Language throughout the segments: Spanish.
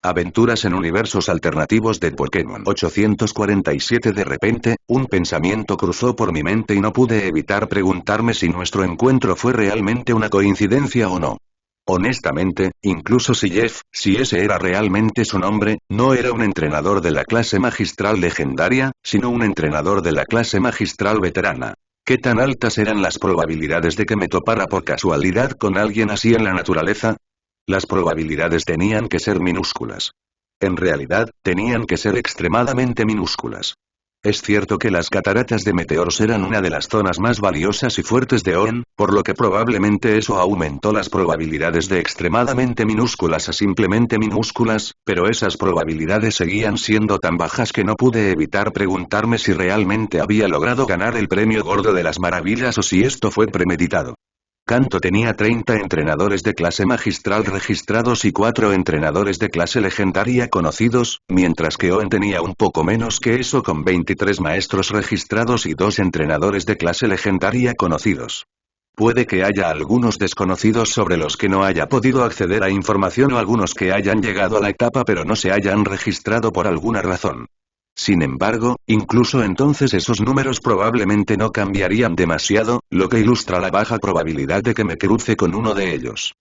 Aventuras en universos alternativos de Pokémon 847. De repente, un pensamiento cruzó por mi mente y no pude evitar preguntarme si nuestro encuentro fue realmente una coincidencia o no. Honestamente, incluso si ese era realmente su nombre, no era un entrenador de la clase magistral legendaria, sino un entrenador de la clase magistral veterana. ¿Qué tan altas eran las probabilidades de que me topara por casualidad con alguien así en la naturaleza? Las probabilidades tenían que ser minúsculas. En realidad, tenían que ser extremadamente minúsculas. Es cierto que las cataratas de Meteors eran una de las zonas más valiosas y fuertes de Oen, por lo que probablemente eso aumentó las probabilidades de extremadamente minúsculas a simplemente minúsculas, pero esas probabilidades seguían siendo tan bajas que no pude evitar preguntarme si realmente había logrado ganar el premio gordo de las maravillas o si esto fue premeditado. Kanto tenía 30 entrenadores de clase magistral registrados y 4 entrenadores de clase legendaria conocidos, mientras que Oen tenía un poco menos que eso con 23 maestros registrados y 2 entrenadores de clase legendaria conocidos. Puede que haya algunos desconocidos sobre los que no haya podido acceder a información o algunos que hayan llegado a la etapa pero no se hayan registrado por alguna razón. Sin embargo, incluso entonces esos números probablemente no cambiarían demasiado, lo que ilustra la baja probabilidad de que me cruce con uno de ellos.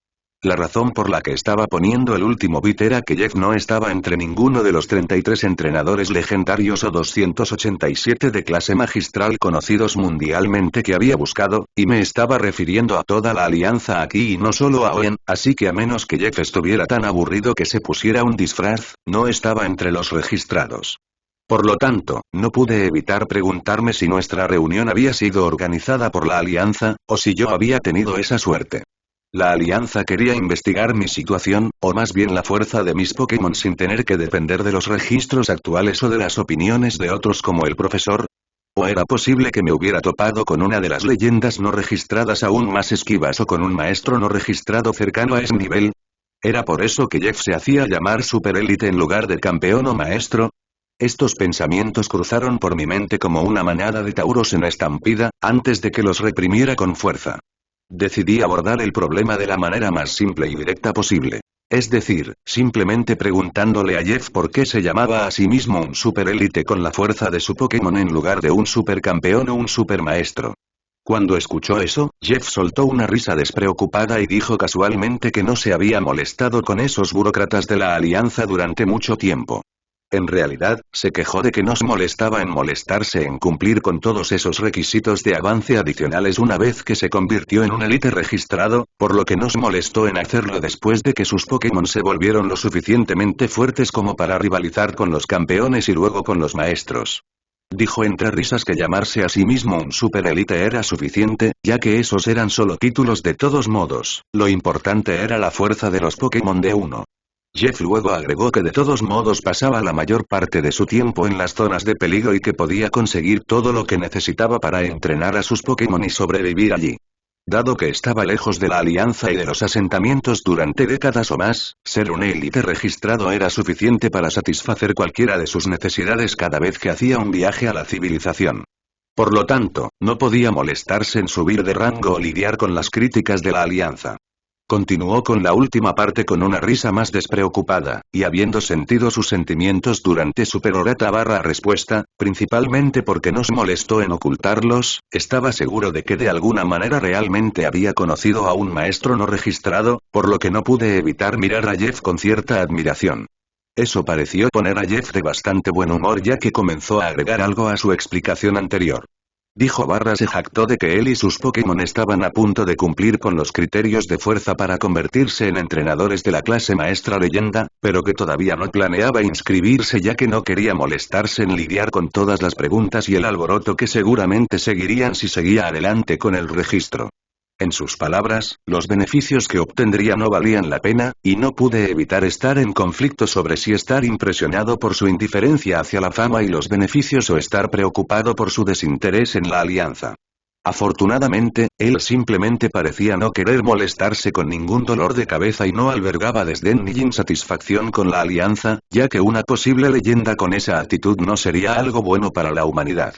La razón por la que estaba poniendo el último bit era que Jeff no estaba entre ninguno de los 33 entrenadores legendarios o 287 de clase magistral conocidos mundialmente que había buscado, y me estaba refiriendo a toda la alianza aquí y no solo a Oen, así que a menos que Jeff estuviera tan aburrido que se pusiera un disfraz, no estaba entre los registrados. Por lo tanto, no pude evitar preguntarme si nuestra reunión había sido organizada por la Alianza, o si yo había tenido esa suerte. La Alianza quería investigar mi situación, o más bien la fuerza de mis Pokémon sin tener que depender de los registros actuales o de las opiniones de otros como el profesor. ¿O era posible que me hubiera topado con una de las leyendas no registradas aún más esquivas o con un maestro no registrado cercano a ese nivel? ¿Era por eso que Jeff se hacía llamar Super Élite en lugar de campeón o maestro? Estos pensamientos cruzaron por mi mente como una manada de tauros en estampida, antes de que los reprimiera con fuerza. Decidí abordar el problema de la manera más simple y directa posible. Es decir, simplemente preguntándole a Jeff por qué se llamaba a sí mismo un super élite con la fuerza de su Pokémon en lugar de un supercampeón o un supermaestro. Cuando escuchó eso, Jeff soltó una risa despreocupada y dijo casualmente que no se había molestado con esos burócratas de la Alianza durante mucho tiempo. En realidad, se quejó de que nos molestaba en molestarse en cumplir con todos esos requisitos de avance adicionales una vez que se convirtió en un élite registrado, por lo que nos molestó en hacerlo después de que sus Pokémon se volvieron lo suficientemente fuertes como para rivalizar con los campeones y luego con los maestros. Dijo entre risas que llamarse a sí mismo un super élite era suficiente, ya que esos eran solo títulos de todos modos, lo importante era la fuerza de los Pokémon de uno. Jeff luego agregó que de todos modos pasaba la mayor parte de su tiempo en las zonas de peligro y que podía conseguir todo lo que necesitaba para entrenar a sus Pokémon y sobrevivir allí. Dado que estaba lejos de la Alianza y de los asentamientos durante décadas o más, ser un élite registrado era suficiente para satisfacer cualquiera de sus necesidades cada vez que hacía un viaje a la civilización. Por lo tanto, no podía molestarse en subir de rango o lidiar con las críticas de la Alianza. Continuó con la última parte con una risa más despreocupada, y habiendo sentido sus sentimientos durante su perorata respuesta, principalmente porque nos molestó en ocultarlos, estaba seguro de que de alguna manera realmente había conocido a un maestro no registrado, por lo que no pude evitar mirar a Jeff con cierta admiración. Eso pareció poner a Jeff de bastante buen humor ya que comenzó a agregar algo a su explicación anterior. Dijo se jactó de que él y sus Pokémon estaban a punto de cumplir con los criterios de fuerza para convertirse en entrenadores de la clase maestra leyenda, pero que todavía no planeaba inscribirse ya que no quería molestarse en lidiar con todas las preguntas y el alboroto que seguramente seguirían si seguía adelante con el registro. En sus palabras, los beneficios que obtendría no valían la pena, y no pude evitar estar en conflicto sobre si estar impresionado por su indiferencia hacia la fama y los beneficios o estar preocupado por su desinterés en la alianza. Afortunadamente, él simplemente parecía no querer molestarse con ningún dolor de cabeza y no albergaba desdén ni insatisfacción con la alianza, ya que una posible leyenda con esa actitud no sería algo bueno para la humanidad.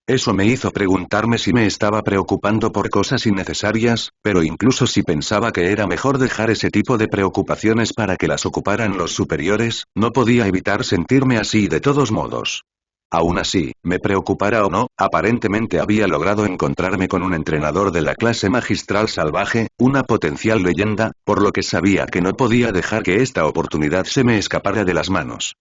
Eso me hizo preguntarme si me estaba preocupando por cosas innecesarias, pero incluso si pensaba que era mejor dejar ese tipo de preocupaciones para que las ocuparan los superiores, no podía evitar sentirme así de todos modos. Aún así, me preocupara o no, aparentemente había logrado encontrarme con un entrenador de la clase magistral salvaje, una potencial leyenda, por lo que sabía que no podía dejar que esta oportunidad se me escapara de las manos.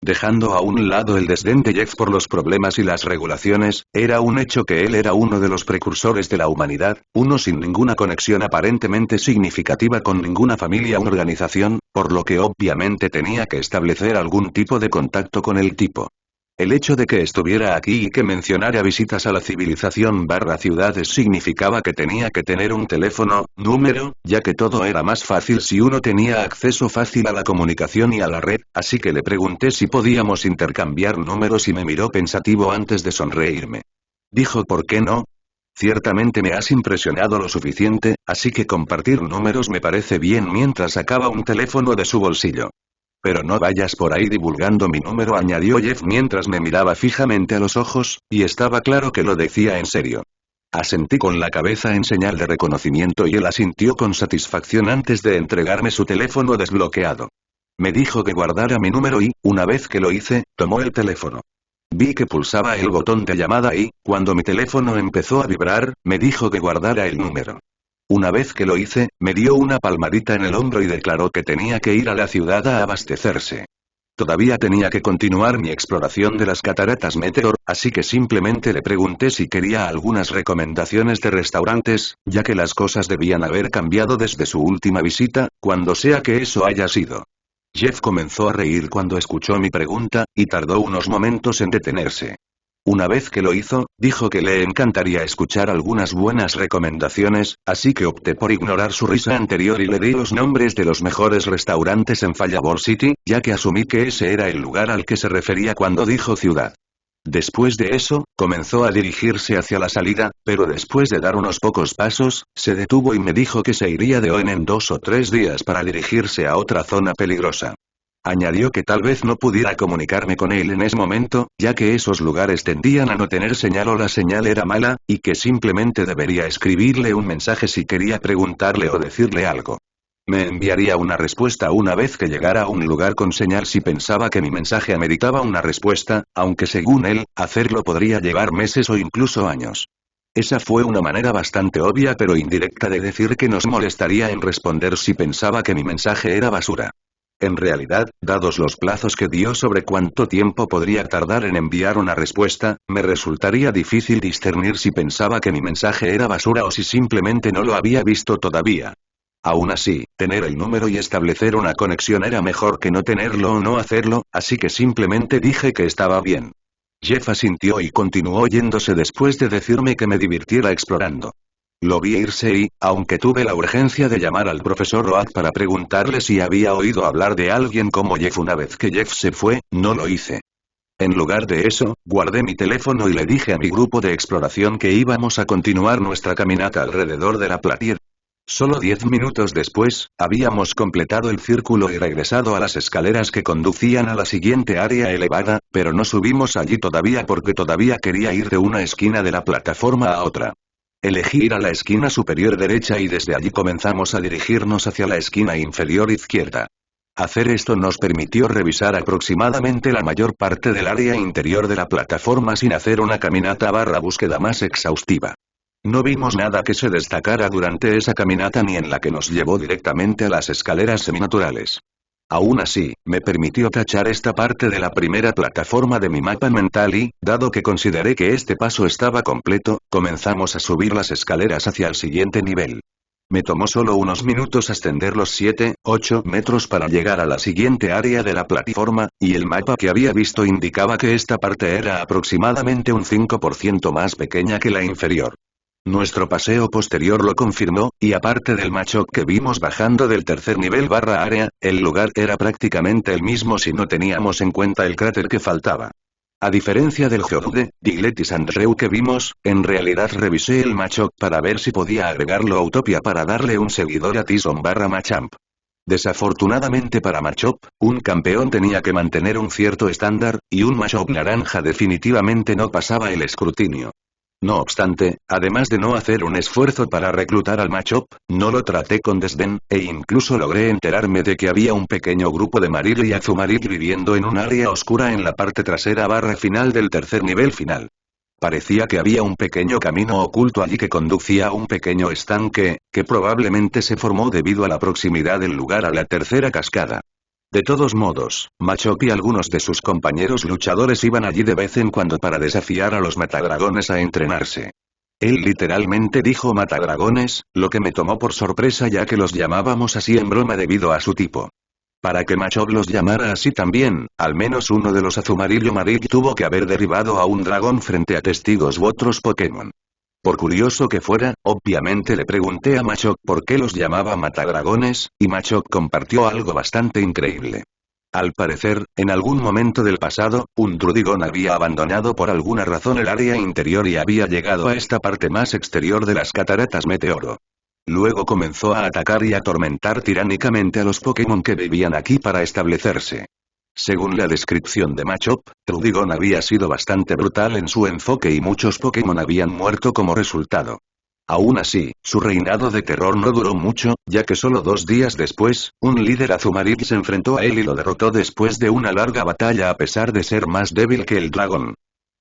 Dejando a un lado el desdén de Jeff por los problemas y las regulaciones, era un hecho que él era uno de los precursores de la humanidad, uno sin ninguna conexión aparentemente significativa con ninguna familia o organización, por lo que obviamente tenía que establecer algún tipo de contacto con el tipo. El hecho de que estuviera aquí y que mencionara visitas a la civilización / ciudades significaba que tenía que tener un teléfono, número, ya que todo era más fácil si uno tenía acceso fácil a la comunicación y a la red, así que le pregunté si podíamos intercambiar números y me miró pensativo antes de sonreírme. Dijo ¿por qué no? Ciertamente me has impresionado lo suficiente, así que compartir números me parece bien mientras sacaba un teléfono de su bolsillo. Pero no vayas por ahí divulgando mi número, añadió Jeff mientras me miraba fijamente a los ojos, y estaba claro que lo decía en serio. Asentí con la cabeza en señal de reconocimiento y él asintió con satisfacción antes de entregarme su teléfono desbloqueado. Me dijo que guardara mi número y, una vez que lo hice, tomó el teléfono. Vi que pulsaba el botón de llamada y, cuando mi teléfono empezó a vibrar, me dijo que guardara el número. Una vez que lo hice, me dio una palmadita en el hombro y declaró que tenía que ir a la ciudad a abastecerse. Todavía tenía que continuar mi exploración de las cataratas Meteor, así que simplemente le pregunté si quería algunas recomendaciones de restaurantes, ya que las cosas debían haber cambiado desde su última visita, cuando sea que eso haya sido. Jeff comenzó a reír cuando escuchó mi pregunta, y tardó unos momentos en detenerse. Una vez que lo hizo, dijo que le encantaría escuchar algunas buenas recomendaciones, así que opté por ignorar su risa anterior y le di los nombres de los mejores restaurantes en Fallabor City, ya que asumí que ese era el lugar al que se refería cuando dijo ciudad. Después de eso, comenzó a dirigirse hacia la salida, pero después de dar unos pocos pasos, se detuvo y me dijo que se iría de Oen en 2 o 3 días para dirigirse a otra zona peligrosa. Añadió que tal vez no pudiera comunicarme con él en ese momento, ya que esos lugares tendían a no tener señal o la señal era mala, y que simplemente debería escribirle un mensaje si quería preguntarle o decirle algo. Me enviaría una respuesta una vez que llegara a un lugar con señal si pensaba que mi mensaje ameritaba una respuesta, aunque según él, hacerlo podría llevar meses o incluso años. Esa fue una manera bastante obvia pero indirecta de decir que nos molestaría en responder si pensaba que mi mensaje era basura. En realidad, dados los plazos que dio sobre cuánto tiempo podría tardar en enviar una respuesta, me resultaría difícil discernir si pensaba que mi mensaje era basura o si simplemente no lo había visto todavía. Aún así, tener el número y establecer una conexión era mejor que no tenerlo o no hacerlo, así que simplemente dije que estaba bien. Jeff asintió y continuó yéndose después de decirme que me divirtiera explorando. Lo vi irse y, aunque tuve la urgencia de llamar al profesor Oak para preguntarle si había oído hablar de alguien como Jeff una vez que Jeff se fue, no lo hice. En lugar de eso, guardé mi teléfono y le dije a mi grupo de exploración que íbamos a continuar nuestra caminata alrededor de la platier. Solo 10 minutos después, habíamos completado el círculo y regresado a las escaleras que conducían a la siguiente área elevada, pero no subimos allí todavía porque todavía quería ir de una esquina de la plataforma a otra. Elegí ir a la esquina superior derecha y desde allí comenzamos a dirigirnos hacia la esquina inferior izquierda. Hacer esto nos permitió revisar aproximadamente la mayor parte del área interior de la plataforma sin hacer una caminata / búsqueda más exhaustiva. No vimos nada que se destacara durante esa caminata ni en la que nos llevó directamente a las escaleras seminaturales. Aún así, me permitió tachar esta parte de la primera plataforma de mi mapa mental y, dado que consideré que este paso estaba completo, comenzamos a subir las escaleras hacia el siguiente nivel. Me tomó solo unos minutos ascender los 7-8 metros para llegar a la siguiente área de la plataforma, y el mapa que había visto indicaba que esta parte era aproximadamente un 5% más pequeña que la inferior. Nuestro paseo posterior lo confirmó, y aparte del macho que vimos bajando del tercer nivel / área, el lugar era prácticamente el mismo si no teníamos en cuenta el cráter que faltaba. A diferencia del Geodude, Diglett y Sandrew que vimos, en realidad revisé el macho para ver si podía agregarlo a Utopia para darle un seguidor a Tyson / Machamp. Desafortunadamente para Machop, un campeón tenía que mantener un cierto estándar, y un Machop naranja definitivamente no pasaba el escrutinio. No obstante, además de no hacer un esfuerzo para reclutar al Machop, no lo traté con desdén, e incluso logré enterarme de que había un pequeño grupo de Marill y Azumarill viviendo en un área oscura en la parte trasera barra final del tercer nivel final. Parecía que había un pequeño camino oculto allí que conducía a un pequeño estanque, que probablemente se formó debido a la proximidad del lugar a la tercera cascada. De todos modos, Machop y algunos de sus compañeros luchadores iban allí de vez en cuando para desafiar a los matadragones a entrenarse. Él literalmente dijo matadragones, lo que me tomó por sorpresa ya que los llamábamos así en broma debido a su tipo. Para que Machop los llamara así también, al menos uno de los Azumarill Marill tuvo que haber derribado a un dragón frente a testigos u otros Pokémon. Por curioso que fuera, obviamente le pregunté a Machop por qué los llamaba matadragones, y Machop compartió algo bastante increíble. Al parecer, en algún momento del pasado, un Druddigon había abandonado por alguna razón el área interior y había llegado a esta parte más exterior de las cataratas Meteoro. Luego comenzó a atacar y atormentar tiránicamente a los Pokémon que vivían aquí para establecerse. Según la descripción de Machop, Druddigon había sido bastante brutal en su enfoque y muchos Pokémon habían muerto como resultado. Aún así, su reinado de terror no duró mucho, ya que solo 2 días después, un líder Azumarill se enfrentó a él y lo derrotó después de una larga batalla a pesar de ser más débil que el dragón.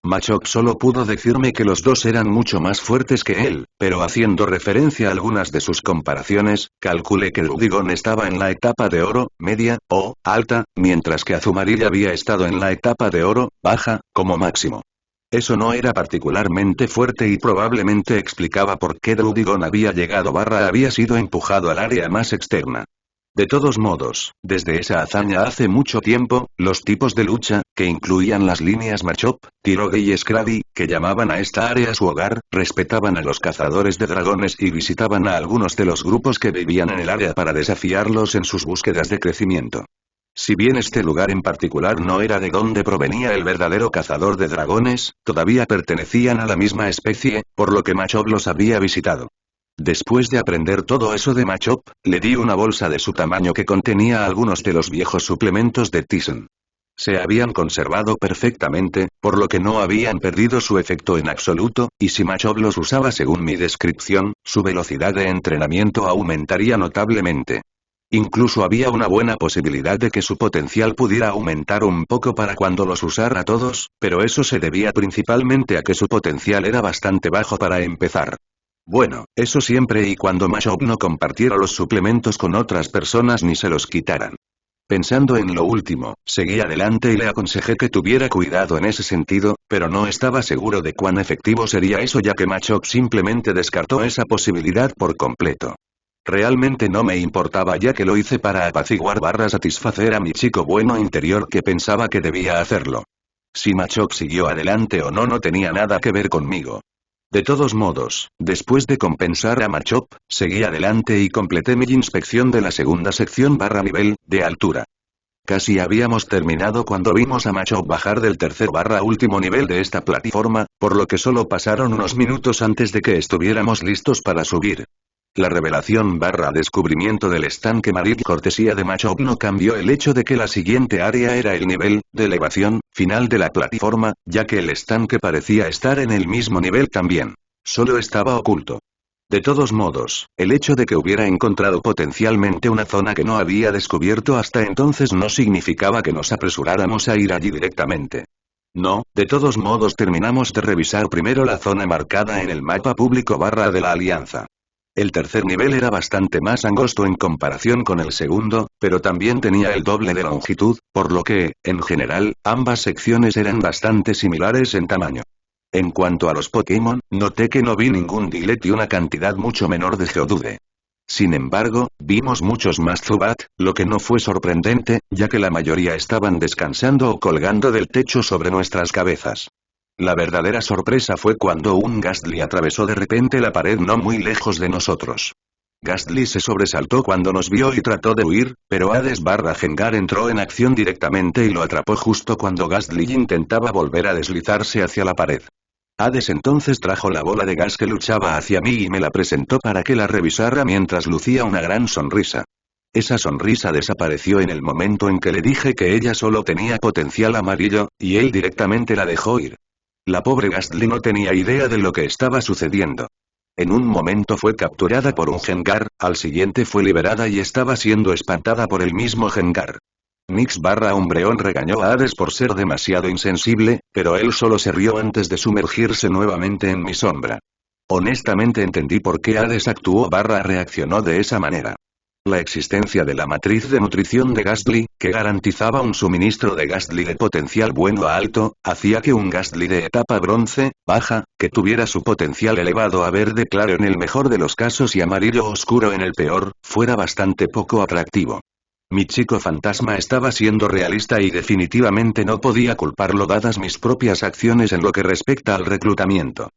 Machop solo pudo decirme que los dos eran mucho más fuertes que él, pero haciendo referencia a algunas de sus comparaciones, calculé que Druddigon estaba en la etapa de oro, media, o alta, mientras que Azumarill había estado en la etapa de oro, baja, como máximo. Eso no era particularmente fuerte y probablemente explicaba por qué Druddigon había llegado barra había sido empujado al área más externa. De todos modos, desde esa hazaña hace mucho tiempo, los tipos de lucha, que incluían las líneas Machop, Tyrogue y Scrabby, que llamaban a esta área su hogar, respetaban a los cazadores de dragones y visitaban a algunos de los grupos que vivían en el área para desafiarlos en sus búsquedas de crecimiento. Si bien este lugar en particular no era de donde provenía el verdadero cazador de dragones, todavía pertenecían a la misma especie, por lo que Machop los había visitado. Después de aprender todo eso de Machop, le di una bolsa de su tamaño que contenía algunos de los viejos suplementos de Tyson. Se habían conservado perfectamente, por lo que no habían perdido su efecto en absoluto, y si Machop los usaba según mi descripción, su velocidad de entrenamiento aumentaría notablemente. Incluso había una buena posibilidad de que su potencial pudiera aumentar un poco para cuando los usara todos, pero eso se debía principalmente a que su potencial era bastante bajo para empezar. Bueno, eso siempre y cuando Machop no compartiera los suplementos con otras personas ni se los quitaran. Pensando en lo último, seguí adelante y le aconsejé que tuviera cuidado en ese sentido, pero no estaba seguro de cuán efectivo sería eso ya que Machop simplemente descartó esa posibilidad por completo. Realmente no me importaba ya que lo hice para apaciguar barra satisfacer a mi chico bueno interior que pensaba que debía hacerlo. Si Machop siguió adelante o no no tenía nada que ver conmigo. De todos modos, después de compensar a Machop, seguí adelante y completé mi inspección de la segunda sección barra nivel, de altura. Casi habíamos terminado cuando vimos a Machop bajar del tercer barra último nivel de esta plataforma, por lo que solo pasaron unos minutos antes de que estuviéramos listos para subir. La revelación barra descubrimiento del estanque Marill cortesía de Machop no cambió el hecho de que la siguiente área era el nivel, de elevación, final de la plataforma, ya que el estanque parecía estar en el mismo nivel también. Solo estaba oculto. De todos modos, el hecho de que hubiera encontrado potencialmente una zona que no había descubierto hasta entonces no significaba que nos apresuráramos a ir allí directamente. No, de todos modos terminamos de revisar primero la zona marcada en el mapa público barra de la Alianza. El tercer nivel era bastante más angosto en comparación con el segundo, pero también tenía el doble de longitud, por lo que, en general, ambas secciones eran bastante similares en tamaño. En cuanto a los Pokémon, noté que no vi ningún Diglett y una cantidad mucho menor de Geodude. Sin embargo, vimos muchos más Zubat, lo que no fue sorprendente, ya que la mayoría estaban descansando o colgando del techo sobre nuestras cabezas. La verdadera sorpresa fue cuando un Gastly atravesó de repente la pared no muy lejos de nosotros. Gastly se sobresaltó cuando nos vio y trató de huir, pero Hades barra Gengar entró en acción directamente y lo atrapó justo cuando Gastly intentaba volver a deslizarse hacia la pared. Hades entonces trajo la bola de gas que luchaba hacia mí y me la presentó para que la revisara mientras lucía una gran sonrisa. Esa sonrisa desapareció en el momento en que le dije que ella solo tenía potencial amarillo, y él directamente la dejó ir. La pobre Gastly no tenía idea de lo que estaba sucediendo. En un momento fue capturada por un Gengar, al siguiente fue liberada y estaba siendo espantada por el mismo Gengar. Nix/Umbreon regañó a Hades por ser demasiado insensible, pero él solo se rió antes de sumergirse nuevamente en mi sombra. Honestamente entendí por qué Hades actuó/reaccionó de esa manera. La existencia de la matriz de nutrición de Gastly, que garantizaba un suministro de Gastly de potencial bueno a alto, hacía que un Gastly de etapa bronce, baja, que tuviera su potencial elevado a verde claro en el mejor de los casos y amarillo oscuro en el peor, fuera bastante poco atractivo. Mi chico fantasma estaba siendo realista y definitivamente no podía culparlo dadas mis propias acciones en lo que respecta al reclutamiento.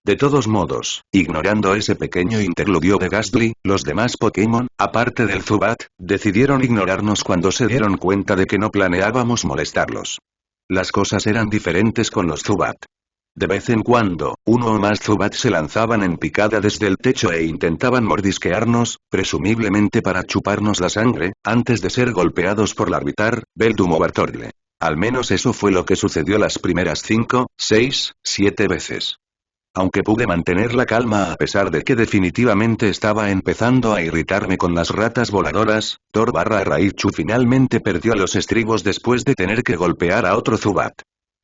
De todos modos, ignorando ese pequeño interludio de Gastly, los demás Pokémon, aparte del Zubat, decidieron ignorarnos cuando se dieron cuenta de que no planeábamos molestarlos. Las cosas eran diferentes con los Zubat. De vez en cuando, uno o más Zubat se lanzaban en picada desde el techo e intentaban mordisquearnos, presumiblemente para chuparnos la sangre, antes de ser golpeados por Larvitar, Beldum o Bartorle. Al menos eso fue lo que sucedió las primeras 5, 6, 7 veces. Aunque pude mantener la calma a pesar de que definitivamente estaba empezando a irritarme con las ratas voladoras, Thor/Raichu finalmente perdió los estribos después de tener que golpear a otro Zubat.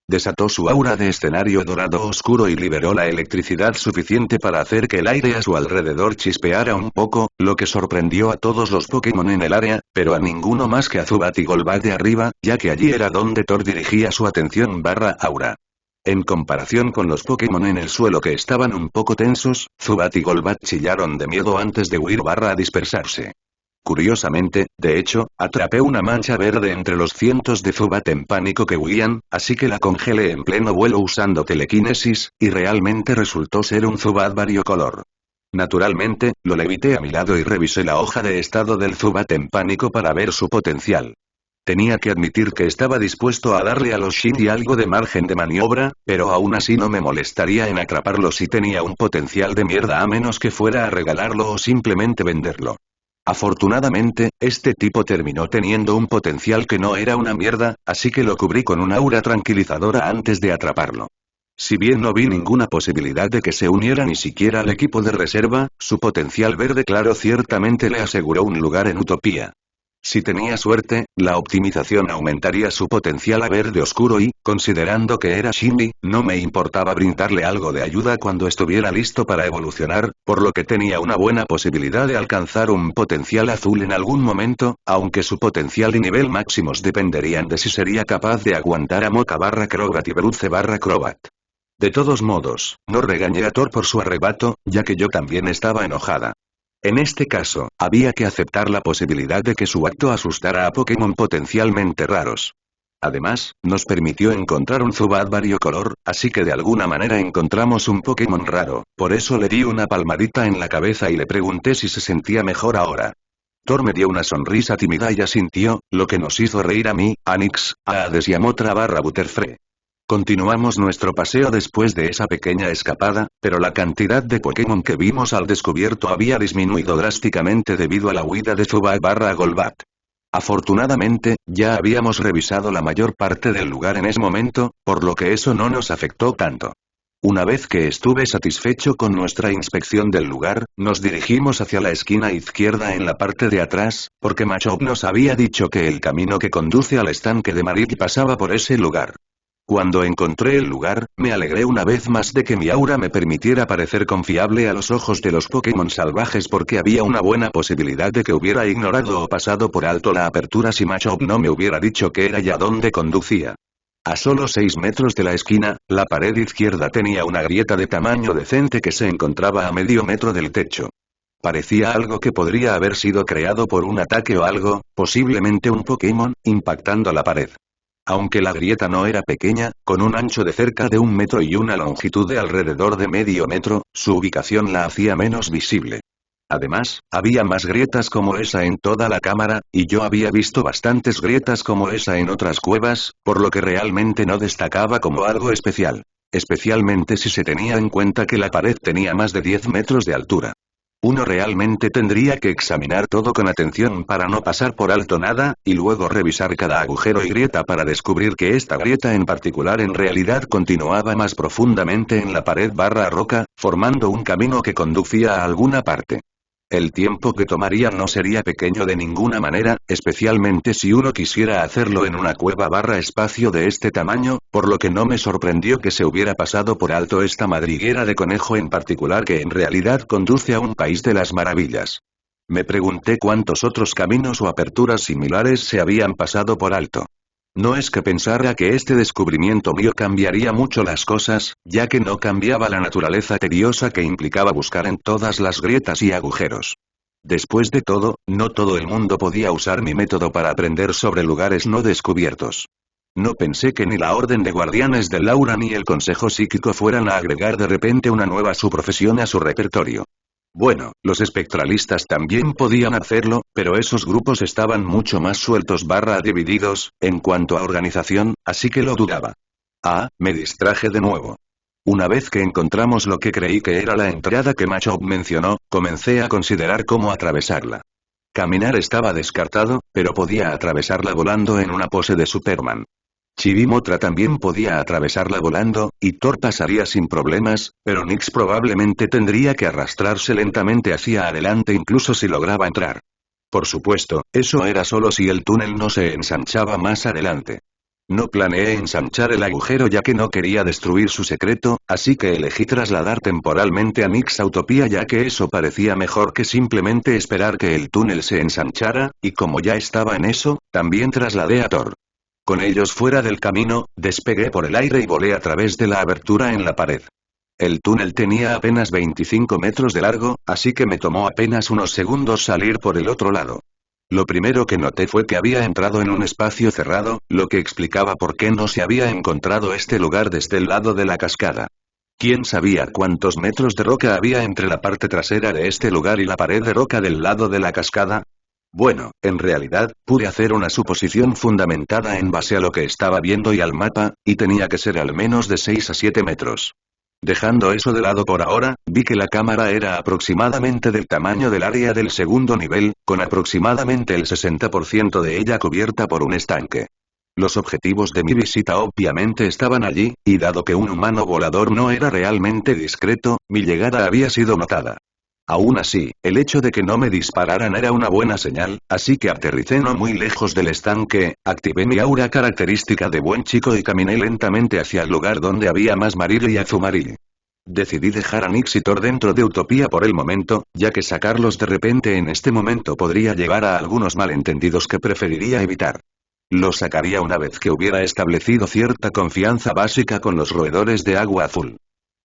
Desató su aura de escenario dorado oscuro y liberó la electricidad suficiente para hacer que el aire a su alrededor chispeara un poco, lo que sorprendió a todos los Pokémon en el área, pero a ninguno más que a Zubat y Golbat de arriba, ya que allí era donde Thor dirigía su atención/aura. En comparación con los Pokémon en el suelo que estaban un poco tensos, Zubat y Golbat chillaron de miedo antes de huir/dispersarse. Curiosamente, de hecho, atrapé una mancha verde entre los cientos de Zubat en pánico que huían, así que la congelé en pleno vuelo usando telequinesis, y realmente resultó ser un Zubat variocolor. Naturalmente, lo levité a mi lado y revisé la hoja de estado del Zubat en pánico para ver su potencial. Tenía que admitir que estaba dispuesto a darle a los Shindy algo de margen de maniobra, pero aún así no me molestaría en atraparlo si tenía un potencial de mierda a menos que fuera a regalarlo o simplemente venderlo. Afortunadamente, este tipo terminó teniendo un potencial que no era una mierda, así que lo cubrí con una aura tranquilizadora antes de atraparlo. Si bien no vi ninguna posibilidad de que se uniera ni siquiera al equipo de reserva, su potencial verde claro ciertamente le aseguró un lugar en Utopía. Si tenía suerte, la optimización aumentaría su potencial a verde oscuro y, considerando que era Shindy, no me importaba brindarle algo de ayuda cuando estuviera listo para evolucionar, por lo que tenía una buena posibilidad de alcanzar un potencial azul en algún momento, aunque su potencial y nivel máximos dependerían de si sería capaz de aguantar a Mocha/Crobat y Bruce/Crobat. De todos modos, no regañé a Thor por su arrebato, ya que yo también estaba enojada. En este caso, había que aceptar la posibilidad de que su acto asustara a Pokémon potencialmente raros. Además, nos permitió encontrar un Zubat variocolor, así que de alguna manera encontramos un Pokémon raro, por eso le di una palmadita en la cabeza y le pregunté si se sentía mejor ahora. Thor me dio una sonrisa tímida y asintió, lo que nos hizo reír a mí, a Nix, a Hades y a Motra/Butterfree. Continuamos nuestro paseo después de esa pequeña escapada, pero la cantidad de Pokémon que vimos al descubierto había disminuido drásticamente debido a la huida de Zubat/Golbat. Afortunadamente, ya habíamos revisado la mayor parte del lugar en ese momento, por lo que eso no nos afectó tanto. Una vez que estuve satisfecho con nuestra inspección del lugar, nos dirigimos hacia la esquina izquierda en la parte de atrás, porque Machop nos había dicho que el camino que conduce al estanque de Mariki pasaba por ese lugar. Cuando encontré el lugar, me alegré una vez más de que mi aura me permitiera parecer confiable a los ojos de los Pokémon salvajes porque había una buena posibilidad de que hubiera ignorado o pasado por alto la apertura si Machop no me hubiera dicho que era ya donde conducía. A solo 6 metros de la esquina, la pared izquierda tenía una grieta de tamaño decente que se encontraba a medio metro del techo. Parecía algo que podría haber sido creado por un ataque o algo, posiblemente un Pokémon, impactando la pared. Aunque la grieta no era pequeña, con un ancho de cerca de 1 metro y una longitud de alrededor de medio metro, su ubicación la hacía menos visible. Además, había más grietas como esa en toda la cámara, y yo había visto bastantes grietas como esa en otras cuevas, por lo que realmente no destacaba como algo especial. Especialmente si se tenía en cuenta que la pared tenía más de 10 metros de altura. Uno realmente tendría que examinar todo con atención para no pasar por alto nada, y luego revisar cada agujero y grieta para descubrir que esta grieta en particular en realidad continuaba más profundamente en la pared barra roca, formando un camino que conducía a alguna parte. El tiempo que tomaría no sería pequeño de ninguna manera, especialmente si uno quisiera hacerlo en una cueva barra espacio de este tamaño, por lo que no me sorprendió que se hubiera pasado por alto esta madriguera de conejo en particular que en realidad conduce a un país de las maravillas. Me pregunté cuántos otros caminos o aperturas similares se habían pasado por alto. No es que pensara que este descubrimiento mío cambiaría mucho las cosas, ya que no cambiaba la naturaleza tediosa que implicaba buscar en todas las grietas y agujeros. Después de todo, no todo el mundo podía usar mi método para aprender sobre lugares no descubiertos. No pensé que ni la Orden de Guardianes del Aura ni el Consejo Psíquico fueran a agregar de repente una nueva subprofesión a su repertorio. Bueno, los espectralistas también podían hacerlo, pero esos grupos estaban mucho más sueltos barra divididos, en cuanto a organización, así que lo dudaba. Me distraje de nuevo. Una vez que encontramos lo que creí que era la entrada que Machop mencionó, comencé a considerar cómo atravesarla. Caminar estaba descartado, pero podía atravesarla volando en una pose de Superman. Chibi-Motra también podía atravesarla volando, y Thor pasaría sin problemas, pero Nyx probablemente tendría que arrastrarse lentamente hacia adelante incluso si lograba entrar. Por supuesto, eso era solo si el túnel no se ensanchaba más adelante. No planeé ensanchar el agujero ya que no quería destruir su secreto, así que elegí trasladar temporalmente a Nyx a Utopía ya que eso parecía mejor que simplemente esperar que el túnel se ensanchara, y como ya estaba en eso, también trasladé a Thor. Con ellos fuera del camino, despegué por el aire y volé a través de la abertura en la pared. El túnel tenía apenas 25 metros de largo, así que me tomó apenas unos segundos salir por el otro lado. Lo primero que noté fue que había entrado en un espacio cerrado, lo que explicaba por qué no se había encontrado este lugar desde el lado de la cascada. ¿Quién sabía cuántos metros de roca había entre la parte trasera de este lugar y la pared de roca del lado de la cascada? Bueno, en realidad, pude hacer una suposición fundamentada en base a lo que estaba viendo y al mapa, y tenía que ser al menos de 6 a 7 metros. Dejando eso de lado por ahora, vi que la cámara era aproximadamente del tamaño del área del segundo nivel, con aproximadamente el 60% de ella cubierta por un estanque. Los objetivos de mi visita obviamente estaban allí, y dado que un humano volador no era realmente discreto, mi llegada había sido notada. Aún así, el hecho de que no me dispararan era una buena señal, así que aterricé no muy lejos del estanque, activé mi aura característica de buen chico y caminé lentamente hacia el lugar donde había más Marill y Azumarill. Decidí dejar a Nyx y Thor dentro de Utopía por el momento, ya que sacarlos de repente en este momento podría llevar a algunos malentendidos que preferiría evitar. Los sacaría una vez que hubiera establecido cierta confianza básica con los roedores de agua azul.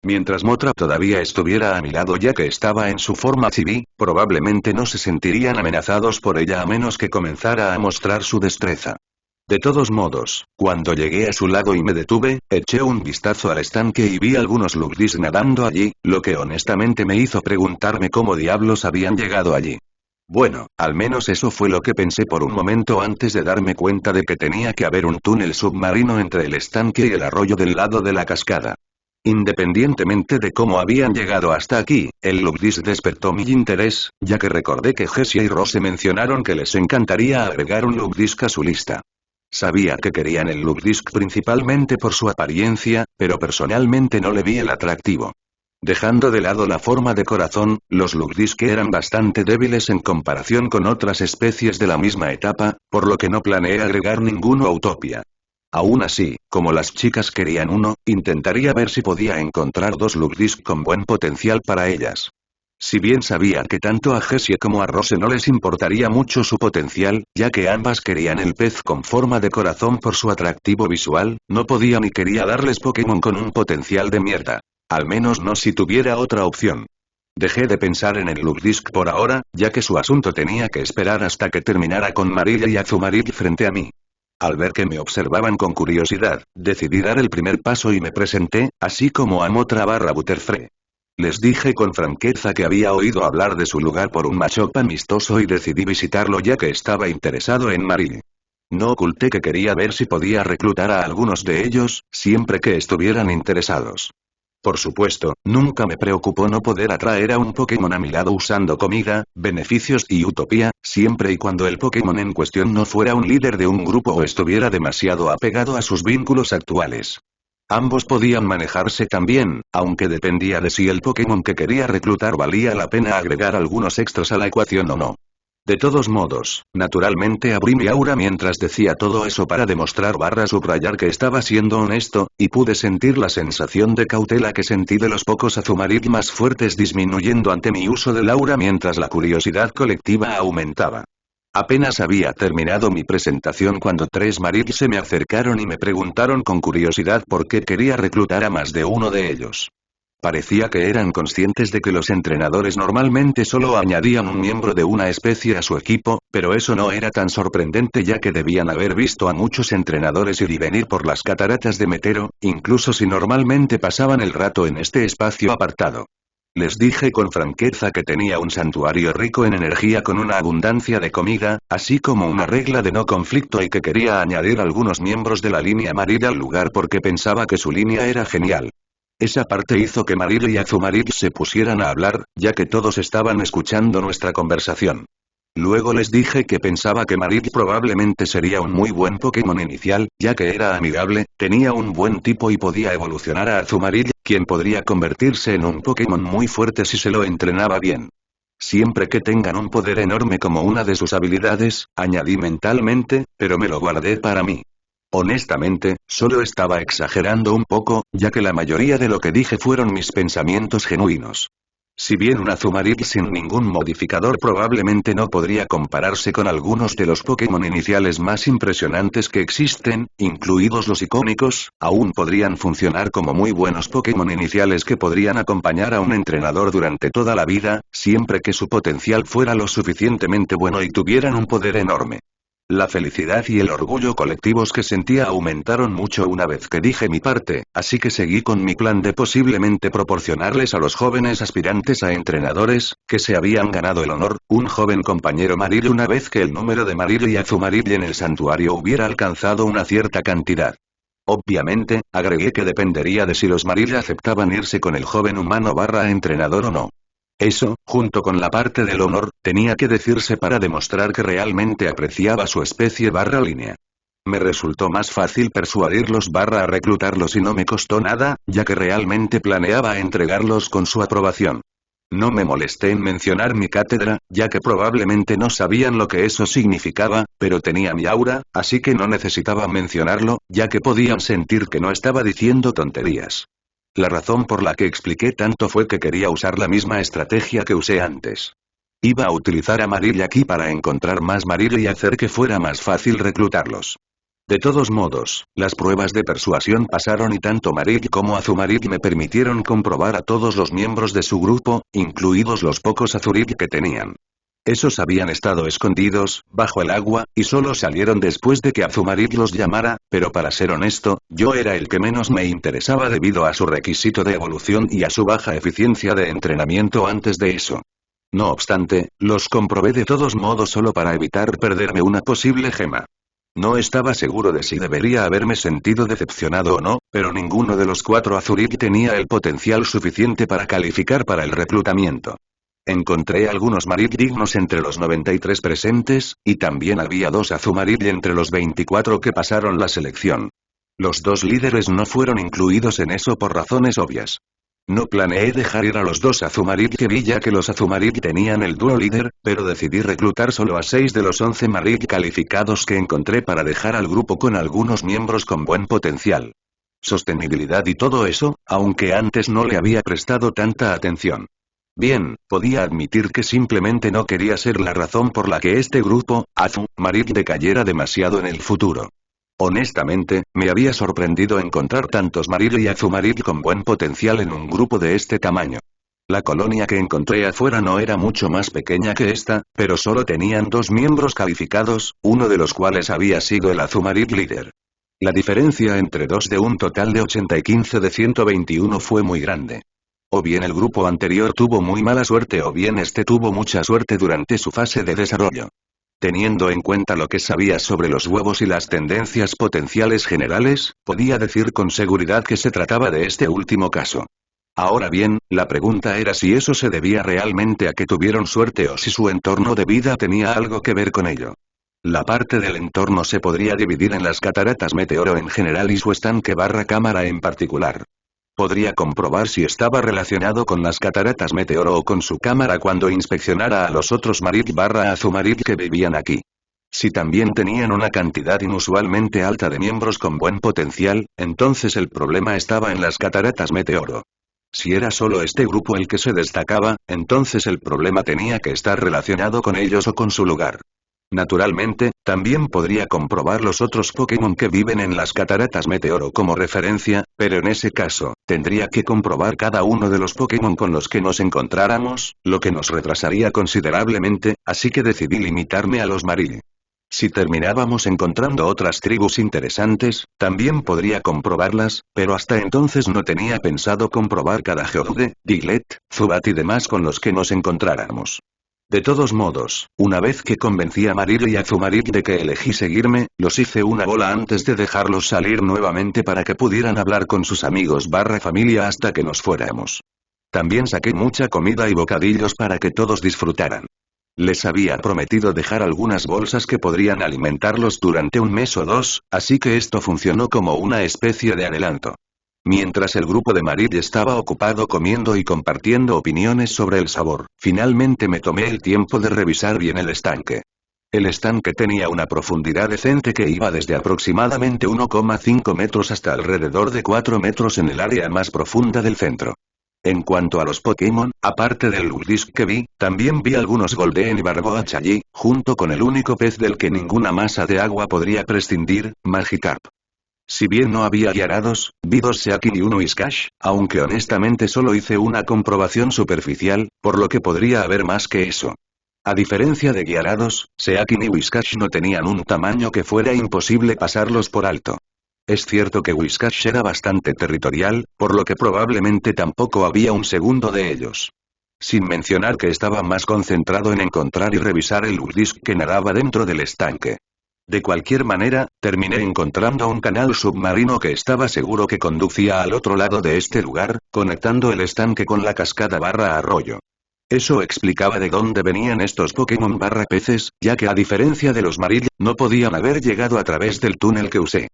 Mientras Motra todavía estuviera a mi lado ya que estaba en su forma chibi, probablemente no se sentirían amenazados por ella a menos que comenzara a mostrar su destreza. De todos modos, cuando llegué a su lado y me detuve, eché un vistazo al estanque y vi algunos Lugdis nadando allí, lo que honestamente me hizo preguntarme cómo diablos habían llegado allí. Bueno, al menos eso fue lo que pensé por un momento antes de darme cuenta de que tenía que haber un túnel submarino entre el estanque y el arroyo del lado de la cascada. Independientemente de cómo habían llegado hasta aquí, el Lugdis despertó mi interés, ya que recordé que Jessie y Rose mencionaron que les encantaría agregar un Lugdisk a su lista. Sabía que querían el Lugdisk principalmente por su apariencia, pero personalmente no le vi el atractivo. Dejando de lado la forma de corazón, los Lugdisk eran bastante débiles en comparación con otras especies de la misma etapa, por lo que no planeé agregar ninguno a Utopia. Aún así, como las chicas querían uno, intentaría ver si podía encontrar dos Lugdisk con buen potencial para ellas. Si bien sabía que tanto a Jessie como a Rose no les importaría mucho su potencial, ya que ambas querían el pez con forma de corazón por su atractivo visual, no podía ni quería darles Pokémon con un potencial de mierda. Al menos no si tuviera otra opción. Dejé de pensar en el Lugdisk por ahora, ya que su asunto tenía que esperar hasta que terminara con Marill y Azumarill frente a mí. Al ver que me observaban con curiosidad, decidí dar el primer paso y me presenté, así como a Motra barra Butterfree. Les dije con franqueza que había oído hablar de su lugar por un Machop amistoso y decidí visitarlo ya que estaba interesado en Marill. No oculté que quería ver si podía reclutar a algunos de ellos, siempre que estuvieran interesados. Por supuesto, nunca me preocupó no poder atraer a un Pokémon a mi lado usando comida, beneficios y utopía, siempre y cuando el Pokémon en cuestión no fuera un líder de un grupo o estuviera demasiado apegado a sus vínculos actuales. Ambos podían manejarse también, aunque dependía de si el Pokémon que quería reclutar valía la pena agregar algunos extras a la ecuación o no. De todos modos, naturalmente abrí mi aura mientras decía todo eso para demostrar subrayar que estaba siendo honesto, y pude sentir la sensación de cautela que sentí de los pocos Azumarill más fuertes disminuyendo ante mi uso del aura mientras la curiosidad colectiva aumentaba. Apenas había terminado mi presentación cuando 3 Marill se me acercaron y me preguntaron con curiosidad por qué quería reclutar a más de uno de ellos. Parecía que eran conscientes de que los entrenadores normalmente solo añadían un miembro de una especie a su equipo, pero eso no era tan sorprendente ya que debían haber visto a muchos entrenadores ir y venir por las cataratas de Metero, incluso si normalmente pasaban el rato en este espacio apartado. Les dije con franqueza que tenía un santuario rico en energía con una abundancia de comida, así como una regla de no conflicto y que quería añadir algunos miembros de la línea Marill al lugar porque pensaba que su línea era genial. Esa parte hizo que Marill y Azumarill se pusieran a hablar, ya que todos estaban escuchando nuestra conversación. Luego les dije que pensaba que Marill probablemente sería un muy buen Pokémon inicial, ya que era amigable, tenía un buen tipo y podía evolucionar a Azumarill, quien podría convertirse en un Pokémon muy fuerte si se lo entrenaba bien. Siempre que tengan un poder enorme como una de sus habilidades, añadí mentalmente, pero me lo guardé para mí. Honestamente, solo estaba exagerando un poco, ya que la mayoría de lo que dije fueron mis pensamientos genuinos. Si bien un Azumarill sin ningún modificador probablemente no podría compararse con algunos de los Pokémon iniciales más impresionantes que existen, incluidos los icónicos, aún podrían funcionar como muy buenos Pokémon iniciales que podrían acompañar a un entrenador durante toda la vida, siempre que su potencial fuera lo suficientemente bueno y tuvieran un poder enorme. La felicidad y el orgullo colectivos que sentía aumentaron mucho una vez que dije mi parte, así que seguí con mi plan de posiblemente proporcionarles a los jóvenes aspirantes a entrenadores, que se habían ganado el honor, un joven compañero Marill una vez que el número de Marill y Azumarill en el santuario hubiera alcanzado una cierta cantidad. Obviamente, agregué que dependería de si los Marill aceptaban irse con el joven humano entrenador o no. Eso, junto con la parte del honor, tenía que decirse para demostrar que realmente apreciaba su especie línea. Me resultó más fácil persuadirlos a reclutarlos y no me costó nada, ya que realmente planeaba entregarlos con su aprobación. No me molesté en mencionar mi cátedra, ya que probablemente no sabían lo que eso significaba, pero tenía mi aura, así que no necesitaba mencionarlo, ya que podían sentir que no estaba diciendo tonterías. La razón por la que expliqué tanto fue que quería usar la misma estrategia que usé antes. Iba a utilizar a Marill aquí para encontrar más Marill y hacer que fuera más fácil reclutarlos. De todos modos, las pruebas de persuasión pasaron y tanto Marill como Azumarill me permitieron comprobar a todos los miembros de su grupo, incluidos los pocos Azurill que tenían. Esos habían estado escondidos, bajo el agua, y solo salieron después de que Azumarill los llamara, pero para ser honesto, yo era el que menos me interesaba debido a su requisito de evolución y a su baja eficiencia de entrenamiento antes de eso. No obstante, los comprobé de todos modos solo para evitar perderme una posible gema. No estaba seguro de si debería haberme sentido decepcionado o no, pero ninguno de los 4 Azurill tenía el potencial suficiente para calificar para el reclutamiento. Encontré algunos Marill dignos entre los 93 presentes, y también había 2 Azumarill entre los 24 que pasaron la selección. Los 2 líderes no fueron incluidos en eso por razones obvias. No planeé dejar ir a los 2 Azumarill que vi ya que los Azumarill tenían el dúo líder, pero decidí reclutar solo a 6 de los 11 Marill calificados que encontré para dejar al grupo con algunos miembros con buen potencial. Sostenibilidad y todo eso, aunque antes no le había prestado tanta atención. Bien, podía admitir que simplemente no quería ser la razón por la que este grupo, Azumarill decayera demasiado en el futuro. Honestamente, me había sorprendido encontrar tantos Marill y Azumarill con buen potencial en un grupo de este tamaño. La colonia que encontré afuera no era mucho más pequeña que esta, pero solo tenían 2 miembros calificados, uno de los cuales había sido el Azumarill líder. La diferencia entre 2 de un total de 80 y 15 de 121 fue muy grande. O bien el grupo anterior tuvo muy mala suerte o bien este tuvo mucha suerte durante su fase de desarrollo. Teniendo en cuenta lo que sabía sobre los huevos y las tendencias potenciales generales, podía decir con seguridad que se trataba de este último caso. Ahora bien, la pregunta era si eso se debía realmente a que tuvieron suerte o si su entorno de vida tenía algo que ver con ello. La parte del entorno se podría dividir en las cataratas Meteoro en general y su estanque barra cámara en particular. Podría comprobar si estaba relacionado con las cataratas Meteoro o con su cámara cuando inspeccionara a los otros Marid barra Azumarid que vivían aquí. Si también tenían una cantidad inusualmente alta de miembros con buen potencial, entonces el problema estaba en las cataratas Meteoro. Si era solo este grupo el que se destacaba, entonces el problema tenía que estar relacionado con ellos o con su lugar. Naturalmente, también podría comprobar los otros Pokémon que viven en las cataratas Meteoro como referencia, pero en ese caso, tendría que comprobar cada uno de los Pokémon con los que nos encontráramos, lo que nos retrasaría considerablemente, así que decidí limitarme a los Marill. Si terminábamos encontrando otras tribus interesantes, también podría comprobarlas, pero hasta entonces no tenía pensado comprobar cada Geodude, Diglett, Zubat y demás con los que nos encontráramos. De todos modos, una vez que convencí a Marill y a Azumarid de que elegí seguirme, los hice una bola antes de dejarlos salir nuevamente para que pudieran hablar con sus amigos barra familia hasta que nos fuéramos. También saqué mucha comida y bocadillos para que todos disfrutaran. Les había prometido dejar algunas bolsas que podrían alimentarlos durante un mes o dos, así que esto funcionó como una especie de adelanto. Mientras el grupo de Marill estaba ocupado comiendo y compartiendo opiniones sobre el sabor, finalmente me tomé el tiempo de revisar bien el estanque. El estanque tenía una profundidad decente que iba desde aproximadamente 1,5 metros hasta alrededor de 4 metros en el área más profunda del centro. En cuanto a los Pokémon, aparte del Lugisk que vi, también vi algunos Golden y Barboach allí, junto con el único pez del que ninguna masa de agua podría prescindir, Magikarp. Si bien no había Gyarados, vi 2 Seaking y 1 Whiscash, aunque honestamente solo hice una comprobación superficial, por lo que podría haber más que eso. A diferencia de Gyarados, Seaking y Whiscash no tenían un tamaño que fuera imposible pasarlos por alto. Es cierto que Whiscash era bastante territorial, por lo que probablemente tampoco había un segundo de ellos. Sin mencionar que estaba más concentrado en encontrar y revisar el Lugisk que nadaba dentro del estanque. De cualquier manera, terminé encontrando un canal submarino que estaba seguro que conducía al otro lado de este lugar, conectando el estanque con la cascada barra arroyo. Eso explicaba de dónde venían estos Pokémon barra peces, ya que a diferencia de los Marill, no podían haber llegado a través del túnel que usé.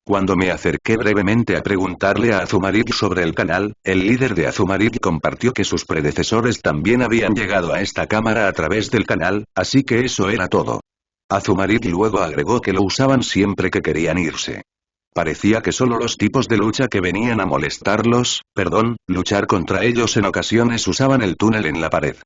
Cuando me acerqué brevemente a preguntarle a Azumarid sobre el canal, el líder de Azumarid compartió que sus predecesores también habían llegado a esta cámara a través del canal, así que eso era todo. Azumarid luego agregó que lo usaban siempre que querían irse. Parecía que solo los tipos de lucha que venían a luchar contra ellos en ocasiones usaban el túnel en la pared.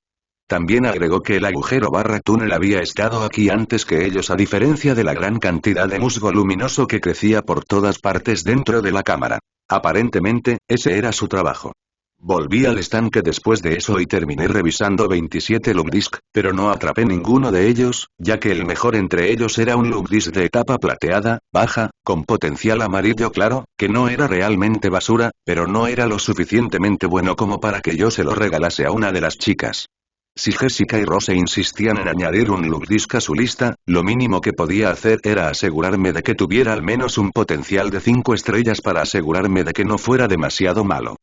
También agregó que el agujero barra túnel había estado aquí antes que ellos a diferencia de la gran cantidad de musgo luminoso que crecía por todas partes dentro de la cámara. Aparentemente, ese era su trabajo. Volví al estanque después de eso y terminé revisando 27 Lugisk, pero no atrapé ninguno de ellos, ya que el mejor entre ellos era un Lugisk de etapa plateada, baja, con potencial amarillo claro, que no era realmente basura, pero no era lo suficientemente bueno como para que yo se lo regalase a una de las chicas. Si Jessica y Rose insistían en añadir un Lugisk a su lista, lo mínimo que podía hacer era asegurarme de que tuviera al menos un potencial de 5 estrellas para asegurarme de que no fuera demasiado malo.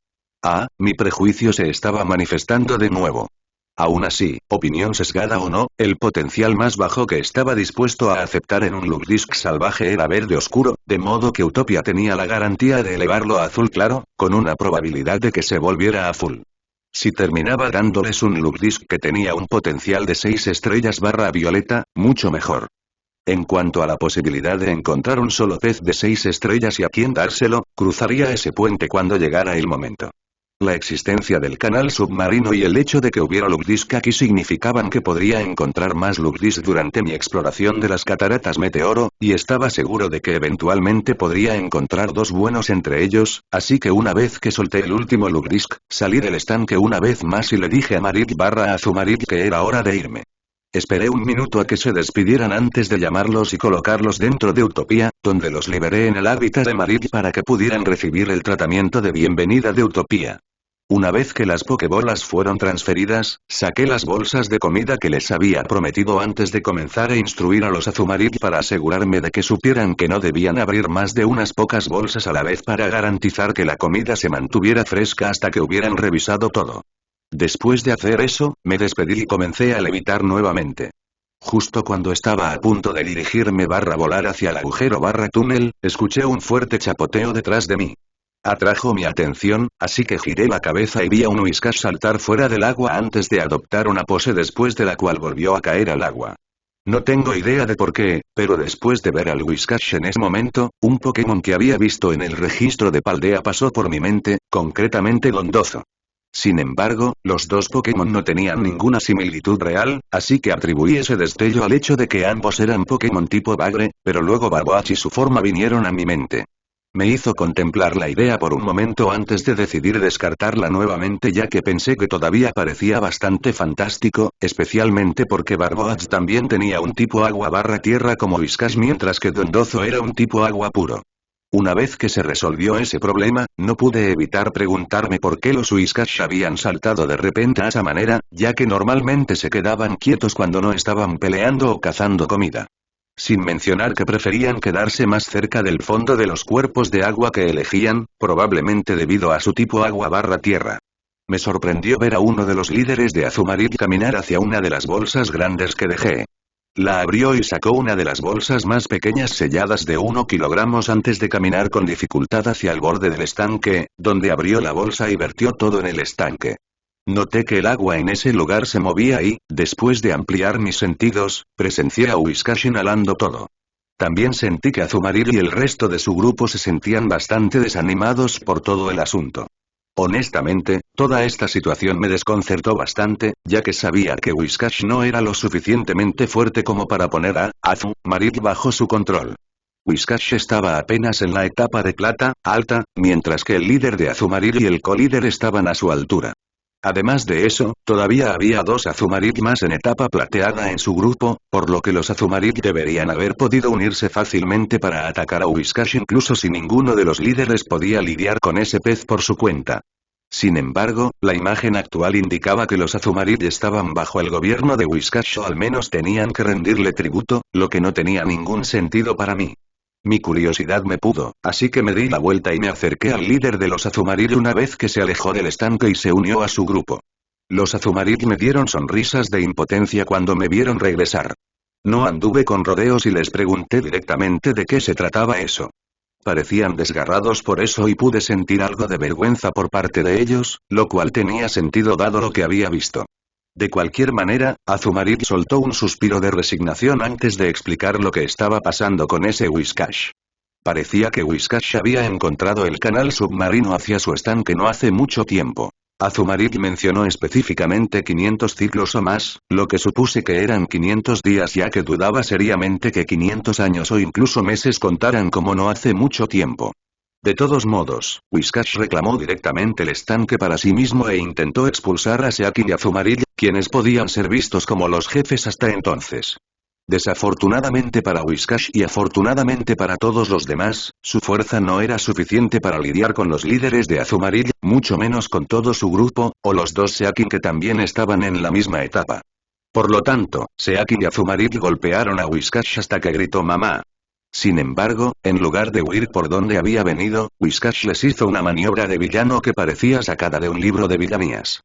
Ah, mi prejuicio se estaba manifestando de nuevo. Aún así, opinión sesgada o no, el potencial más bajo que estaba dispuesto a aceptar en un Lugisk salvaje era verde oscuro, de modo que Utopia tenía la garantía de elevarlo a azul claro, con una probabilidad de que se volviera azul. Si terminaba dándoles un Lugisk que tenía un potencial de 6 estrellas barra violeta, mucho mejor. En cuanto a la posibilidad de encontrar un solo pez de 6 estrellas y a quien dárselo, cruzaría ese puente cuando llegara el momento. La existencia del canal submarino y el hecho de que hubiera Lugisk aquí significaban que podría encontrar más Lugisk durante mi exploración de las cataratas Meteoro, y estaba seguro de que eventualmente podría encontrar 2 buenos entre ellos, así que una vez que solté el último Lugisk, salí del estanque una vez más y le dije a Marill barra Azumarid que era hora de irme. Esperé un minuto a que se despidieran antes de llamarlos y colocarlos dentro de Utopía, donde los liberé en el hábitat de Marill para que pudieran recibir el tratamiento de bienvenida de Utopía. Una vez que las pokebolas fueron transferidas, saqué las bolsas de comida que les había prometido antes de comenzar a instruir a los Azumarill para asegurarme de que supieran que no debían abrir más de unas pocas bolsas a la vez para garantizar que la comida se mantuviera fresca hasta que hubieran revisado todo. Después de hacer eso, me despedí y comencé a levitar nuevamente. Justo cuando estaba a punto de dirigirme volar hacia el agujero túnel, escuché un fuerte chapoteo detrás de mí. Atrajo mi atención, así que giré la cabeza y vi a un Whiscash saltar fuera del agua antes de adoptar una pose después de la cual volvió a caer al agua. No tengo idea de por qué, pero después de ver al Whiscash en ese momento, un Pokémon que había visto en el registro de Paldea pasó por mi mente, concretamente Dondozo. Sin embargo, los dos Pokémon no tenían ninguna similitud real, así que atribuí ese destello al hecho de que ambos eran Pokémon tipo Bagre, pero luego Barboach y su forma vinieron a mi mente. Me hizo contemplar la idea por un momento antes de decidir descartarla nuevamente ya que pensé que todavía parecía bastante fantástico, especialmente porque Barboach también tenía un tipo agua/tierra como Whiscash mientras que Dondozo era un tipo agua puro. Una vez que se resolvió ese problema, no pude evitar preguntarme por qué los Whiscash habían saltado de repente a esa manera, ya que normalmente se quedaban quietos cuando no estaban peleando o cazando comida. Sin mencionar que preferían quedarse más cerca del fondo de los cuerpos de agua que elegían, probablemente debido a su tipo agua/tierra. Me sorprendió ver a uno de los líderes de Azumarill caminar hacia una de las bolsas grandes que dejé. La abrió y sacó una de las bolsas más pequeñas selladas de 1 kilogramos antes de caminar con dificultad hacia el borde del estanque, donde abrió la bolsa y vertió todo en el estanque. Noté que el agua en ese lugar se movía y, después de ampliar mis sentidos, presencié a Whiscash inhalando todo. También sentí que Azumarill y el resto de su grupo se sentían bastante desanimados por todo el asunto. Honestamente, toda esta situación me desconcertó bastante, ya que sabía que Whiscash no era lo suficientemente fuerte como para poner a Azumarill bajo su control. Whiscash estaba apenas en la etapa de plata, alta, mientras que el líder de Azumarill y el colíder estaban a su altura. Además de eso, todavía había 2 Azumarill más en etapa plateada en su grupo, por lo que los Azumarill deberían haber podido unirse fácilmente para atacar a Whiscash incluso si ninguno de los líderes podía lidiar con ese pez por su cuenta. Sin embargo, la imagen actual indicaba que los Azumarill estaban bajo el gobierno de Whiscash o al menos tenían que rendirle tributo, lo que no tenía ningún sentido para mí. Mi curiosidad me pudo, así que me di la vuelta y me acerqué al líder de los Azumarill una vez que se alejó del estanque y se unió a su grupo. Los Azumarill me dieron sonrisas de impotencia cuando me vieron regresar. No anduve con rodeos y les pregunté directamente de qué se trataba eso. Parecían desgarrados por eso y pude sentir algo de vergüenza por parte de ellos, lo cual tenía sentido dado lo que había visto. De cualquier manera, Azumarill soltó un suspiro de resignación antes de explicar lo que estaba pasando con ese Whiscash. Parecía que Whiscash había encontrado el canal submarino hacia su estanque no hace mucho tiempo. Azumarill mencionó específicamente 500 ciclos o más, lo que supuse que eran 500 días ya que dudaba seriamente que 500 años o incluso meses contaran como no hace mucho tiempo. De todos modos, Whiscash reclamó directamente el estanque para sí mismo e intentó expulsar a Seaki y Azumarill, quienes podían ser vistos como los jefes hasta entonces. Desafortunadamente para Whiscash y afortunadamente para todos los demás, su fuerza no era suficiente para lidiar con los líderes de Azumarill, mucho menos con todo su grupo, o los 2 Seaki que también estaban en la misma etapa. Por lo tanto, Seaki y Azumarill golpearon a Whiscash hasta que gritó mamá. Sin embargo, en lugar de huir por donde había venido, Whiscash les hizo una maniobra de villano que parecía sacada de un libro de villanías.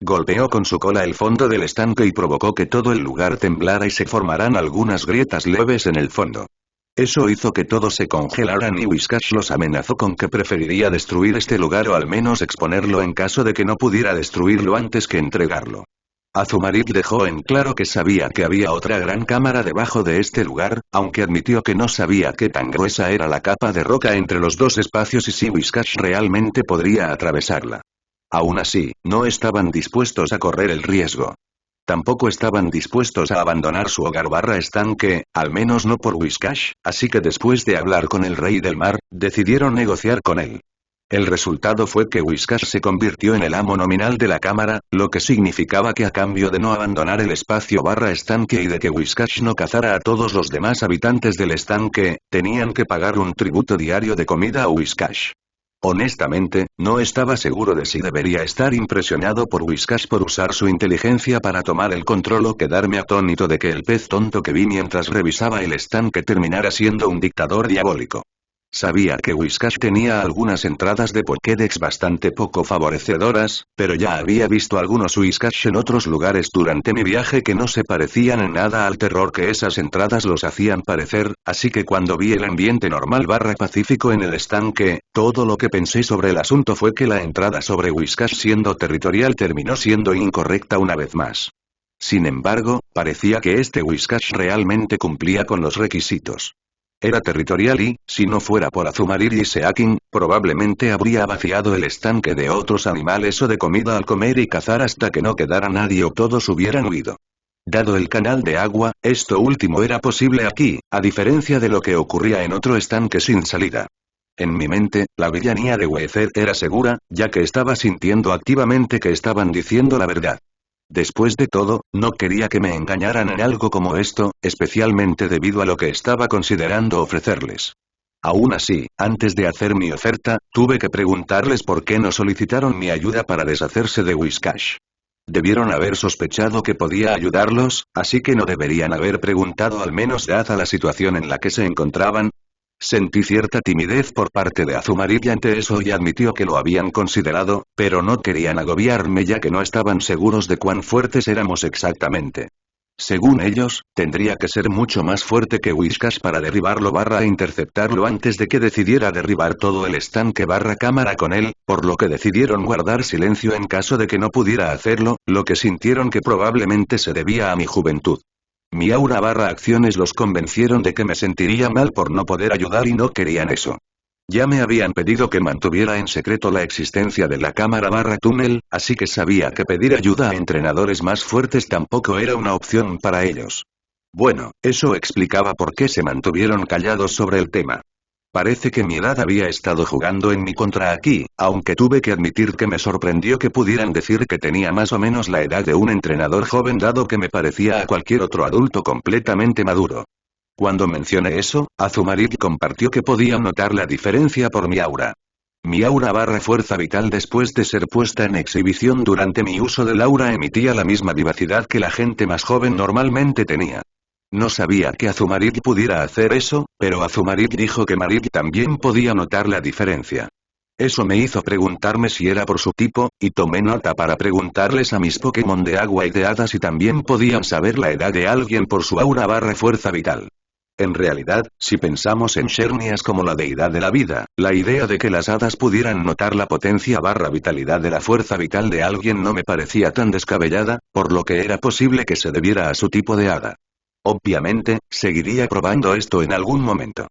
Golpeó con su cola el fondo del estanque y provocó que todo el lugar temblara y se formaran algunas grietas leves en el fondo. Eso hizo que todos se congelaran y Whiscash los amenazó con que preferiría destruir este lugar o al menos exponerlo en caso de que no pudiera destruirlo antes que entregarlo. Azumarill dejó en claro que sabía que había otra gran cámara debajo de este lugar, aunque admitió que no sabía qué tan gruesa era la capa de roca entre los 2 espacios y si Whiscash realmente podría atravesarla. Aún así, no estaban dispuestos a correr el riesgo. Tampoco estaban dispuestos a abandonar su hogar/estanque, al menos no por Whiscash, así que después de hablar con el Rey del Mar, decidieron negociar con él. El resultado fue que Whiscash se convirtió en el amo nominal de la cámara, lo que significaba que a cambio de no abandonar el espacio/estanque y de que Whiscash no cazara a todos los demás habitantes del estanque, tenían que pagar un tributo diario de comida a Whiscash. Honestamente, no estaba seguro de si debería estar impresionado por Whiskas por usar su inteligencia para tomar el control o quedarme atónito de que el pez tonto que vi mientras revisaba el estanque terminara siendo un dictador diabólico. Sabía que Whiskas tenía algunas entradas de Pokédex bastante poco favorecedoras, pero ya había visto algunos Whiskas en otros lugares durante mi viaje que no se parecían en nada al terror que esas entradas los hacían parecer, así que cuando vi el ambiente normal / pacífico en el estanque, todo lo que pensé sobre el asunto fue que la entrada sobre Whiskas siendo territorial terminó siendo incorrecta una vez más. Sin embargo, parecía que este Whiskas realmente cumplía con los requisitos. Era territorial y, si no fuera por Azumarill y Seaking, probablemente habría vaciado el estanque de otros animales o de comida al comer y cazar hasta que no quedara nadie o todos hubieran huido. Dado el canal de agua, esto último era posible aquí, a diferencia de lo que ocurría en otro estanque sin salida. En mi mente, la villanía de Weezer era segura, ya que estaba sintiendo activamente que estaban diciendo la verdad. Después de todo, no quería que me engañaran en algo como esto, especialmente debido a lo que estaba considerando ofrecerles. Aún así, antes de hacer mi oferta, tuve que preguntarles por qué no solicitaron mi ayuda para deshacerse de Whiskas. Debieron haber sospechado que podía ayudarlos, así que no deberían haber preguntado al menos dada la situación en la que se encontraban. Sentí cierta timidez por parte de Azumarill ante eso y admitió que lo habían considerado, pero no querían agobiarme ya que no estaban seguros de cuán fuertes éramos exactamente. Según ellos, tendría que ser mucho más fuerte que Whiskas para derribarlo / interceptarlo antes de que decidiera derribar todo el estanque / cámara con él, por lo que decidieron guardar silencio en caso de que no pudiera hacerlo, lo que sintieron que probablemente se debía a mi juventud. Mi aura / acciones los convencieron de que me sentiría mal por no poder ayudar y no querían eso. Ya me habían pedido que mantuviera en secreto la existencia de la cámara / túnel, así que sabía que pedir ayuda a entrenadores más fuertes tampoco era una opción para ellos. Bueno, eso explicaba por qué se mantuvieron callados sobre el tema. Parece que mi edad había estado jugando en mi contra aquí, aunque tuve que admitir que me sorprendió que pudieran decir que tenía más o menos la edad de un entrenador joven dado que me parecía a cualquier otro adulto completamente maduro. Cuando mencioné eso, Azumarill compartió que podía notar la diferencia por mi aura. Mi aura / fuerza vital después de ser puesta en exhibición durante mi uso del aura emitía la misma vivacidad que la gente más joven normalmente tenía. No sabía que Azumarill pudiera hacer eso, pero Azumarill dijo que Marill también podía notar la diferencia. Eso me hizo preguntarme si era por su tipo, y tomé nota para preguntarles a mis Pokémon de agua y de hada si también podían saber la edad de alguien por su aura / fuerza vital. En realidad, si pensamos en Xerneas como la deidad de la vida, la idea de que las hadas pudieran notar la potencia / vitalidad de la fuerza vital de alguien no me parecía tan descabellada, por lo que era posible que se debiera a su tipo de hada. Obviamente, seguiría probando esto en algún momento.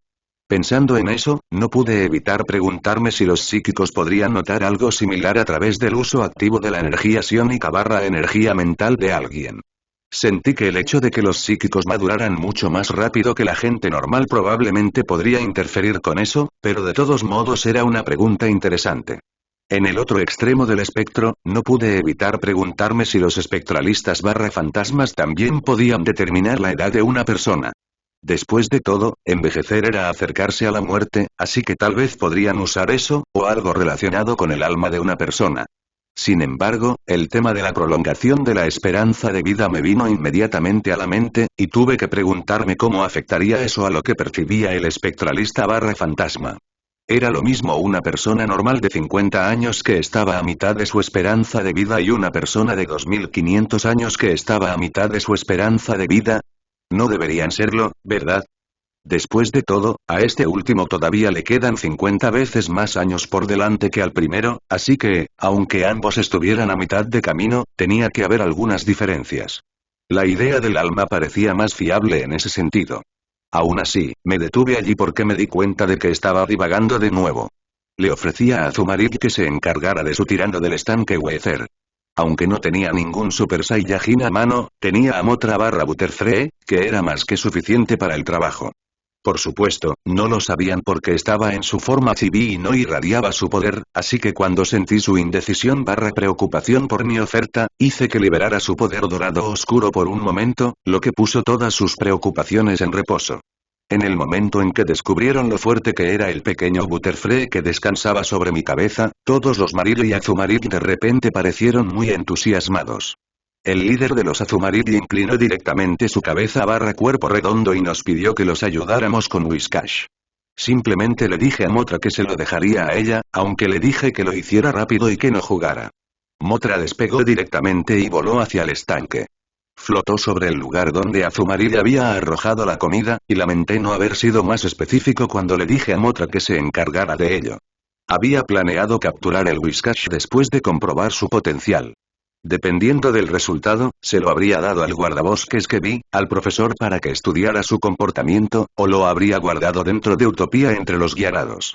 Pensando en eso, no pude evitar preguntarme si los psíquicos podrían notar algo similar a través del uso activo de la energía psiónica / energía mental de alguien. Sentí que el hecho de que los psíquicos maduraran mucho más rápido que la gente normal probablemente podría interferir con eso, pero de todos modos era una pregunta interesante. En el otro extremo del espectro, no pude evitar preguntarme si los espectralistas / fantasmas también podían determinar la edad de una persona. Después de todo, envejecer era acercarse a la muerte, así que tal vez podrían usar eso, o algo relacionado con el alma de una persona. Sin embargo, el tema de la prolongación de la esperanza de vida me vino inmediatamente a la mente, y tuve que preguntarme cómo afectaría eso a lo que percibía el espectralista / fantasma. Era lo mismo una persona normal de 50 años que estaba a mitad de su esperanza de vida y una persona de 2500 años que estaba a mitad de su esperanza de vida. No deberían serlo, ¿verdad? Después de todo, a este último todavía le quedan 50 veces más años por delante que al primero, así que, aunque ambos estuvieran a mitad de camino, tenía que haber algunas diferencias. La idea del alma parecía más fiable en ese sentido. Aún así, me detuve allí porque me di cuenta de que estaba divagando de nuevo. Le ofrecía a Azumarill que se encargara de su tirano del estanque Weezer. Aunque no tenía ningún Super Saiyajin a mano, tenía a Mothra / Butterfree, que era más que suficiente para el trabajo. Por supuesto, no lo sabían porque estaba en su forma chibi y no irradiaba su poder, así que cuando sentí su indecisión / preocupación por mi oferta, hice que liberara su poder dorado oscuro por un momento, lo que puso todas sus preocupaciones en reposo. En el momento en que descubrieron lo fuerte que era el pequeño Butterfree que descansaba sobre mi cabeza, todos los Marill y Azumarill de repente parecieron muy entusiasmados. El líder de los Azumarill inclinó directamente su cabeza barra cuerpo redondo y nos pidió que los ayudáramos con Whiscash. Simplemente le dije a Motra que se lo dejaría a ella, aunque le dije que lo hiciera rápido y que no jugara. Motra despegó directamente y voló hacia el estanque. Flotó sobre el lugar donde Azumarill había arrojado la comida, y lamenté no haber sido más específico cuando le dije a Motra que se encargara de ello. Había planeado capturar el Whiscash después de comprobar su potencial. Dependiendo del resultado, se lo habría dado al guardabosques que vi, al profesor para que estudiara su comportamiento, o lo habría guardado dentro de Utopía entre los guiarados.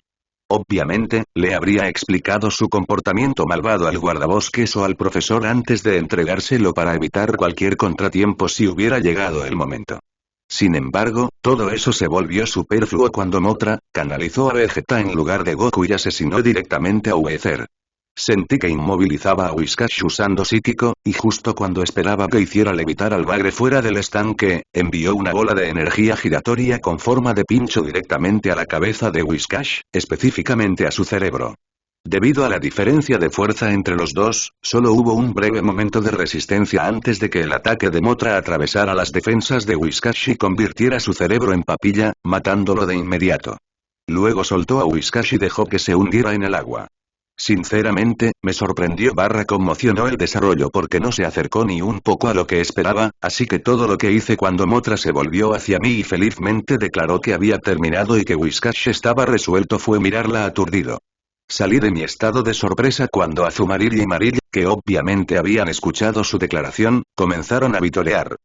Obviamente, le habría explicado su comportamiento malvado al guardabosques o al profesor antes de entregárselo para evitar cualquier contratiempo si hubiera llegado el momento. Sin embargo, todo eso se volvió superfluo cuando Motra canalizó a Vegeta en lugar de Goku y asesinó directamente a Weezer. Sentí que inmovilizaba a Whiscash usando psíquico, y justo cuando esperaba que hiciera levitar al bagre fuera del estanque, envió una bola de energía giratoria con forma de pincho directamente a la cabeza de Whiscash, específicamente a su cerebro. Debido a la diferencia de fuerza entre los dos, solo hubo un breve momento de resistencia antes de que el ataque de Motra atravesara las defensas de Whiscash y convirtiera su cerebro en papilla, matándolo de inmediato. Luego soltó a Whiscash y dejó que se hundiera en el agua. Sinceramente, me sorprendió barra conmocionó el desarrollo porque no se acercó ni un poco a lo que esperaba, así que todo lo que hice cuando Motra se volvió hacia mí y felizmente declaró que había terminado y que Whiscash estaba resuelto fue mirarla aturdido. Salí de mi estado de sorpresa cuando Azumarill y Marill, que obviamente habían escuchado su declaración, comenzaron a vitorear.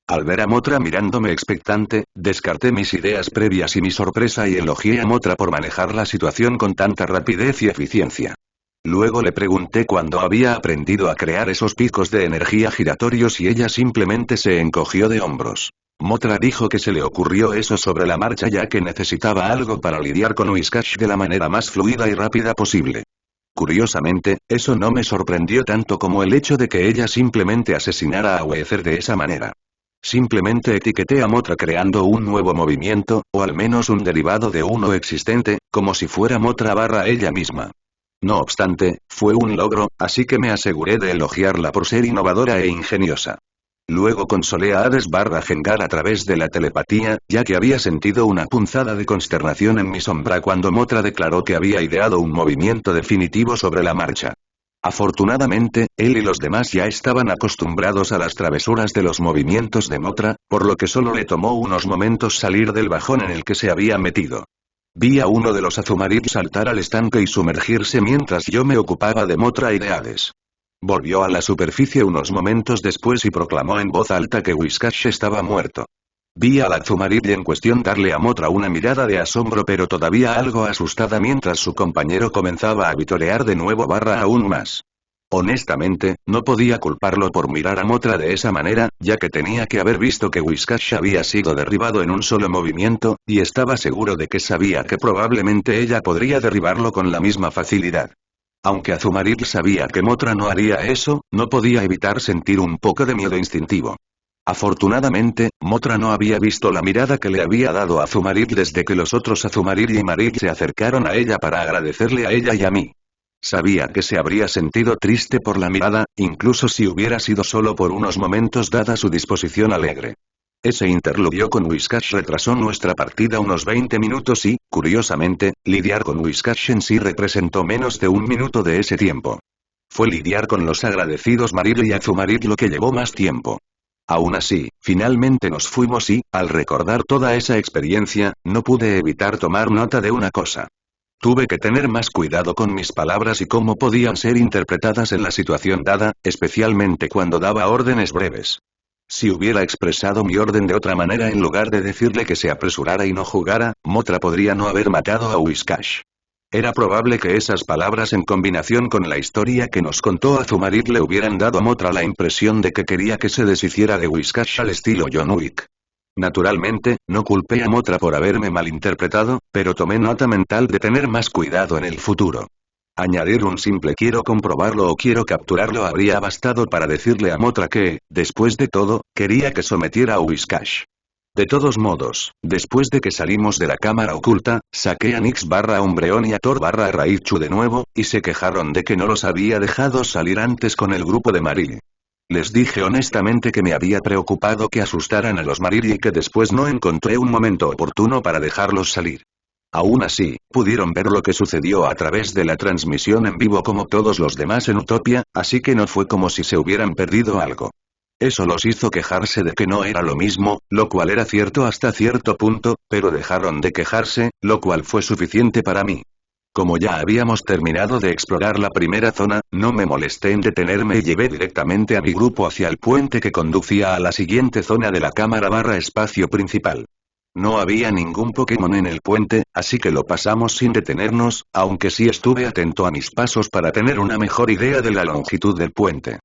Al ver a Motra mirándome expectante, descarté mis ideas previas y mi sorpresa y elogié a Motra por manejar la situación con tanta rapidez y eficiencia. Luego le pregunté cuándo había aprendido a crear esos picos de energía giratorios y ella simplemente se encogió de hombros. Motra dijo que se le ocurrió eso sobre la marcha ya que necesitaba algo para lidiar con Whiscash de la manera más fluida y rápida posible. Curiosamente, eso no me sorprendió tanto como el hecho de que ella simplemente asesinara a Weezer de esa manera. Simplemente etiqueté a Motra creando un nuevo movimiento, o al menos un derivado de uno existente, como si fuera Motra barra ella misma. No obstante, fue un logro, así que me aseguré de elogiarla por ser innovadora e ingeniosa. Luego consolé a Hades barra Gengar a través de la telepatía, ya que había sentido una punzada de consternación en mi sombra cuando Motra declaró que había ideado un movimiento definitivo sobre la marcha. Afortunadamente, él y los demás ya estaban acostumbrados a las travesuras de los movimientos de Motra, por lo que solo le tomó unos momentos salir del bajón en el que se había metido. Vi a uno de los Azumarill saltar al estanque y sumergirse mientras yo me ocupaba de Motra y de Hades. Volvió a la superficie unos momentos después y proclamó en voz alta que Whiscash estaba muerto. Vi a la Azumarill en cuestión darle a Motra una mirada de asombro pero todavía algo asustada mientras su compañero comenzaba a vitorear de nuevo barra aún más. Honestamente, no podía culparlo por mirar a Motra de esa manera, ya que tenía que haber visto que Whiscash había sido derribado en un solo movimiento, y estaba seguro de que sabía que probablemente ella podría derribarlo con la misma facilidad. Aunque Azumarill sabía que Motra no haría eso, no podía evitar sentir un poco de miedo instintivo. Afortunadamente, Motra no había visto la mirada que le había dado a Azumarill desde que los otros Azumarill y Marill se acercaron a ella para agradecerle a ella y a mí. Sabía que se habría sentido triste por la mirada, incluso si hubiera sido solo por unos momentos dada su disposición alegre. Ese interludio con Whiscash retrasó nuestra partida unos 20 minutos y, curiosamente, lidiar con Whiscash en sí representó menos de un minuto de ese tiempo. Fue lidiar con los agradecidos Marill y Azumarill lo que llevó más tiempo. Aún así, finalmente nos fuimos y, al recordar toda esa experiencia, no pude evitar tomar nota de una cosa. Tuve que tener más cuidado con mis palabras y cómo podían ser interpretadas en la situación dada, especialmente cuando daba órdenes breves. Si hubiera expresado mi orden de otra manera en lugar de decirle que se apresurara y no jugara, Motra podría no haber matado a Whiscash. Era probable que esas palabras en combinación con la historia que nos contó Azumarill le hubieran dado a Motra la impresión de que quería que se deshiciera de Whiscash al estilo John Wick. Naturalmente, no culpé a Motra por haberme malinterpretado, pero tomé nota mental de tener más cuidado en el futuro. Añadir un simple quiero comprobarlo o quiero capturarlo habría bastado para decirle a Motra que, después de todo, quería que sometiera a Whiscash. De todos modos, después de que salimos de la cámara oculta, saqué a Nix barra Umbreon y a Thor barra Raichu de nuevo, y se quejaron de que no los había dejado salir antes con el grupo de Marily. Les dije honestamente que me había preocupado que asustaran a los Marily y que después no encontré un momento oportuno para dejarlos salir. Aún así, pudieron ver lo que sucedió a través de la transmisión en vivo como todos los demás en Utopia, así que no fue como si se hubieran perdido algo. Eso los hizo quejarse de que no era lo mismo, lo cual era cierto hasta cierto punto, pero dejaron de quejarse, lo cual fue suficiente para mí. Como ya habíamos terminado de explorar la primera zona, no me molesté en detenerme y llevé directamente a mi grupo hacia el puente que conducía a la siguiente zona de la cámara barra espacio principal. No había ningún Pokémon en el puente, así que lo pasamos sin detenernos, aunque sí estuve atento a mis pasos para tener una mejor idea de la longitud del puente.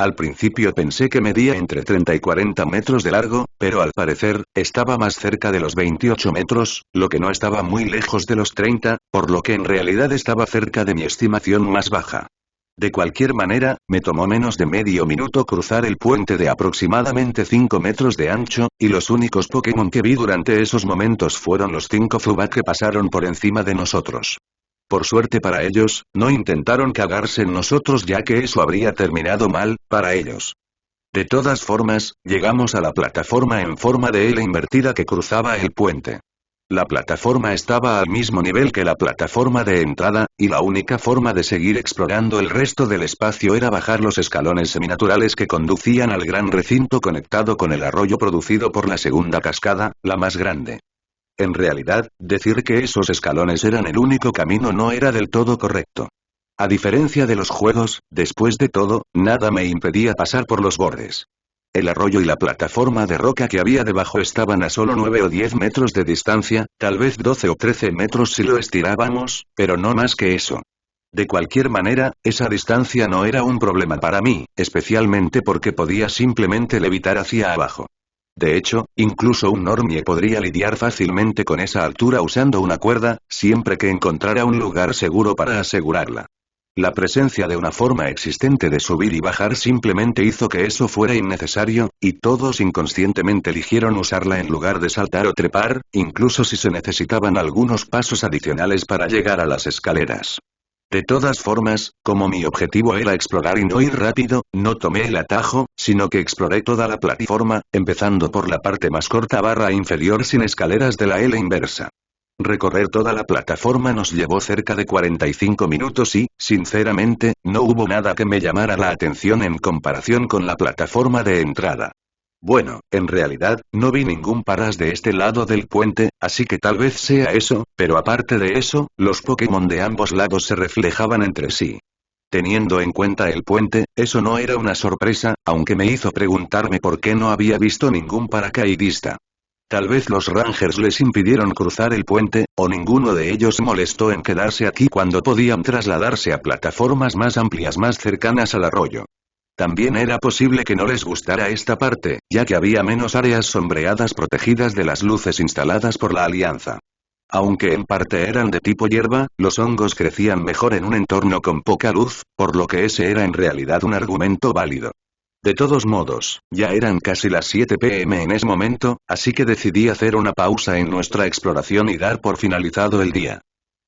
Al principio pensé que medía entre 30 y 40 metros de largo, pero al parecer, estaba más cerca de los 28 metros, lo que no estaba muy lejos de los 30, por lo que en realidad estaba cerca de mi estimación más baja. De cualquier manera, me tomó menos de medio minuto cruzar el puente de aproximadamente 5 metros de ancho, y los únicos Pokémon que vi durante esos momentos fueron los 5 Zubat que pasaron por encima de nosotros. Por suerte para ellos, no intentaron cagarse en nosotros ya que eso habría terminado mal, para ellos. De todas formas, llegamos a la plataforma en forma de L invertida que cruzaba el puente. La plataforma estaba al mismo nivel que la plataforma de entrada, y la única forma de seguir explorando el resto del espacio era bajar los escalones seminaturales que conducían al gran recinto conectado con el arroyo producido por la segunda cascada, la más grande. En realidad, decir que esos escalones eran el único camino no era del todo correcto. A diferencia de los juegos, después de todo, nada me impedía pasar por los bordes. El arroyo y la plataforma de roca que había debajo estaban a solo 9 o 10 metros de distancia, tal vez 12 o 13 metros si lo estirábamos, pero no más que eso. De cualquier manera, esa distancia no era un problema para mí, especialmente porque podía simplemente levitar hacia abajo. De hecho, incluso un normie podría lidiar fácilmente con esa altura usando una cuerda, siempre que encontrara un lugar seguro para asegurarla. La presencia de una forma existente de subir y bajar simplemente hizo que eso fuera innecesario, y todos inconscientemente eligieron usarla en lugar de saltar o trepar, incluso si se necesitaban algunos pasos adicionales para llegar a las escaleras. De todas formas, como mi objetivo era explorar y no ir rápido, no tomé el atajo, sino que exploré toda la plataforma, empezando por la parte más corta barra inferior sin escaleras de la L inversa. Recorrer toda la plataforma nos llevó cerca de 45 minutos y, sinceramente, no hubo nada que me llamara la atención en comparación con la plataforma de entrada. Bueno, en realidad, no vi ningún Paras de este lado del puente, así que tal vez sea eso, pero aparte de eso, los Pokémon de ambos lados se reflejaban entre sí. Teniendo en cuenta el puente, eso no era una sorpresa, aunque me hizo preguntarme por qué no había visto ningún paracaidista. Tal vez los Rangers les impidieron cruzar el puente, o ninguno de ellos se molestó en quedarse aquí cuando podían trasladarse a plataformas más amplias más cercanas al arroyo. También era posible que no les gustara esta parte, ya que había menos áreas sombreadas protegidas de las luces instaladas por la Alianza. Aunque en parte eran de tipo hierba, los hongos crecían mejor en un entorno con poca luz, por lo que ese era en realidad un argumento válido. De todos modos, ya eran casi las 7 p.m. en ese momento, así que decidí hacer una pausa en nuestra exploración y dar por finalizado el día.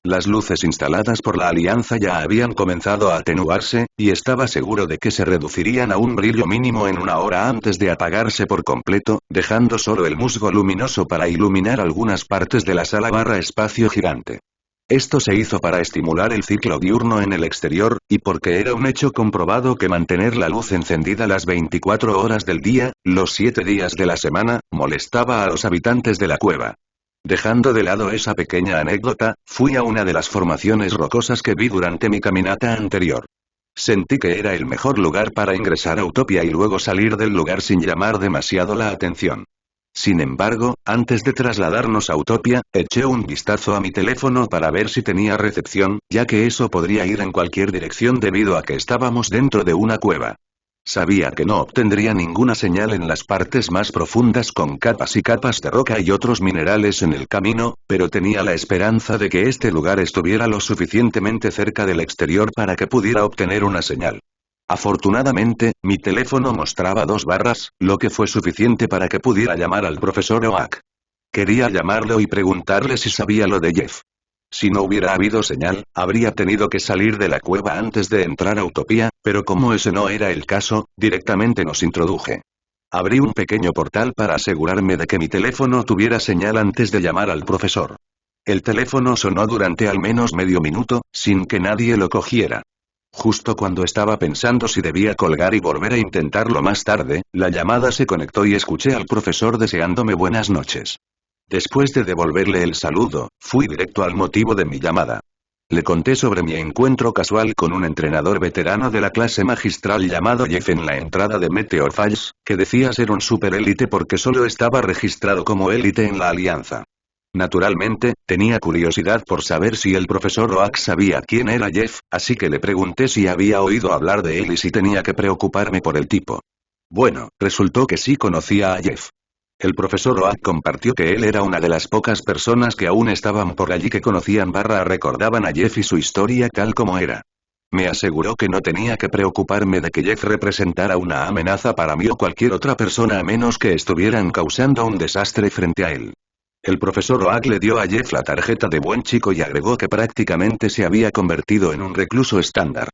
Las luces instaladas por la Alianza ya habían comenzado a atenuarse, y estaba seguro de que se reducirían a un brillo mínimo en una hora antes de apagarse por completo, dejando solo el musgo luminoso para iluminar algunas partes de la sala barra espacio gigante. Esto se hizo para estimular el ciclo diurno en el exterior, y porque era un hecho comprobado que mantener la luz encendida las 24 horas del día, los 7 días de la semana, molestaba a los habitantes de la cueva. Dejando de lado esa pequeña anécdota, fui a una de las formaciones rocosas que vi durante mi caminata anterior. Sentí que era el mejor lugar para ingresar a Utopia y luego salir del lugar sin llamar demasiado la atención. Sin embargo, antes de trasladarnos a Utopia, eché un vistazo a mi teléfono para ver si tenía recepción, ya que eso podría ir en cualquier dirección debido a que estábamos dentro de una cueva. Sabía que no obtendría ninguna señal en las partes más profundas con capas y capas de roca y otros minerales en el camino, pero tenía la esperanza de que este lugar estuviera lo suficientemente cerca del exterior para que pudiera obtener una señal. Afortunadamente, mi teléfono mostraba 2 barras, lo que fue suficiente para que pudiera llamar al profesor Oak. Quería llamarlo y preguntarle si sabía lo de Jeff. Si no hubiera habido señal, habría tenido que salir de la cueva antes de entrar a Utopía, pero como ese no era el caso, directamente nos introduje. Abrí un pequeño portal para asegurarme de que mi teléfono tuviera señal antes de llamar al profesor. El teléfono sonó durante al menos medio minuto, sin que nadie lo cogiera. Justo cuando estaba pensando si debía colgar y volver a intentarlo más tarde, la llamada se conectó y escuché al profesor deseándome buenas noches. Después de devolverle el saludo, fui directo al motivo de mi llamada. Le conté sobre mi encuentro casual con un entrenador veterano de la clase magistral llamado Jeff en la entrada de Meteor Falls, que decía ser un superélite porque solo estaba registrado como élite en la Alianza. Naturalmente, tenía curiosidad por saber si el profesor Oak sabía quién era Jeff, así que le pregunté si había oído hablar de él y si tenía que preocuparme por el tipo. Bueno, resultó que sí conocía a Jeff. El profesor Oak compartió que él era una de las pocas personas que aún estaban por allí que conocían recordaban a Jeff y su historia tal como era. Me aseguró que no tenía que preocuparme de que Jeff representara una amenaza para mí o cualquier otra persona a menos que estuvieran causando un desastre frente a él. El profesor Oak le dio a Jeff la tarjeta de buen chico y agregó que prácticamente se había convertido en un recluso estándar.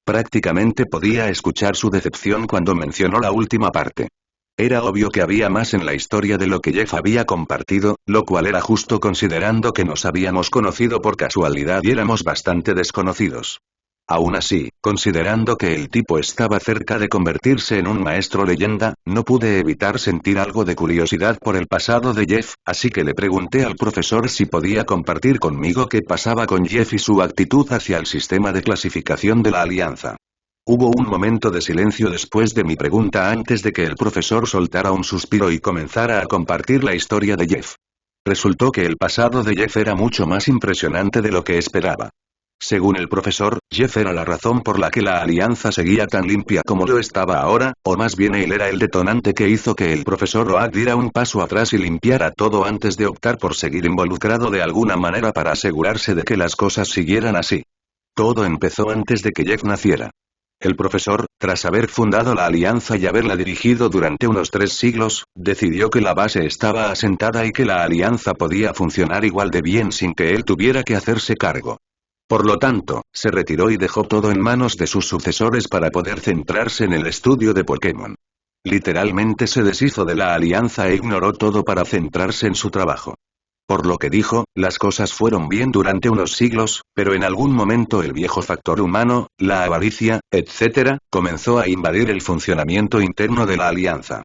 Prácticamente podía escuchar su decepción cuando mencionó la última parte. Era obvio que había más en la historia de lo que Jeff había compartido, lo cual era justo considerando que nos habíamos conocido por casualidad y éramos bastante desconocidos. Aún así, considerando que el tipo estaba cerca de convertirse en un maestro leyenda, no pude evitar sentir algo de curiosidad por el pasado de Jeff, así que le pregunté al profesor si podía compartir conmigo qué pasaba con Jeff y su actitud hacia el sistema de clasificación de la Alianza. Hubo un momento de silencio después de mi pregunta antes de que el profesor soltara un suspiro y comenzara a compartir la historia de Jeff. Resultó que el pasado de Jeff era mucho más impresionante de lo que esperaba. Según el profesor, Jeff era la razón por la que la alianza seguía tan limpia como lo estaba ahora, o más bien él era el detonante que hizo que el profesor Oak diera un paso atrás y limpiara todo antes de optar por seguir involucrado de alguna manera para asegurarse de que las cosas siguieran así. Todo empezó antes de que Jeff naciera. El profesor, tras haber fundado la alianza y haberla dirigido durante unos 3 siglos, decidió que la base estaba asentada y que la alianza podía funcionar igual de bien sin que él tuviera que hacerse cargo. Por lo tanto, se retiró y dejó todo en manos de sus sucesores para poder centrarse en el estudio de Pokémon. Literalmente se deshizo de la alianza e ignoró todo para centrarse en su trabajo. Por lo que dijo, las cosas fueron bien durante unos siglos, pero en algún momento el viejo factor humano, la avaricia, etc., comenzó a invadir el funcionamiento interno de la alianza.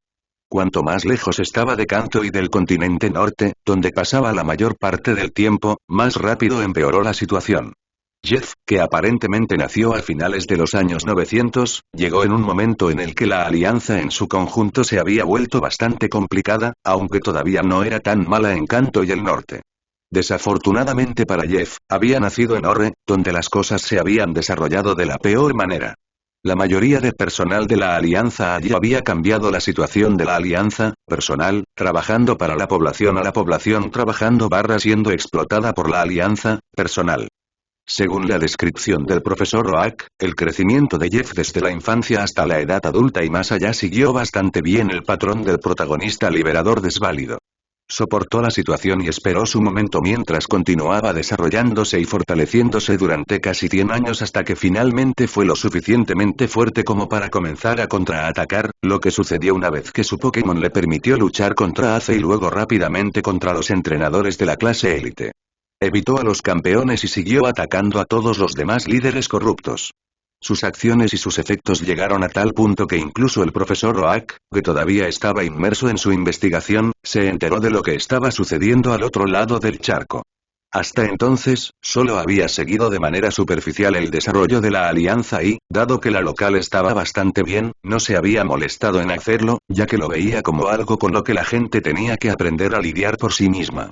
Cuanto más lejos estaba de Kanto y del continente norte, donde pasaba la mayor parte del tiempo, más rápido empeoró la situación. Jeff, que aparentemente nació a finales de los años 900, llegó en un momento en el que la alianza en su conjunto se había vuelto bastante complicada, aunque todavía no era tan mala en Kanto y el norte. Desafortunadamente para Jeff, había nacido en Orre, donde las cosas se habían desarrollado de la peor manera. La mayoría de personal de la alianza allí había cambiado la situación de la alianza, personal, trabajando para la población a la población trabajando siendo explotada por la alianza, personal. Según la descripción del profesor Oak, el crecimiento de Jeff desde la infancia hasta la edad adulta y más allá siguió bastante bien el patrón del protagonista liberador desválido. Soportó la situación y esperó su momento mientras continuaba desarrollándose y fortaleciéndose durante casi 100 años hasta que finalmente fue lo suficientemente fuerte como para comenzar a contraatacar, lo que sucedió una vez que su Pokémon le permitió luchar contra Ace y luego rápidamente contra los entrenadores de la clase élite. Evitó a los campeones y siguió atacando a todos los demás líderes corruptos. Sus acciones y sus efectos llegaron a tal punto que incluso el profesor Oak, que todavía estaba inmerso en su investigación, se enteró de lo que estaba sucediendo al otro lado del charco. Hasta entonces, solo había seguido de manera superficial el desarrollo de la alianza y, dado que la local estaba bastante bien, no se había molestado en hacerlo, ya que lo veía como algo con lo que la gente tenía que aprender a lidiar por sí misma.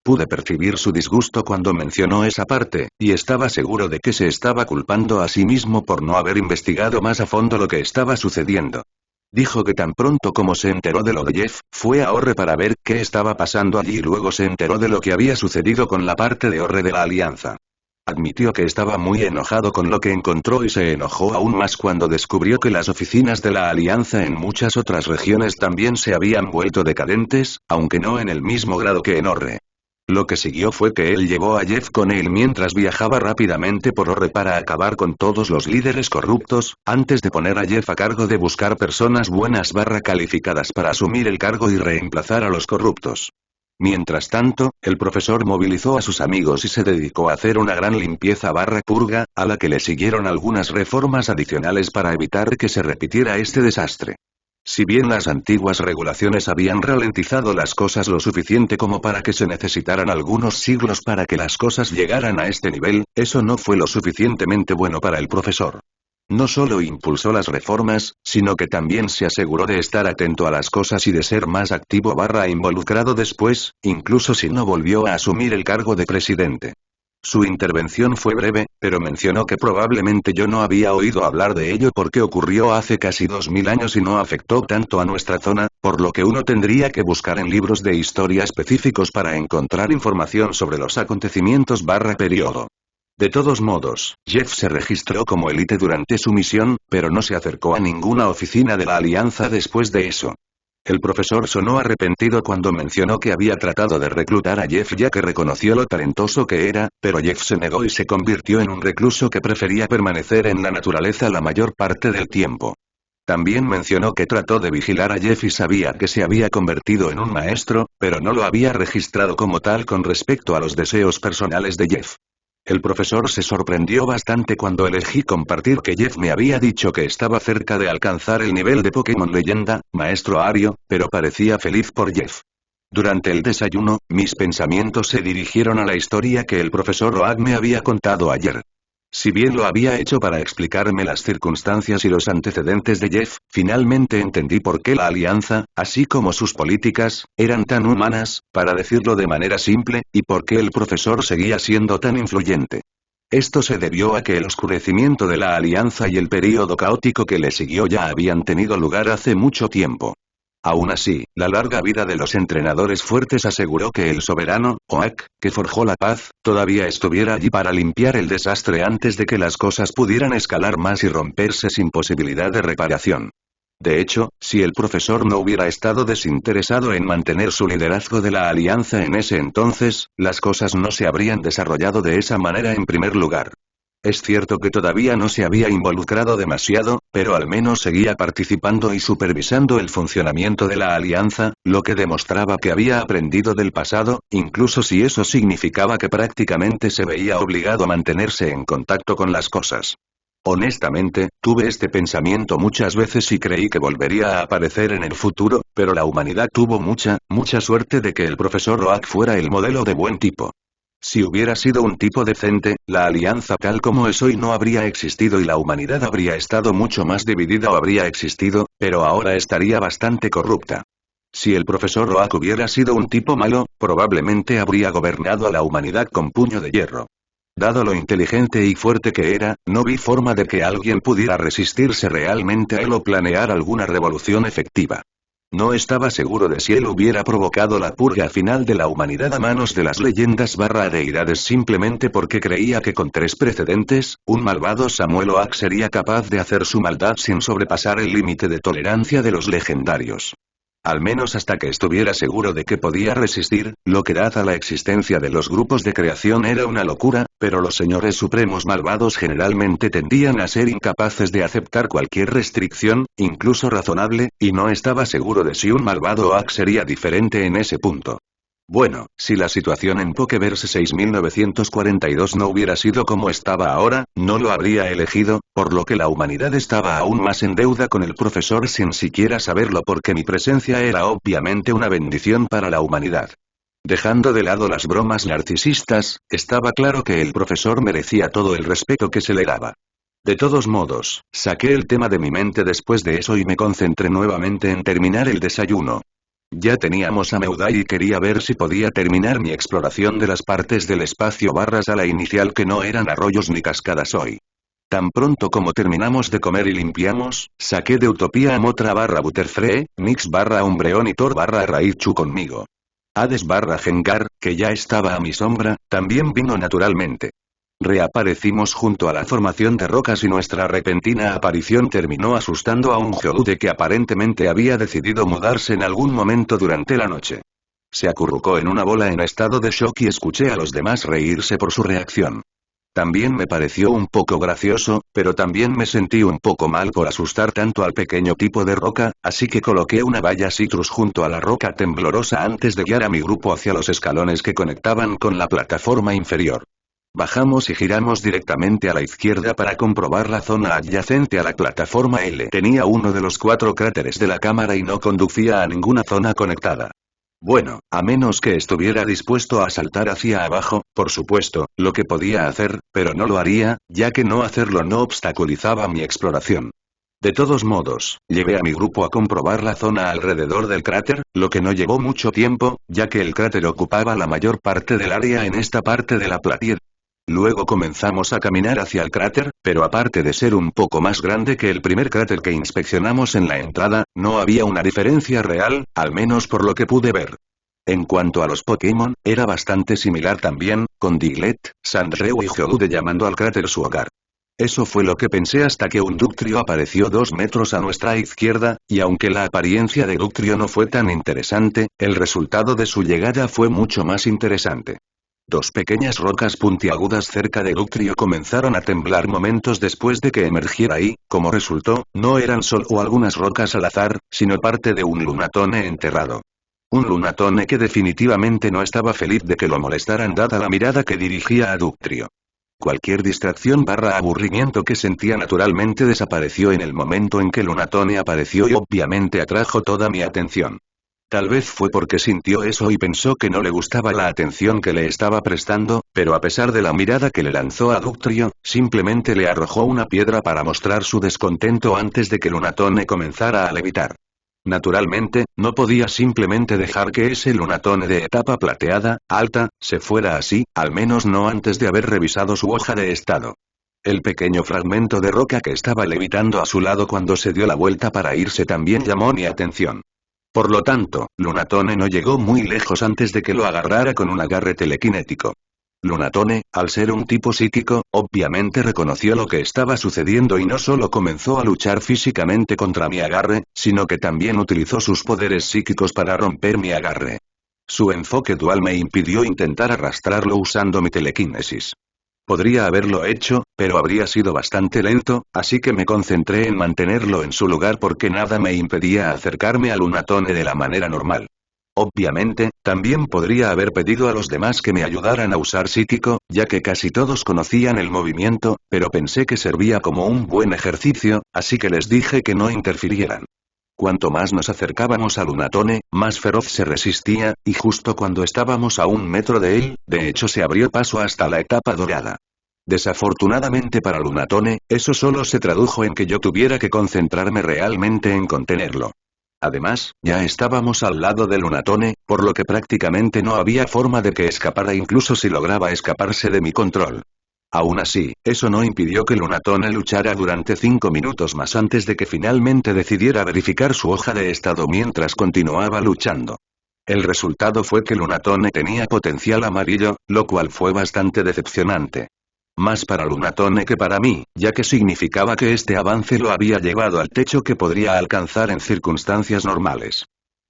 Pude percibir su disgusto cuando mencionó esa parte, y estaba seguro de que se estaba culpando a sí mismo por no haber investigado más a fondo lo que estaba sucediendo. Dijo que tan pronto como se enteró de lo de Jeff, fue a Orre para ver qué estaba pasando allí y luego se enteró de lo que había sucedido con la parte de Orre de la Alianza. Admitió que estaba muy enojado con lo que encontró y se enojó aún más cuando descubrió que las oficinas de la Alianza en muchas otras regiones también se habían vuelto decadentes, aunque no en el mismo grado que en Orre. Lo que siguió fue que él llevó a Jeff con él mientras viajaba rápidamente por Orre para acabar con todos los líderes corruptos, antes de poner a Jeff a cargo de buscar personas buenas calificadas para asumir el cargo y reemplazar a los corruptos. Mientras tanto, el profesor movilizó a sus amigos y se dedicó a hacer una gran limpieza purga, a la que le siguieron algunas reformas adicionales para evitar que se repitiera este desastre. Si bien las antiguas regulaciones habían ralentizado las cosas lo suficiente como para que se necesitaran algunos siglos para que las cosas llegaran a este nivel, eso no fue lo suficientemente bueno para el profesor. No solo impulsó las reformas, sino que también se aseguró de estar atento a las cosas y de ser más activo involucrado después, incluso si no volvió a asumir el cargo de presidente. Su intervención fue breve, pero mencionó que probablemente yo no había oído hablar de ello porque ocurrió hace casi 2000 años y no afectó tanto a nuestra zona, por lo que uno tendría que buscar en libros de historia específicos para encontrar información sobre los acontecimientos periodo. De todos modos, Jeff se registró como élite durante su misión, pero no se acercó a ninguna oficina de la Alianza después de eso. El profesor sonó arrepentido cuando mencionó que había tratado de reclutar a Jeff ya que reconoció lo talentoso que era, pero Jeff se negó y se convirtió en un recluso que prefería permanecer en la naturaleza la mayor parte del tiempo. También mencionó que trató de vigilar a Jeff y sabía que se había convertido en un maestro, pero no lo había registrado como tal con respecto a los deseos personales de Jeff. El profesor se sorprendió bastante cuando elegí compartir que Jeff me había dicho que estaba cerca de alcanzar el nivel de Pokémon Leyenda, Maestro Ario, pero parecía feliz por Jeff. Durante el desayuno, mis pensamientos se dirigieron a la historia que el profesor Oak me había contado ayer. Si bien lo había hecho para explicarme las circunstancias y los antecedentes de Jeff, finalmente entendí por qué la Alianza, así como sus políticas, eran tan humanas, para decirlo de manera simple, y por qué el profesor seguía siendo tan influyente. Esto se debió a que el oscurecimiento de la Alianza y el período caótico que le siguió ya habían tenido lugar hace mucho tiempo. Aún así, la larga vida de los entrenadores fuertes aseguró que el soberano, Oak, que forjó la paz, todavía estuviera allí para limpiar el desastre antes de que las cosas pudieran escalar más y romperse sin posibilidad de reparación. De hecho, si el profesor no hubiera estado desinteresado en mantener su liderazgo de la alianza en ese entonces, las cosas no se habrían desarrollado de esa manera en primer lugar. Es cierto que todavía no se había involucrado demasiado, pero al menos seguía participando y supervisando el funcionamiento de la alianza, lo que demostraba que había aprendido del pasado, incluso si eso significaba que prácticamente se veía obligado a mantenerse en contacto con las cosas. Honestamente, tuve este pensamiento muchas veces y creí que volvería a aparecer en el futuro, pero la humanidad tuvo mucha suerte de que el profesor Oak fuera el modelo de buen tipo. Si hubiera sido un tipo decente, la alianza tal como es hoy no habría existido y la humanidad habría estado mucho más dividida o habría existido, pero ahora estaría bastante corrupta. Si el profesor Oak hubiera sido un tipo malo, probablemente habría gobernado a la humanidad con puño de hierro. Dado lo inteligente y fuerte que era, no vi forma de que alguien pudiera resistirse realmente a él o planear alguna revolución efectiva. No estaba seguro de si él hubiera provocado la purga final de la humanidad a manos de las leyendas deidades simplemente porque creía que con 3 precedentes, un malvado Samuel Oak sería capaz de hacer su maldad sin sobrepasar el límite de tolerancia de los legendarios. Al menos hasta que estuviera seguro de que podía resistir, lo que dada la existencia de los grupos de creación era una locura, pero los señores supremos malvados generalmente tendían a ser incapaces de aceptar cualquier restricción, incluso razonable, y no estaba seguro de si un malvado Oak sería diferente en ese punto. Bueno, si la situación en Pokéverse 6942 no hubiera sido como estaba ahora, no lo habría elegido, por lo que la humanidad estaba aún más en deuda con el profesor sin siquiera saberlo porque mi presencia era obviamente una bendición para la humanidad. Dejando de lado las bromas narcisistas, estaba claro que el profesor merecía todo el respeto que se le daba. De todos modos, saqué el tema de mi mente después de eso y me concentré nuevamente en terminar el desayuno. Ya teníamos a Meudai y quería ver si podía terminar mi exploración de las partes del espacio sala inicial que no eran arroyos ni cascadas hoy. Tan pronto como terminamos de comer y limpiamos, saqué de Utopía a Motra Butterfree, Nix Umbreon y Thor Raichu conmigo. Hades Gengar, que ya estaba a mi sombra, también vino naturalmente. Reaparecimos junto a la formación de rocas y nuestra repentina aparición terminó asustando a un geodude que aparentemente había decidido mudarse en algún momento durante la noche. Se acurrucó en una bola en estado de shock y escuché a los demás reírse por su reacción. También me pareció un poco gracioso, pero también me sentí un poco mal por asustar tanto al pequeño tipo de roca, así que coloqué una valla citrus junto a la roca temblorosa antes de guiar a mi grupo hacia los escalones que conectaban con la plataforma inferior. Bajamos y giramos directamente a la izquierda para comprobar la zona adyacente a la plataforma L. Tenía uno de los 4 cráteres de la cámara y no conducía a ninguna zona conectada. Bueno, a menos que estuviera dispuesto a saltar hacia abajo, por supuesto, lo que podía hacer, pero no lo haría, ya que no hacerlo no obstaculizaba mi exploración. De todos modos, llevé a mi grupo a comprobar la zona alrededor del cráter, lo que no llevó mucho tiempo, ya que el cráter ocupaba la mayor parte del área en esta parte de la platier. Luego comenzamos a caminar hacia el cráter, pero aparte de ser un poco más grande que el primer cráter que inspeccionamos en la entrada, no había una diferencia real, al menos por lo que pude ver. En cuanto a los Pokémon, era bastante similar también, con Diglett, Sandrew y Geodude llamando al cráter su hogar. Eso fue lo que pensé hasta que un Dugtrio apareció 2 metros a nuestra izquierda, y aunque la apariencia de Dugtrio no fue tan interesante, el resultado de su llegada fue mucho más interesante. 2 pequeñas rocas puntiagudas cerca de Dugtrio comenzaron a temblar momentos después de que emergiera y, como resultó, no eran solo algunas rocas al azar, sino parte de un Lunatone enterrado. Un Lunatone que definitivamente no estaba feliz de que lo molestaran dada la mirada que dirigía a Dugtrio. Cualquier distracción / aburrimiento que sentía naturalmente desapareció en el momento en que Lunatone apareció y obviamente atrajo toda mi atención. Tal vez fue porque sintió eso y pensó que no le gustaba la atención que le estaba prestando, pero a pesar de la mirada que le lanzó a Dugtrio, simplemente le arrojó una piedra para mostrar su descontento antes de que Lunatone comenzara a levitar. Naturalmente, no podía simplemente dejar que ese Lunatone de etapa plateada, alta, se fuera así, al menos no antes de haber revisado su hoja de estado. El pequeño fragmento de roca que estaba levitando a su lado cuando se dio la vuelta para irse también llamó mi atención. Por lo tanto, Lunatone no llegó muy lejos antes de que lo agarrara con un agarre telequinético. Lunatone, al ser un tipo psíquico, obviamente reconoció lo que estaba sucediendo y no solo comenzó a luchar físicamente contra mi agarre, sino que también utilizó sus poderes psíquicos para romper mi agarre. Su enfoque dual me impidió intentar arrastrarlo usando mi telequinesis. Podría haberlo hecho, pero habría sido bastante lento, así que me concentré en mantenerlo en su lugar porque nada me impedía acercarme a Lunatone de la manera normal. Obviamente, también podría haber pedido a los demás que me ayudaran a usar psíquico, ya que casi todos conocían el movimiento, pero pensé que servía como un buen ejercicio, así que les dije que no interfirieran. Cuanto más nos acercábamos a Lunatone, más feroz se resistía, y justo cuando estábamos a 1 metro de él, de hecho se abrió paso hasta la etapa dorada. Desafortunadamente para Lunatone, eso solo se tradujo en que yo tuviera que concentrarme realmente en contenerlo. Además, ya estábamos al lado de Lunatone, por lo que prácticamente no había forma de que escapara incluso si lograba escaparse de mi control. Aún así, eso no impidió que Lunatone luchara durante 5 minutos más antes de que finalmente decidiera verificar su hoja de estado mientras continuaba luchando. El resultado fue que Lunatone tenía potencial amarillo, lo cual fue bastante decepcionante. Más para Lunatone que para mí, ya que significaba que este avance lo había llevado al techo que podría alcanzar en circunstancias normales.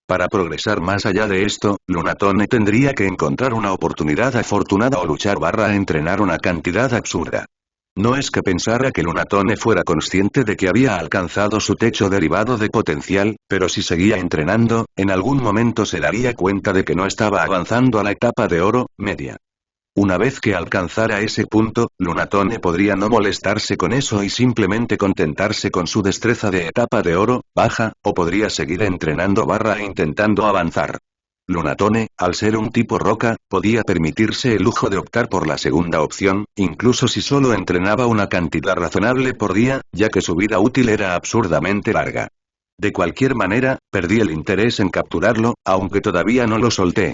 Para progresar más allá de esto, Lunatone tendría que encontrar una oportunidad afortunada o luchar / entrenar una cantidad absurda. No es que pensara que Lunatone fuera consciente de que había alcanzado su techo derivado de potencial, pero si seguía entrenando, en algún momento se daría cuenta de que no estaba avanzando a la etapa de oro, media. Una vez que alcanzara ese punto, Lunatone podría no molestarse con eso y simplemente contentarse con su destreza de etapa de oro, baja, o podría seguir entrenando / intentando avanzar. Lunatone, al ser un tipo roca, podía permitirse el lujo de optar por la segunda opción, incluso si solo entrenaba una cantidad razonable por día, ya que su vida útil era absurdamente larga. De cualquier manera, perdí el interés en capturarlo, aunque todavía no lo solté.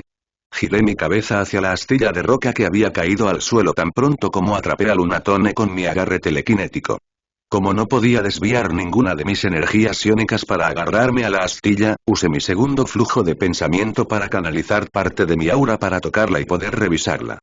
Giré mi cabeza hacia la astilla de roca que había caído al suelo tan pronto como atrapé a Lunatone con mi agarre telequinético. Como no podía desviar ninguna de mis energías psiónicas para agarrarme a la astilla, usé mi segundo flujo de pensamiento para canalizar parte de mi aura para tocarla y poder revisarla.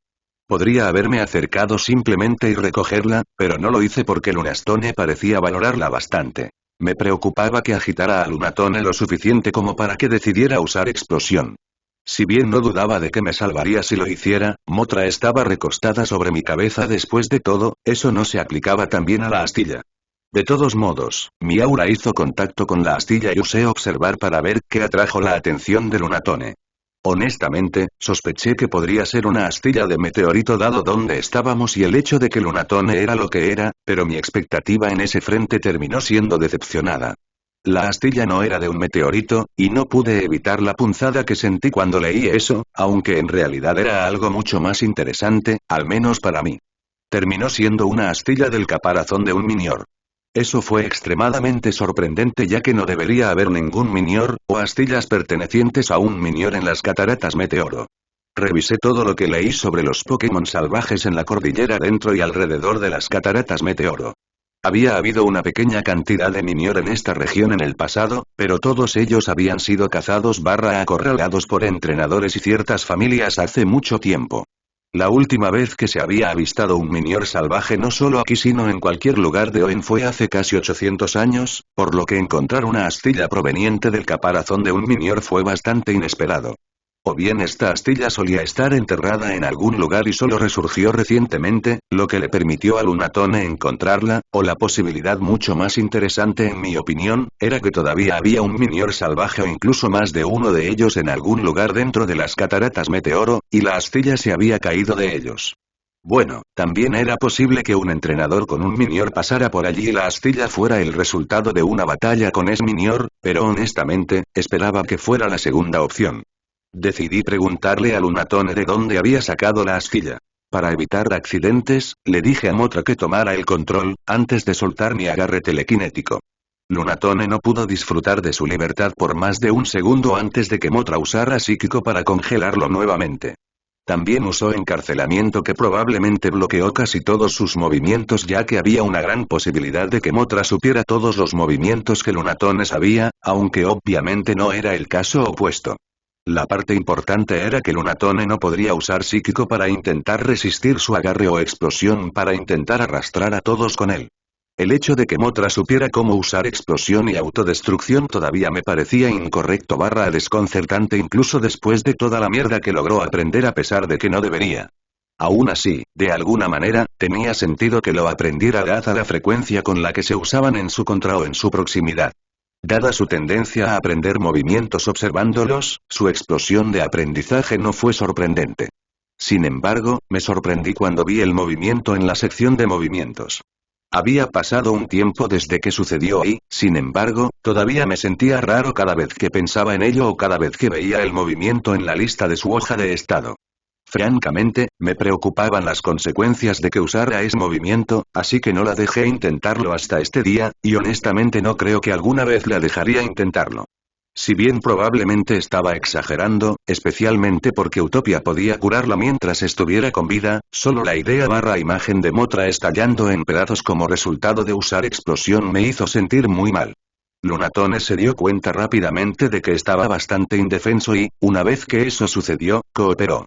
Podría haberme acercado simplemente y recogerla, pero no lo hice porque Lunastone parecía valorarla bastante. Me preocupaba que agitara a Lunatone lo suficiente como para que decidiera usar explosión. Si bien no dudaba de que me salvaría si lo hiciera, Motra estaba recostada sobre mi cabeza. Después de todo, eso no se aplicaba también a la astilla. De todos modos, mi aura hizo contacto con la astilla y usé observar para ver qué atrajo la atención de Lunatone. Honestamente, sospeché que podría ser una astilla de meteorito dado dónde estábamos y el hecho de que Lunatone era lo que era, pero mi expectativa en ese frente terminó siendo decepcionada. La astilla no era de un meteorito, y no pude evitar la punzada que sentí cuando leí eso, aunque en realidad era algo mucho más interesante, al menos para mí. Terminó siendo una astilla del caparazón de un Minior. Eso fue extremadamente sorprendente ya que no debería haber ningún Minior, o astillas pertenecientes a un Minior en las cataratas Meteoro. Revisé todo lo que leí sobre los Pokémon salvajes en la cordillera dentro y alrededor de las cataratas Meteoro. Había habido una pequeña cantidad de Minior en esta región en el pasado, pero todos ellos habían sido cazados acorralados por entrenadores y ciertas familias hace mucho tiempo. La última vez que se había avistado un Minior salvaje no solo aquí sino en cualquier lugar de Oen fue hace casi 800 años, por lo que encontrar una astilla proveniente del caparazón de un Minior fue bastante inesperado. O bien esta astilla solía estar enterrada en algún lugar y solo resurgió recientemente, lo que le permitió a Lunatone encontrarla, o la posibilidad mucho más interesante en mi opinión, era que todavía había un Minior salvaje o incluso más de uno de ellos en algún lugar dentro de las cataratas Meteoro, y la astilla se había caído de ellos. Bueno, también era posible que un entrenador con un Minior pasara por allí y la astilla fuera el resultado de una batalla con ese Minior, pero honestamente, esperaba que fuera la segunda opción. Decidí preguntarle a Lunatone de dónde había sacado la astilla. Para evitar accidentes, le dije a Motra que tomara el control, antes de soltar mi agarre telequinético. Lunatone no pudo disfrutar de su libertad por más de un segundo antes de que Motra usara psíquico para congelarlo nuevamente. También usó encarcelamiento que probablemente bloqueó casi todos sus movimientos ya que había una gran posibilidad de que Motra supiera todos los movimientos que Lunatone sabía, aunque obviamente no era el caso opuesto. La parte importante era que Lunatone no podría usar psíquico para intentar resistir su agarre o explosión para intentar arrastrar a todos con él. El hecho de que Motra supiera cómo usar explosión y autodestrucción todavía me parecía incorrecto desconcertante incluso después de toda la mierda que logró aprender a pesar de que no debería. Aún así, de alguna manera, tenía sentido que lo aprendiera dada la frecuencia con la que se usaban en su contra o en su proximidad. Dada su tendencia a aprender movimientos observándolos, su explosión de aprendizaje no fue sorprendente. Sin embargo, me sorprendí cuando vi el movimiento en la sección de movimientos. Había pasado un tiempo desde que sucedió y, sin embargo, todavía me sentía raro cada vez que pensaba en ello o cada vez que veía el movimiento en la lista de su hoja de estado. Francamente, me preocupaban las consecuencias de que usara ese movimiento, así que no la dejé intentarlo hasta este día, y honestamente no creo que alguna vez la dejaría intentarlo. Si bien probablemente estaba exagerando, especialmente porque Utopia podía curarla mientras estuviera con vida, solo la imagen de Motra estallando en pedazos como resultado de usar explosión me hizo sentir muy mal. Lunatone se dio cuenta rápidamente de que estaba bastante indefenso y, una vez que eso sucedió, cooperó.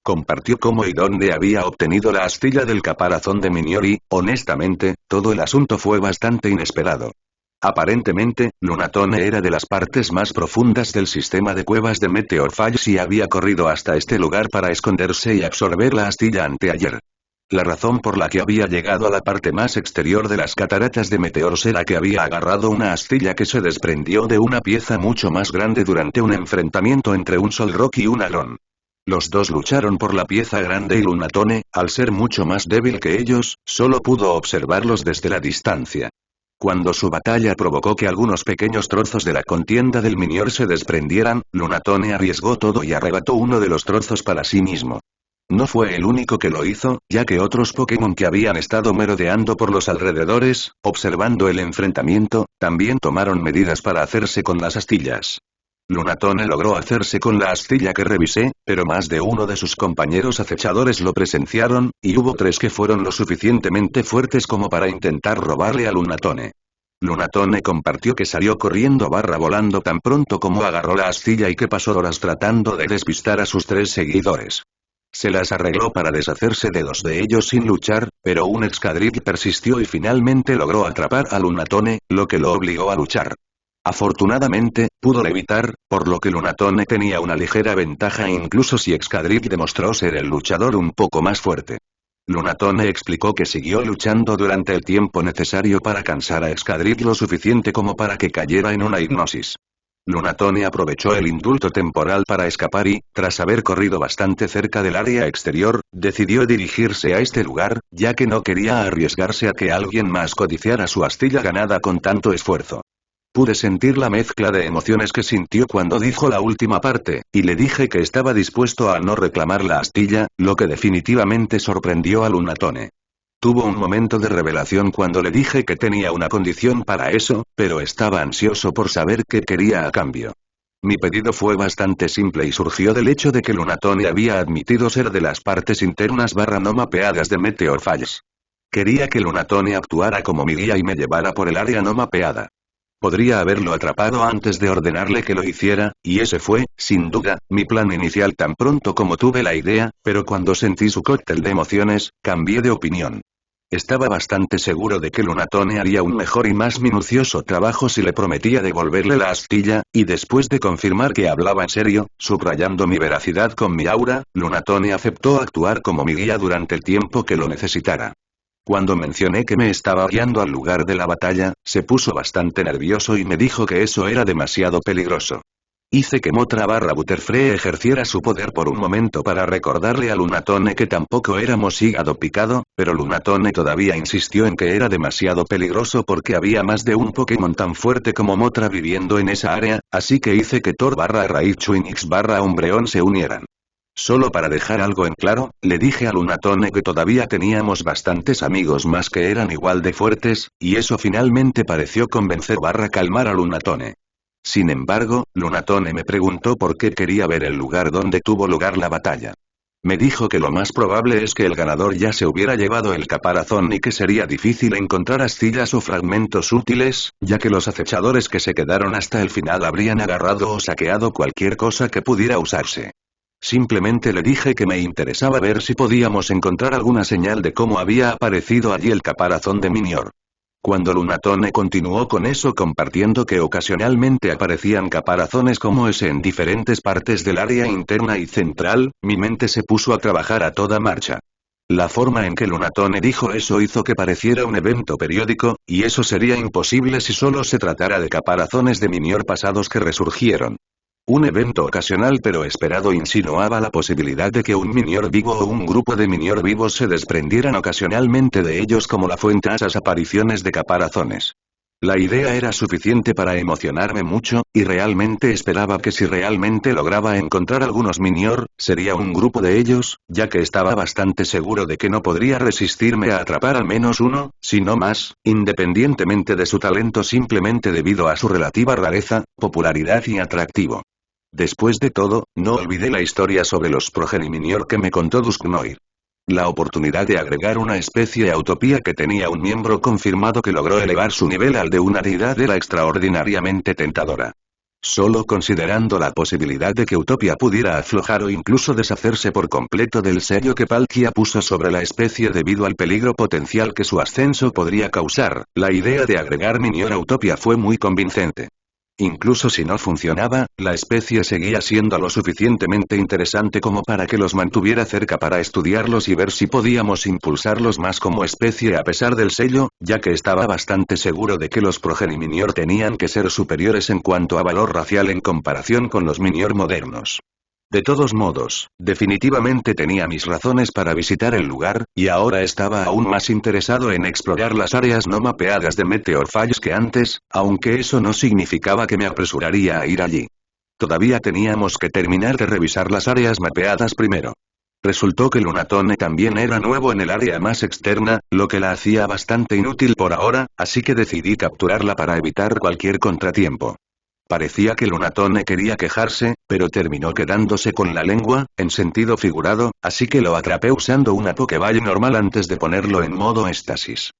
Compartió cómo y dónde había obtenido la astilla del caparazón de Minior y, honestamente, todo el asunto fue bastante inesperado. Aparentemente, Lunatone era de las partes más profundas del sistema de cuevas de Meteor Falls y había corrido hasta este lugar para esconderse y absorber la astilla anteayer. La razón por la que había llegado a la parte más exterior de las cataratas de Meteoros era que había agarrado una astilla que se desprendió de una pieza mucho más grande durante un enfrentamiento entre un Solrock y un Alon. Los dos lucharon por la pieza grande y Lunatone, al ser mucho más débil que ellos, solo pudo observarlos desde la distancia. Cuando su batalla provocó que algunos pequeños trozos de la contienda del Minior se desprendieran, Lunatone arriesgó todo y arrebató uno de los trozos para sí mismo. No fue el único que lo hizo, ya que otros Pokémon que habían estado merodeando por los alrededores, observando el enfrentamiento, también tomaron medidas para hacerse con las astillas. Lunatone logró hacerse con la astilla que revisé, pero más de uno de sus compañeros acechadores lo presenciaron, y hubo 3 que fueron lo suficientemente fuertes como para intentar robarle a Lunatone. Lunatone compartió que salió corriendo volando tan pronto como agarró la astilla y que pasó horas tratando de despistar a sus 3 seguidores. Se las arregló para deshacerse de 2 de ellos sin luchar, pero un Excadrill persistió y finalmente logró atrapar a Lunatone, lo que lo obligó a luchar. Afortunadamente, pudo levitar, por lo que Lunatone tenía una ligera ventaja incluso si Excadrill demostró ser el luchador un poco más fuerte. Lunatone explicó que siguió luchando durante el tiempo necesario para cansar a Excadrill lo suficiente como para que cayera en una hipnosis. Lunatone aprovechó el indulto temporal para escapar y, tras haber corrido bastante cerca del área exterior, decidió dirigirse a este lugar, ya que no quería arriesgarse a que alguien más codiciara su astilla ganada con tanto esfuerzo. Pude sentir la mezcla de emociones que sintió cuando dijo la última parte, y le dije que estaba dispuesto a no reclamar la astilla, lo que definitivamente sorprendió a Lunatone. Tuvo un momento de revelación cuando le dije que tenía una condición para eso, pero estaba ansioso por saber qué quería a cambio. Mi pedido fue bastante simple y surgió del hecho de que Lunatone había admitido ser de las partes internas no mapeadas de Meteor Falls. Quería que Lunatone actuara como mi guía y me llevara por el área no mapeada. Podría haberlo atrapado antes de ordenarle que lo hiciera, y ese fue, sin duda, mi plan inicial tan pronto como tuve la idea, pero cuando sentí su cóctel de emociones, cambié de opinión. Estaba bastante seguro de que Lunatone haría un mejor y más minucioso trabajo si le prometía devolverle la astilla, y después de confirmar que hablaba en serio, subrayando mi veracidad con mi aura, Lunatone aceptó actuar como mi guía durante el tiempo que lo necesitara. Cuando mencioné que me estaba guiando al lugar de la batalla, se puso bastante nervioso y me dijo que eso era demasiado peligroso. Hice que Motra/Butterfree ejerciera su poder por un momento para recordarle a Lunatone que tampoco éramos hígado picado, pero Lunatone todavía insistió en que era demasiado peligroso porque había más de un Pokémon tan fuerte como Motra viviendo en esa área, así que hice que Thor/Raichu y Nix/Umbreon se unieran. Solo para dejar algo en claro, le dije a Lunatone que todavía teníamos bastantes amigos más que eran igual de fuertes, y eso finalmente pareció convencer/calmar a Lunatone. Sin embargo, Lunatone me preguntó por qué quería ver el lugar donde tuvo lugar la batalla. Me dijo que lo más probable es que el ganador ya se hubiera llevado el caparazón y que sería difícil encontrar astillas o fragmentos útiles, ya que los acechadores que se quedaron hasta el final habrían agarrado o saqueado cualquier cosa que pudiera usarse. Simplemente le dije que me interesaba ver si podíamos encontrar alguna señal de cómo había aparecido allí el caparazón de Minior. Cuando Lunatone continuó con eso compartiendo que ocasionalmente aparecían caparazones como ese en diferentes partes del área interna y central, mi mente se puso a trabajar a toda marcha. La forma en que Lunatone dijo eso hizo que pareciera un evento periódico, y eso sería imposible si solo se tratara de caparazones de Minior pasados que resurgieron. Un evento ocasional pero esperado insinuaba la posibilidad de que un Minior vivo o un grupo de Minior vivos se desprendieran ocasionalmente de ellos como la fuente a esas apariciones de caparazones. La idea era suficiente para emocionarme mucho, y realmente esperaba que si realmente lograba encontrar algunos Minior, sería un grupo de ellos, ya que estaba bastante seguro de que no podría resistirme a atrapar al menos uno, si no más, independientemente de su talento simplemente debido a su relativa rareza, popularidad y atractivo. Después de todo, no olvidé la historia sobre los Progeniminior que me contó Dusknoir. La oportunidad de agregar una especie a Utopía que tenía un miembro confirmado que logró elevar su nivel al de una deidad era extraordinariamente tentadora. Solo considerando la posibilidad de que Utopía pudiera aflojar o incluso deshacerse por completo del sello que Palkia puso sobre la especie debido al peligro potencial que su ascenso podría causar, la idea de agregar Minior a Utopía fue muy convincente. Incluso si no funcionaba, la especie seguía siendo lo suficientemente interesante como para que los mantuviera cerca para estudiarlos y ver si podíamos impulsarlos más como especie a pesar del sello, ya que estaba bastante seguro de que los Progeniminior tenían que ser superiores en cuanto a valor racial en comparación con los Minior modernos. De todos modos, definitivamente tenía mis razones para visitar el lugar, y ahora estaba aún más interesado en explorar las áreas no mapeadas de Meteor Falls que antes, aunque eso no significaba que me apresuraría a ir allí. Todavía teníamos que terminar de revisar las áreas mapeadas primero. Resultó que Lunatone también era nuevo en el área más externa, lo que la hacía bastante inútil por ahora, así que decidí capturarla para evitar cualquier contratiempo. Parecía que Lunatone quería quejarse, pero terminó quedándose con la lengua, en sentido figurado, así que lo atrapé usando una Pokéball normal antes de ponerlo en modo éxtasis.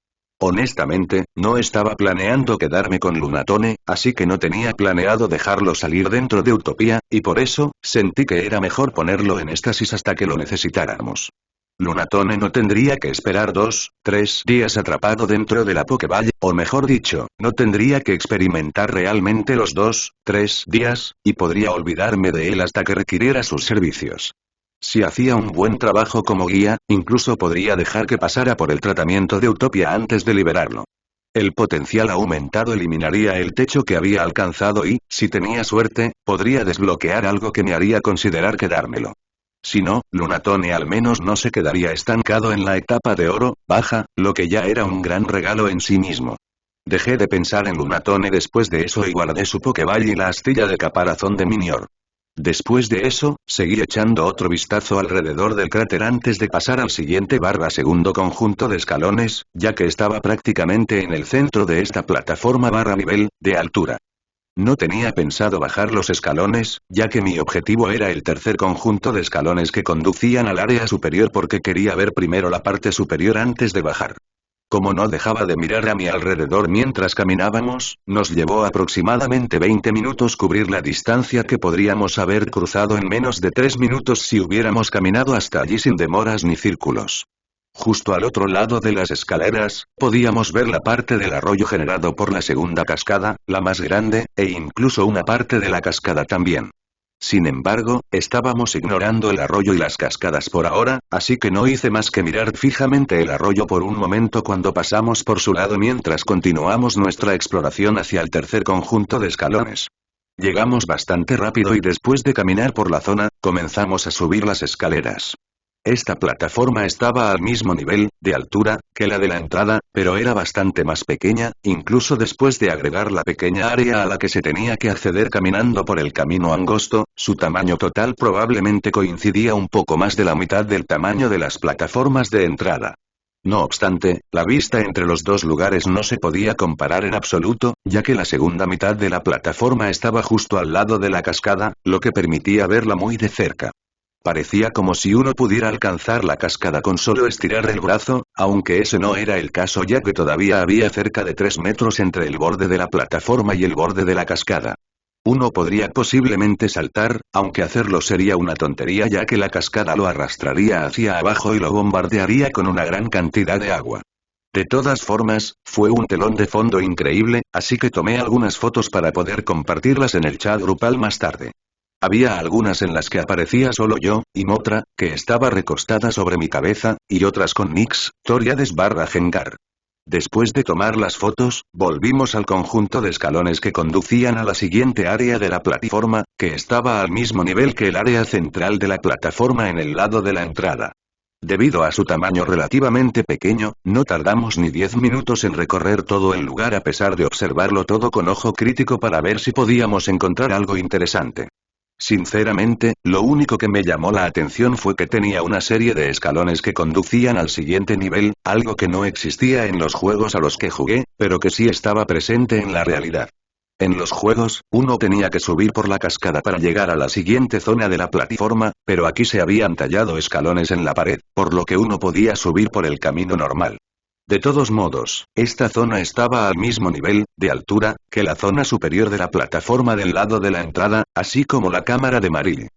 Honestamente, no estaba planeando quedarme con Lunatone, así que no tenía planeado dejarlo salir dentro de Utopía, y por eso, sentí que era mejor ponerlo en estasis hasta que lo necesitáramos. Lunatone no tendría que esperar 2, 3 días atrapado dentro de la Pokéball, o mejor dicho, no tendría que experimentar realmente los 2, 3 días, y podría olvidarme de él hasta que requiriera sus servicios. Si hacía un buen trabajo como guía, incluso podría dejar que pasara por el tratamiento de Utopía antes de liberarlo. El potencial aumentado eliminaría el techo que había alcanzado y, si tenía suerte, podría desbloquear algo que me haría considerar quedármelo. Si no, Lunatone al menos no se quedaría estancado en la etapa de oro, baja, lo que ya era un gran regalo en sí mismo. Dejé de pensar en Lunatone después de eso y guardé su Pokéball y la astilla de caparazón de Minior. Después de eso, seguí echando otro vistazo alrededor del cráter antes de pasar al siguiente segundo conjunto de escalones, ya que estaba prácticamente en el centro de esta plataforma nivel, de altura. No tenía pensado bajar los escalones, ya que mi objetivo era el tercer conjunto de escalones que conducían al área superior porque quería ver primero la parte superior antes de bajar. Como no dejaba de mirar a mi alrededor mientras caminábamos, nos llevó aproximadamente 20 minutos cubrir la distancia que podríamos haber cruzado en menos de 3 minutos si hubiéramos caminado hasta allí sin demoras ni círculos. Justo al otro lado de las escaleras, podíamos ver la parte del arroyo generado por la segunda cascada, la más grande, e incluso una parte de la cascada también. Sin embargo, estábamos ignorando el arroyo y las cascadas por ahora, así que no hice más que mirar fijamente el arroyo por un momento cuando pasamos por su lado mientras continuamos nuestra exploración hacia el tercer conjunto de escalones. Llegamos bastante rápido y después de caminar por la zona, comenzamos a subir las escaleras. Esta plataforma estaba al mismo nivel, de altura, que la de la entrada, pero era bastante más pequeña, incluso después de agregar la pequeña área a la que se tenía que acceder caminando por el camino angosto, su tamaño total probablemente coincidía un poco más de la mitad del tamaño de las plataformas de entrada. No obstante, la vista entre los dos lugares no se podía comparar en absoluto, ya que la segunda mitad de la plataforma estaba justo al lado de la cascada, lo que permitía verla muy de cerca. Parecía como si uno pudiera alcanzar la cascada con solo estirar el brazo, aunque ese no era el caso ya que todavía había cerca de 3 metros entre el borde de la plataforma y el borde de la cascada. Uno podría posiblemente saltar, aunque hacerlo sería una tontería ya que la cascada lo arrastraría hacia abajo y lo bombardearía con una gran cantidad de agua. De todas formas, fue un telón de fondo increíble, así que tomé algunas fotos para poder compartirlas en el chat grupal más tarde. Había algunas en las que aparecía solo yo, y Motra, que estaba recostada sobre mi cabeza, y otras con Nix, Toriades Gengar. Después de tomar las fotos, volvimos al conjunto de escalones que conducían a la siguiente área de la plataforma, que estaba al mismo nivel que el área central de la plataforma en el lado de la entrada. Debido a su tamaño relativamente pequeño, no tardamos ni 10 minutos en recorrer todo el lugar a pesar de observarlo todo con ojo crítico para ver si podíamos encontrar algo interesante. Sinceramente, lo único que me llamó la atención fue que tenía una serie de escalones que conducían al siguiente nivel, algo que no existía en los juegos a los que jugué, pero que sí estaba presente en la realidad. En los juegos, uno tenía que subir por la cascada para llegar a la siguiente zona de la plataforma, pero aquí se habían tallado escalones en la pared, por lo que uno podía subir por el camino normal. De todos modos, esta zona estaba al mismo nivel, de altura, que la zona superior de la plataforma del lado de la entrada, así como la cámara de Marily.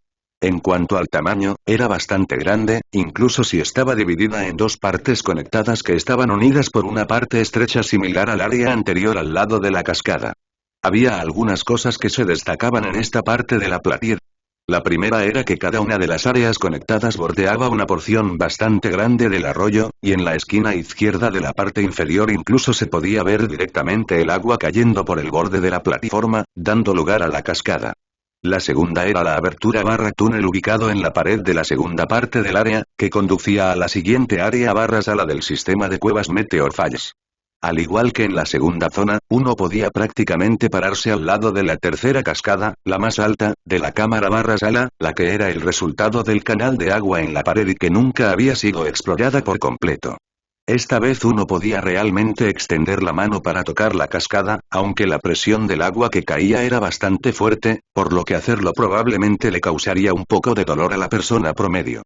En cuanto al tamaño, era bastante grande, incluso si estaba dividida en dos partes conectadas que estaban unidas por una parte estrecha similar al área anterior al lado de la cascada. Había algunas cosas que se destacaban en esta parte de la platier. La primera era que cada una de las áreas conectadas bordeaba una porción bastante grande del arroyo, y en la esquina izquierda de la parte inferior incluso se podía ver directamente el agua cayendo por el borde de la plataforma, dando lugar a la cascada. La segunda era la abertura túnel ubicado en la pared de la segunda parte del área, que conducía a la siguiente área sala del sistema de cuevas Meteor Falls. Al igual que en la segunda zona, uno podía prácticamente pararse al lado de la tercera cascada, la más alta, de la cámara sala, la que era el resultado del canal de agua en la pared y que nunca había sido explorada por completo. Esta vez uno podía realmente extender la mano para tocar la cascada, aunque la presión del agua que caía era bastante fuerte, por lo que hacerlo probablemente le causaría un poco de dolor a la persona promedio.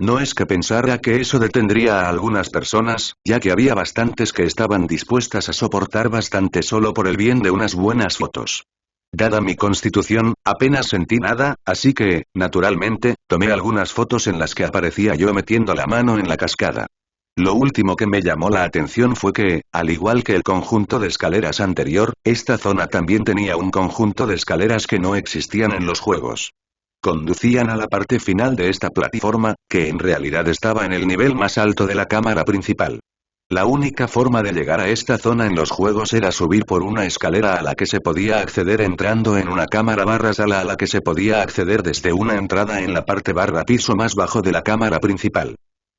No es que pensara que eso detendría a algunas personas, ya que había bastantes que estaban dispuestas a soportar bastante solo por el bien de unas buenas fotos. Dada mi constitución, apenas sentí nada, así que, naturalmente, tomé algunas fotos en las que aparecía yo metiendo la mano en la cascada. Lo último que me llamó la atención fue que, al igual que el conjunto de escaleras anterior, esta zona también tenía un conjunto de escaleras que no existían en los juegos. Conducían a la parte final de esta plataforma, que en realidad estaba en el nivel más alto de la cámara principal. La única forma de llegar a esta zona en los juegos era subir por una escalera a la que se podía acceder entrando en una cámara barra sala a la que se podía acceder desde una entrada en la parte barra piso más bajo de la cámara principal.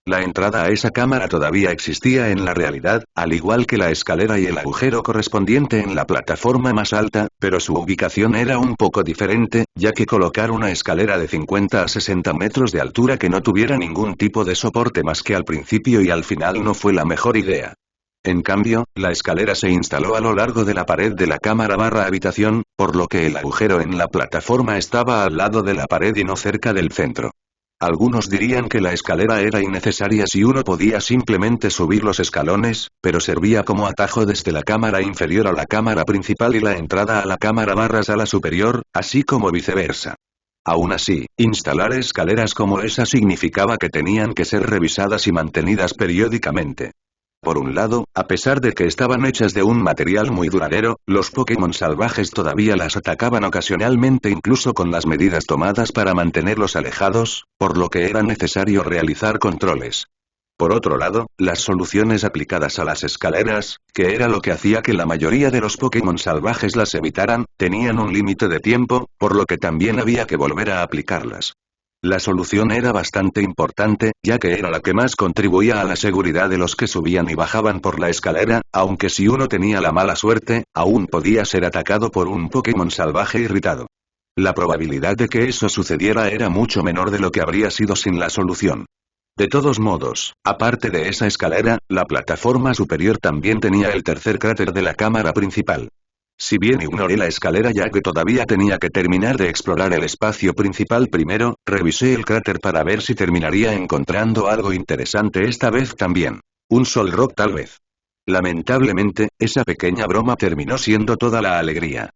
La entrada a esa cámara todavía existía en la realidad, al igual que la escalera y el agujero correspondiente en la plataforma más alta, pero su ubicación era un poco diferente, ya que colocar una escalera de 50 a 60 metros de altura que no tuviera ningún tipo de soporte más que al principio y al final no fue la mejor idea. En cambio, la escalera se instaló a lo largo de la pared de la cámara barra habitación, por lo que el agujero en la plataforma estaba al lado de la pared y no cerca del centro. Algunos dirían que la escalera era innecesaria si uno podía simplemente subir los escalones, pero servía como atajo desde la cámara inferior a la cámara principal y la entrada a la cámara barra sala superior, así como viceversa. Aún así, instalar escaleras como esa significaba que tenían que ser revisadas y mantenidas periódicamente. Por un lado, a pesar de que estaban hechas de un material muy duradero, los Pokémon salvajes todavía las atacaban ocasionalmente incluso con las medidas tomadas para mantenerlos alejados, por lo que era necesario realizar controles. Por otro lado, las soluciones aplicadas a las escaleras, que era lo que hacía que la mayoría de los Pokémon salvajes las evitaran, tenían un límite de tiempo, por lo que también había que volver a aplicarlas. La solución era bastante importante, ya que era la que más contribuía a la seguridad de los que subían y bajaban por la escalera, aunque si uno tenía la mala suerte, aún podía ser atacado por un Pokémon salvaje irritado. La probabilidad de que eso sucediera era mucho menor de lo que habría sido sin la solución. De todos modos, aparte de esa escalera, la plataforma superior también tenía el tercer cráter de la cámara principal. Si bien ignoré la escalera ya que todavía tenía que terminar de explorar el espacio principal primero, revisé el cráter para ver si terminaría encontrando algo interesante esta vez también. Un Solrock tal vez. Lamentablemente, esa pequeña broma terminó siendo toda la alegría.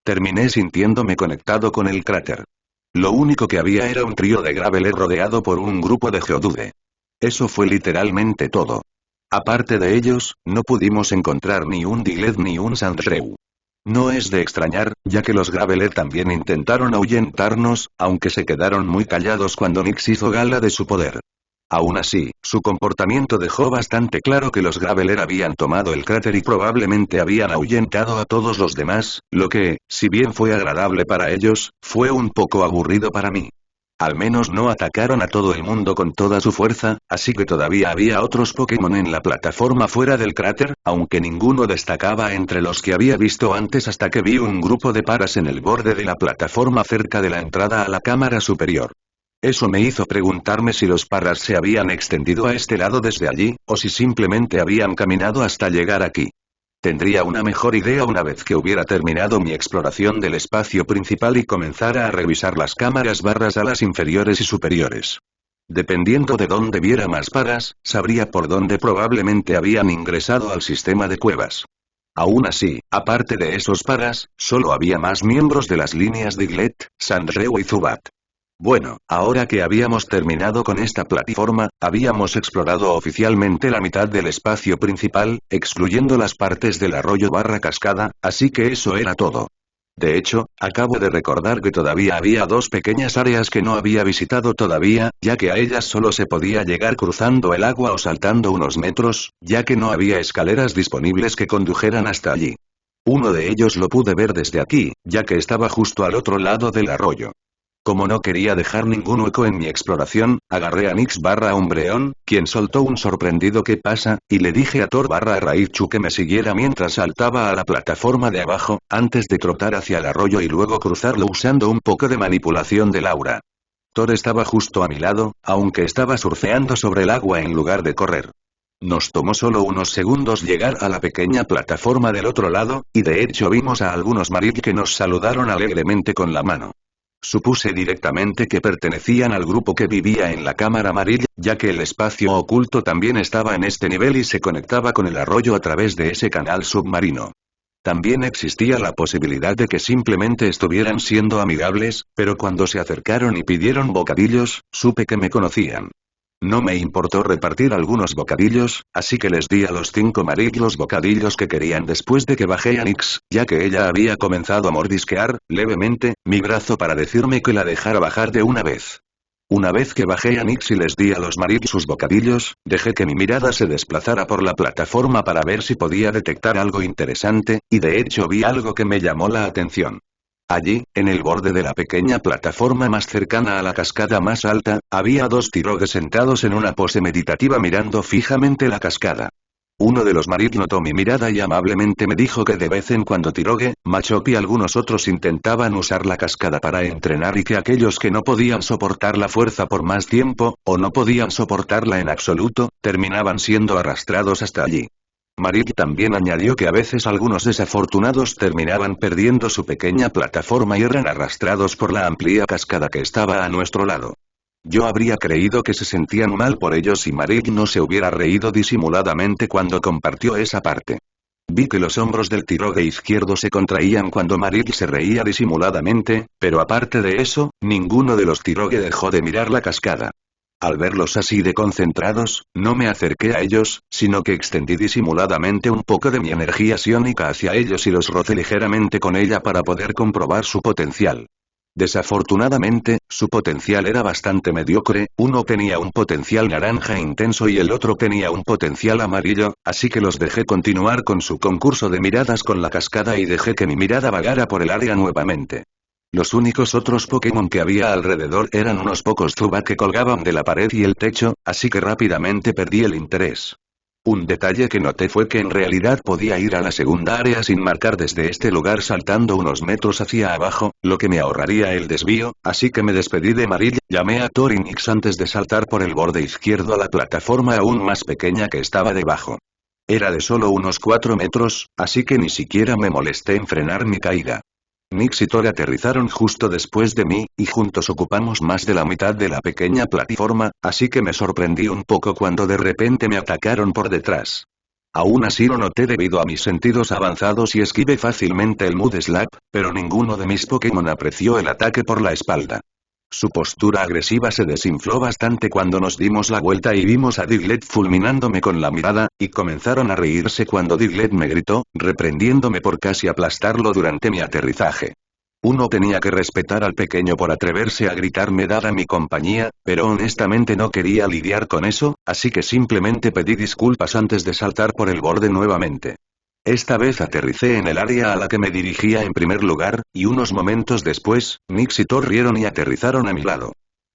Terminé sintiéndome conectado con el cráter. Lo único que había era un trío de Graveler rodeado por un grupo de Geodude. Eso fue literalmente todo. Aparte de ellos, no pudimos encontrar ni un Diglett ni un Sandshrew. No es de extrañar, ya que los Graveler también intentaron ahuyentarnos, aunque se quedaron muy callados cuando Nix hizo gala de su poder. Aún así, su comportamiento dejó bastante claro que los Graveler habían tomado el cráter y probablemente habían ahuyentado a todos los demás, lo que, si bien fue agradable para ellos, fue un poco aburrido para mí. Al menos no atacaron a todo el mundo con toda su fuerza, así que todavía había otros Pokémon en la plataforma fuera del cráter, aunque ninguno destacaba entre los que había visto antes hasta que vi un grupo de paras en el borde de la plataforma cerca de la entrada a la cámara superior. Eso me hizo preguntarme si los paras se habían extendido a este lado desde allí, o si simplemente habían caminado hasta llegar aquí. Tendría una mejor idea una vez que hubiera terminado mi exploración del espacio principal y comenzara a revisar las cámaras barras alas inferiores y superiores. Dependiendo de dónde viera más paras, sabría por dónde probablemente habían ingresado al sistema de cuevas. Aún así, aparte de esos paras, solo había más miembros de las líneas Diglett, Sandshrew y Zubat. Bueno, ahora que habíamos terminado con esta plataforma, habíamos explorado oficialmente la mitad del espacio principal, excluyendo las partes del arroyo barra cascada, así que eso era todo. De hecho, acabo de recordar que todavía había dos pequeñas áreas que no había visitado todavía, ya que a ellas solo se podía llegar cruzando el agua o saltando unos metros, ya que no había escaleras disponibles que condujeran hasta allí. Uno de ellos lo pude ver desde aquí, ya que estaba justo al otro lado del arroyo. Como no quería dejar ningún hueco en mi exploración, agarré a Nix barra Umbreon, quien soltó un sorprendido ¿qué pasa?, y le dije a Thor barra Raichu que me siguiera mientras saltaba a la plataforma de abajo, antes de trotar hacia el arroyo y luego cruzarlo usando un poco de manipulación del aura. Thor estaba justo a mi lado, aunque estaba surfeando sobre el agua en lugar de correr. Nos tomó solo unos segundos llegar a la pequeña plataforma del otro lado, y de hecho vimos a algunos Marip que nos saludaron alegremente con la mano. Supuse directamente que pertenecían al grupo que vivía en la cámara amarilla, ya que el espacio oculto también estaba en este nivel y se conectaba con el arroyo a través de ese canal submarino. También existía la posibilidad de que simplemente estuvieran siendo amigables, pero cuando se acercaron y pidieron bocadillos, supe que me conocían. No me importó repartir algunos bocadillos, así que les di a los 5 Marik los bocadillos que querían después de que bajé a Nix, ya que ella había comenzado a mordisquear, levemente, mi brazo para decirme que la dejara bajar de una vez. Una vez que bajé a Nix y les di a los Marik sus bocadillos, dejé que mi mirada se desplazara por la plataforma para ver si podía detectar algo interesante, y de hecho vi algo que me llamó la atención. Allí, en el borde de la pequeña plataforma más cercana a la cascada más alta, había 2 tirogues sentados en una pose meditativa mirando fijamente la cascada. Uno de los Marik notó mi mirada y amablemente me dijo que de vez en cuando Tirogue, Machop y algunos otros intentaban usar la cascada para entrenar y que aquellos que no podían soportar la fuerza por más tiempo, o no podían soportarla en absoluto, terminaban siendo arrastrados hasta allí. Marik también añadió que a veces algunos desafortunados terminaban perdiendo su pequeña plataforma y eran arrastrados por la amplia cascada que estaba a nuestro lado. Yo habría creído que se sentían mal por ellos si Marik no se hubiera reído disimuladamente cuando compartió esa parte. Vi que los hombros del Tirogue izquierdo se contraían cuando Marik se reía disimuladamente, pero aparte de eso, ninguno de los Tirogue dejó de mirar la cascada. Al verlos así de concentrados, no me acerqué a ellos, sino que extendí disimuladamente un poco de mi energía psiónica hacia ellos y los rocé ligeramente con ella para poder comprobar su potencial. Desafortunadamente, su potencial era bastante mediocre, uno tenía un potencial naranja intenso y el otro tenía un potencial amarillo, así que los dejé continuar con su concurso de miradas con la cascada y dejé que mi mirada vagara por el área nuevamente. Los únicos otros Pokémon que había alrededor eran unos pocos Zubat que colgaban de la pared y el techo, así que rápidamente perdí el interés. Un detalle que noté fue que en realidad podía ir a la segunda área sin marcar desde este lugar saltando unos metros hacia abajo, lo que me ahorraría el desvío, así que me despedí de Marill, llamé a Torinix antes de saltar por el borde izquierdo a la plataforma aún más pequeña que estaba debajo. Era de solo unos 4 metros, así que ni siquiera me molesté en frenar mi caída. Nix y Thor aterrizaron justo después de mí, y juntos ocupamos más de la mitad de la pequeña plataforma, así que me sorprendí un poco cuando de repente me atacaron por detrás. Aún así lo noté debido a mis sentidos avanzados y esquivé fácilmente el Mood Slap, pero ninguno de mis Pokémon apreció el ataque por la espalda. Su postura agresiva se desinfló bastante cuando nos dimos la vuelta y vimos a Diglett fulminándome con la mirada, y comenzaron a reírse cuando Diglett me gritó, reprendiéndome por casi aplastarlo durante mi aterrizaje. Uno tenía que respetar al pequeño por atreverse a gritarme dada mi compañía, pero honestamente no quería lidiar con eso, así que simplemente pedí disculpas antes de saltar por el borde nuevamente. Esta vez aterricé en el área a la que me dirigía en primer lugar, y unos momentos después, Nix y Thor rieron y aterrizaron a mi lado.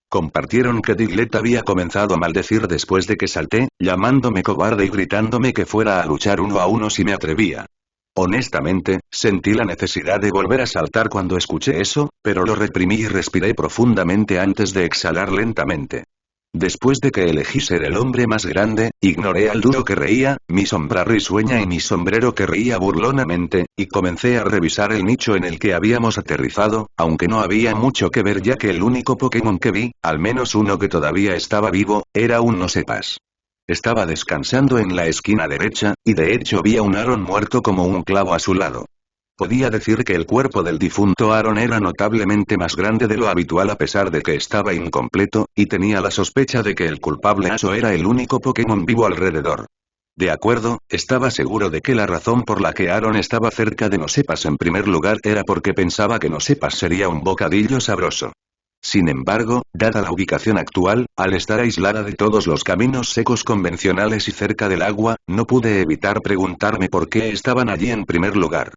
Compartieron que Diglett había comenzado a maldecir después de que salté, llamándome cobarde y gritándome que fuera a luchar uno a uno si me atrevía. Honestamente, sentí la necesidad de volver a saltar cuando escuché eso, pero lo reprimí y respiré profundamente antes de exhalar lentamente. Después de que elegí ser el hombre más grande, ignoré al dúo que reía, mi sombra risueña y mi sombrero que reía burlonamente, y comencé a revisar el nicho en el que habíamos aterrizado, aunque no había mucho que ver ya que el único Pokémon que vi, al menos uno que todavía estaba vivo, era un no sepas. Estaba descansando en la esquina derecha, y de hecho vi a un Aaron muerto como un clavo a su lado. Podía decir que el cuerpo del difunto Aaron era notablemente más grande de lo habitual a pesar de que estaba incompleto, y tenía la sospecha de que el culpable Aso era el único Pokémon vivo alrededor. De acuerdo, estaba seguro de que la razón por la que Aaron estaba cerca de Nosepas en primer lugar era porque pensaba que Nosepas sería un bocadillo sabroso. Sin embargo, dada la ubicación actual, al estar aislada de todos los caminos secos convencionales y cerca del agua, no pude evitar preguntarme por qué estaban allí en primer lugar.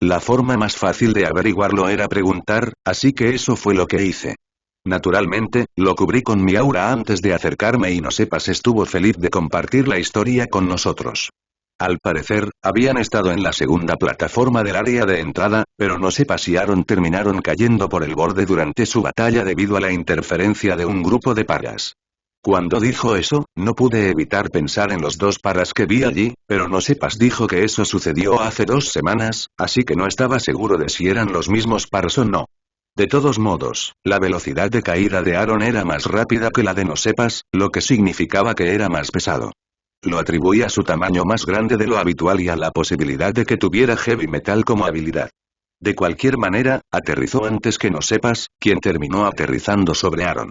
La forma más fácil de averiguarlo era preguntar, así que eso fue lo que hice. Naturalmente, lo cubrí con mi aura antes de acercarme y Nosepas estuvo feliz de compartir la historia con nosotros. Al parecer, habían estado en la segunda plataforma del área de entrada, pero Nosepas y Aaron terminaron cayendo por el borde durante su batalla debido a la interferencia de un grupo de paras. Cuando dijo eso, no pude evitar pensar en los 2 paras que vi allí, pero Nosepas dijo que eso sucedió hace 2 semanas, así que no estaba seguro de si eran los mismos paras o no. De todos modos, la velocidad de caída de Aaron era más rápida que la de Nosepas, lo que significaba que era más pesado. Lo atribuía a su tamaño más grande de lo habitual y a la posibilidad de que tuviera heavy metal como habilidad. De cualquier manera, aterrizó antes que Nosepas, quien terminó aterrizando sobre Aaron.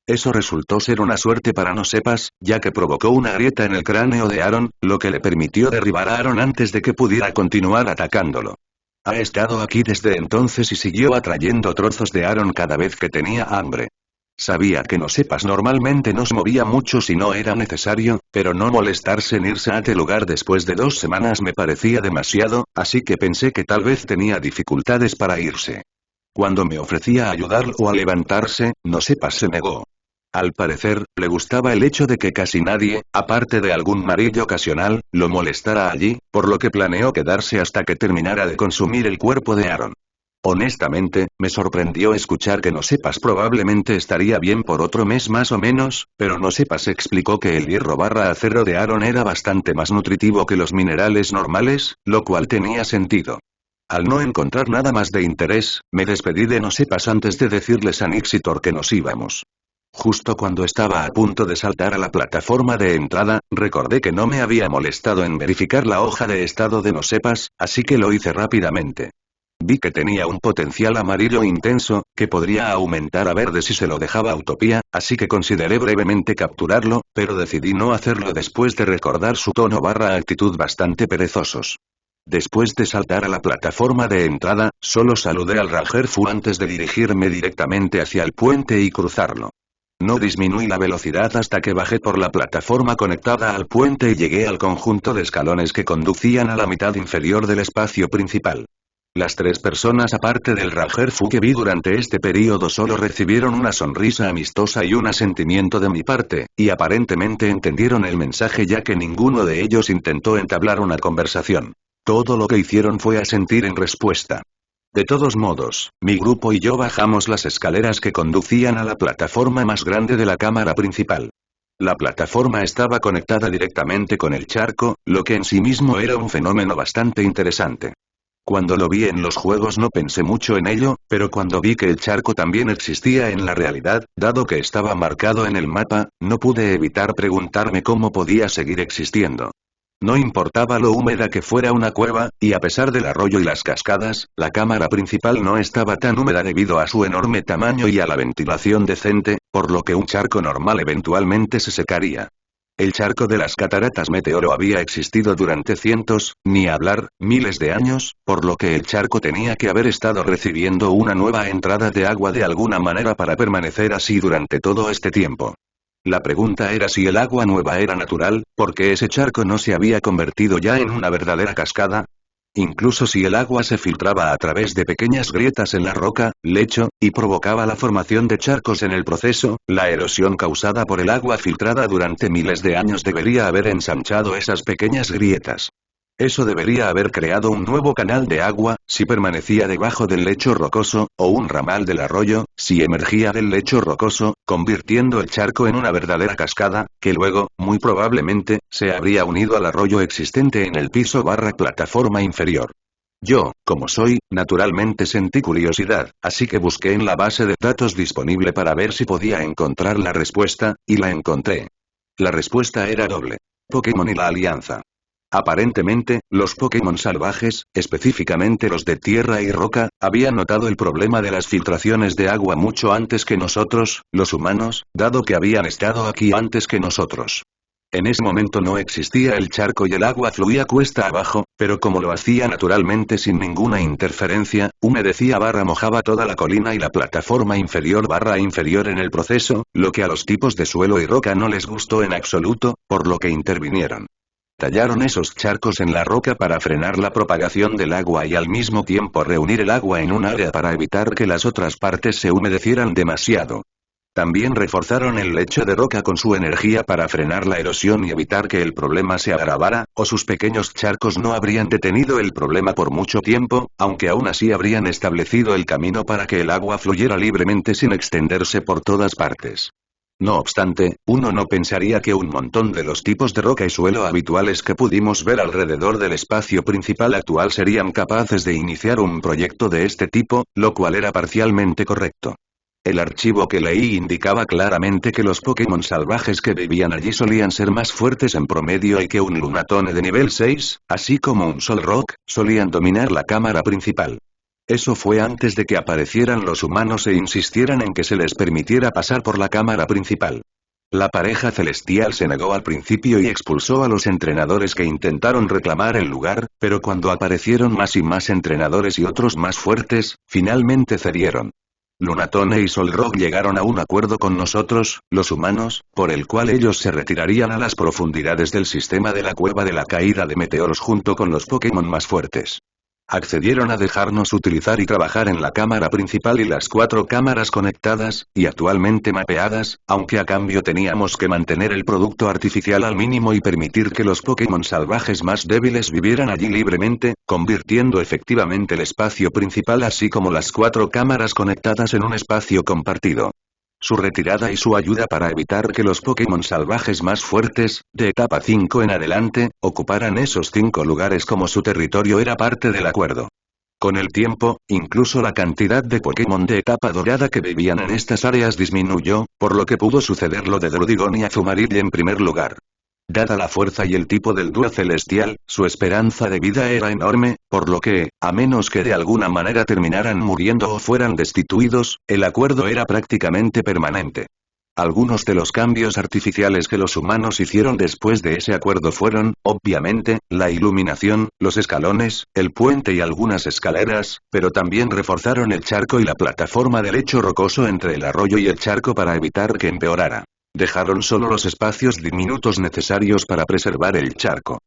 Eso resultó ser una suerte para Nosepas, ya que provocó una grieta en el cráneo de Aaron, lo que le permitió derribar a Aaron antes de que pudiera continuar atacándolo. Ha estado aquí desde entonces y siguió atrayendo trozos de Aaron cada vez que tenía hambre. Sabía que Nosepas normalmente no se movía mucho si no era necesario, pero no molestarse en irse a aquel lugar después de 2 semanas me parecía demasiado, así que pensé que tal vez tenía dificultades para irse. Cuando me ofrecía ayudarlo a levantarse, Nosepas se negó. Al parecer, le gustaba el hecho de que casi nadie, aparte de algún marillo ocasional, lo molestara allí, por lo que planeó quedarse hasta que terminara de consumir el cuerpo de Aaron. Honestamente, me sorprendió escuchar que Nosepas probablemente estaría bien por otro mes más o menos, pero Nosepas explicó que el hierro/acero de Aaron era bastante más nutritivo que los minerales normales, lo cual tenía sentido. Al no encontrar nada más de interés, me despedí de Nosepas antes de decirles a Nixitor que nos íbamos. Justo cuando estaba a punto de saltar a la plataforma de entrada, recordé que no me había molestado en verificar la hoja de estado de Nosepas, así que lo hice rápidamente. Vi que tenía un potencial amarillo intenso, que podría aumentar a verde si se lo dejaba a Utopía, así que consideré brevemente capturarlo, pero decidí no hacerlo después de recordar su tono/actitud bastante perezosos. Después de saltar a la plataforma de entrada, solo saludé al Ranger Fu antes de dirigirme directamente hacia el puente y cruzarlo. No disminuí la velocidad hasta que bajé por la plataforma conectada al puente y llegué al conjunto de escalones que conducían a la mitad inferior del espacio principal. Las 3 personas aparte del Ranger Fu que vi durante este período solo recibieron una sonrisa amistosa y un asentimiento de mi parte, y aparentemente entendieron el mensaje ya que ninguno de ellos intentó entablar una conversación. Todo lo que hicieron fue asentir en respuesta. De todos modos, mi grupo y yo bajamos las escaleras que conducían a la plataforma más grande de la cámara principal. La plataforma estaba conectada directamente con el charco, lo que en sí mismo era un fenómeno bastante interesante. Cuando lo vi en los juegos no pensé mucho en ello, pero cuando vi que el charco también existía en la realidad, dado que estaba marcado en el mapa, no pude evitar preguntarme cómo podía seguir existiendo. No importaba lo húmeda que fuera una cueva, y a pesar del arroyo y las cascadas, la cámara principal no estaba tan húmeda debido a su enorme tamaño y a la ventilación decente, por lo que un charco normal eventualmente se secaría. El charco de las cataratas Meteoro había existido durante cientos, ni hablar, miles de años, por lo que el charco tenía que haber estado recibiendo una nueva entrada de agua de alguna manera para permanecer así durante todo este tiempo. La pregunta era si el agua nueva era natural, porque ese charco no se había convertido ya en una verdadera cascada. Incluso si el agua se filtraba a través de pequeñas grietas en la roca, lecho, y provocaba la formación de charcos en el proceso, la erosión causada por el agua filtrada durante miles de años debería haber ensanchado esas pequeñas grietas. Eso debería haber creado un nuevo canal de agua, si permanecía debajo del lecho rocoso, o un ramal del arroyo, si emergía del lecho rocoso, convirtiendo el charco en una verdadera cascada, que luego, muy probablemente, se habría unido al arroyo existente en el piso/plataforma inferior. Yo, como soy, naturalmente sentí curiosidad, así que busqué en la base de datos disponible para ver si podía encontrar la respuesta, y la encontré. La respuesta era doble. Pokémon y la Alianza. Aparentemente, los Pokémon salvajes, específicamente los de tierra y roca, habían notado el problema de las filtraciones de agua mucho antes que nosotros, los humanos, dado que habían estado aquí antes que nosotros. En ese momento no existía el charco y el agua fluía cuesta abajo, pero como lo hacía naturalmente sin ninguna interferencia, humedecía/mojaba toda la colina y la plataforma inferior/inferior en el proceso, lo que a los tipos de suelo y roca no les gustó en absoluto, por lo que intervinieron. Tallaron esos charcos en la roca para frenar la propagación del agua y al mismo tiempo reunir el agua en un área para evitar que las otras partes se humedecieran demasiado. También reforzaron el lecho de roca con su energía para frenar la erosión y evitar que el problema se agravara, o sus pequeños charcos no habrían detenido el problema por mucho tiempo, aunque aún así habrían establecido el camino para que el agua fluyera libremente sin extenderse por todas partes. No obstante, uno no pensaría que un montón de los tipos de roca y suelo habituales que pudimos ver alrededor del espacio principal actual serían capaces de iniciar un proyecto de este tipo, lo cual era parcialmente correcto. El archivo que leí indicaba claramente que los Pokémon salvajes que vivían allí solían ser más fuertes en promedio y que un Lunatone de nivel 6, así como un Solrock, solían dominar la cámara principal. Eso fue antes de que aparecieran los humanos e insistieran en que se les permitiera pasar por la cámara principal. La pareja celestial se negó al principio y expulsó a los entrenadores que intentaron reclamar el lugar, pero cuando aparecieron más y más entrenadores y otros más fuertes, finalmente cedieron. Lunatone y Solrock llegaron a un acuerdo con nosotros, los humanos, por el cual ellos se retirarían a las profundidades del sistema de la cueva de la caída de meteoros junto con los Pokémon más fuertes. Accedieron a dejarnos utilizar y trabajar en la cámara principal y las 4 cámaras conectadas, y actualmente mapeadas, aunque a cambio teníamos que mantener el producto artificial al mínimo y permitir que los Pokémon salvajes más débiles vivieran allí libremente, convirtiendo efectivamente el espacio principal así como las 4 cámaras conectadas en un espacio compartido. Su retirada y su ayuda para evitar que los Pokémon salvajes más fuertes, de etapa 5 en adelante, ocuparan esos 5 lugares como su territorio era parte del acuerdo. Con el tiempo, incluso la cantidad de Pokémon de etapa dorada que vivían en estas áreas disminuyó, por lo que pudo suceder lo de Druddigon y Azumarill en primer lugar. Dada la fuerza y el tipo del dúo celestial, su esperanza de vida era enorme, por lo que, a menos que de alguna manera terminaran muriendo o fueran destituidos, el acuerdo era prácticamente permanente. Algunos de los cambios artificiales que los humanos hicieron después de ese acuerdo fueron, obviamente, la iluminación, los escalones, el puente y algunas escaleras, pero también reforzaron el charco y la plataforma de lecho rocoso entre el arroyo y el charco para evitar que empeorara. Dejaron solo los espacios diminutos necesarios para preservar el charco.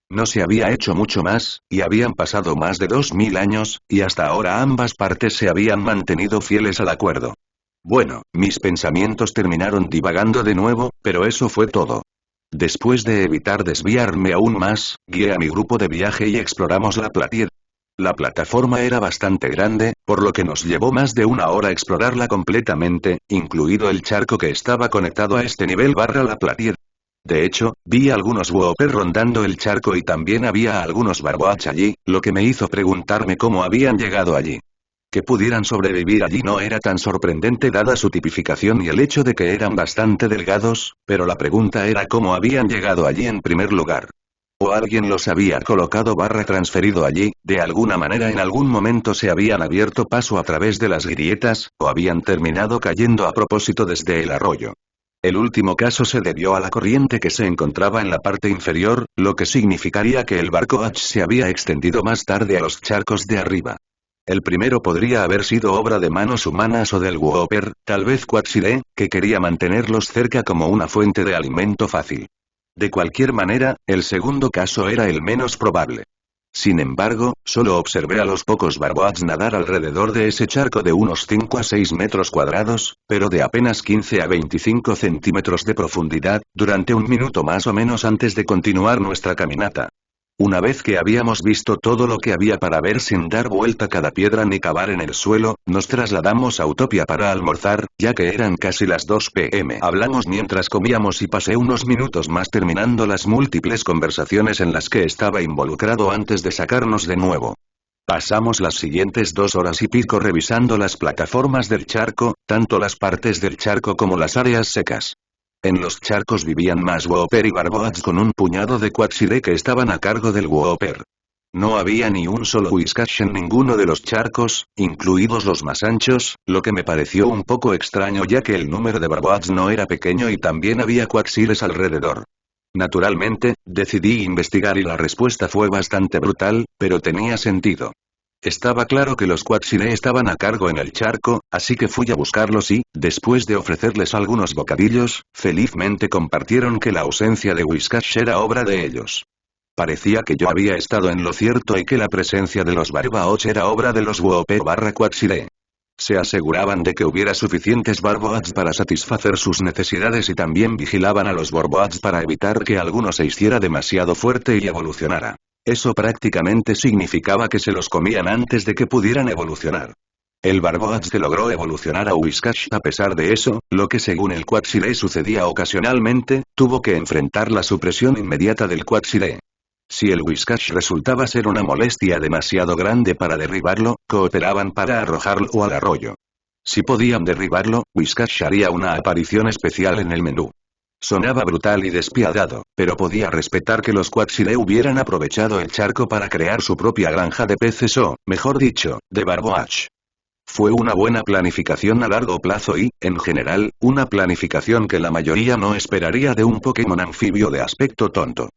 No se había hecho mucho más, y habían pasado más de 2000 años, y hasta ahora ambas partes se habían mantenido fieles al acuerdo. Bueno, mis pensamientos terminaron divagando de nuevo, pero eso fue todo. Después de evitar desviarme aún más, guié a mi grupo de viaje y exploramos la platier. La plataforma era bastante grande, por lo que nos llevó más de una hora explorarla completamente, incluido el charco que estaba conectado a este nivel barra la platier. De hecho, vi algunos Wooper rondando el charco y también había algunos Barboach allí, lo que me hizo preguntarme cómo habían llegado allí. Que pudieran sobrevivir allí no era tan sorprendente dada su tipificación y el hecho de que eran bastante delgados, pero la pregunta era cómo habían llegado allí en primer lugar. O alguien los había colocado barra transferido allí, de alguna manera en algún momento se habían abierto paso a través de las grietas, o habían terminado cayendo a propósito desde el arroyo. El último caso se debió a la corriente que se encontraba en la parte inferior, lo que significaría que el barco H se había extendido más tarde a los charcos de arriba. El primero podría haber sido obra de manos humanas o del Wooper, tal vez Quagsire, que quería mantenerlos cerca como una fuente de alimento fácil. De cualquier manera, el segundo caso era el menos probable. Sin embargo, solo observé a los pocos Barboach nadar alrededor de ese charco de unos 5 a 6 metros cuadrados, pero de apenas 15 a 25 centímetros de profundidad, durante un minuto más o menos antes de continuar nuestra caminata. Una vez que habíamos visto todo lo que había para ver sin dar vuelta cada piedra ni cavar en el suelo, nos trasladamos a Utopia para almorzar, ya que eran casi las 2 p.m. Hablamos mientras comíamos y pasé unos minutos más terminando las múltiples conversaciones en las que estaba involucrado antes de sacarnos de nuevo. Pasamos las siguientes 2 horas y pico revisando las plataformas del charco, tanto las partes del charco como las áreas secas. En los charcos vivían más Wooper y Barboach con un puñado de Quagsire que estaban a cargo del Wooper. No había ni un solo Whiscash en ninguno de los charcos, incluidos los más anchos, lo que me pareció un poco extraño ya que el número de Barboach no era pequeño y también había Quagsires alrededor. Naturalmente, decidí investigar y la respuesta fue bastante brutal, pero tenía sentido. Estaba claro que los Quagsire estaban a cargo en el charco, así que fui a buscarlos y, después de ofrecerles algunos bocadillos, felizmente compartieron que la ausencia de Whiscash era obra de ellos. Parecía que yo había estado en lo cierto y que la presencia de los Barboach era obra de los Wooper barra Quagsire. Se aseguraban de que hubiera suficientes Barboach para satisfacer sus necesidades y también vigilaban a los Barboach para evitar que alguno se hiciera demasiado fuerte y evolucionara. Eso prácticamente significaba que se los comían antes de que pudieran evolucionar. El Barboach logró evolucionar a Whiscash. A pesar de eso, lo que según el Quagsire sucedía ocasionalmente, tuvo que enfrentar la supresión inmediata del Quagsire. Si el Whiscash resultaba ser una molestia demasiado grande para derribarlo, cooperaban para arrojarlo al arroyo. Si podían derribarlo, Whiscash haría una aparición especial en el menú. Sonaba brutal y despiadado, pero podía respetar que los Quagsire hubieran aprovechado el charco para crear su propia granja de peces o, mejor dicho, de Barboach. Fue una buena planificación a largo plazo y, en general, una planificación que la mayoría no esperaría de un Pokémon anfibio de aspecto tonto.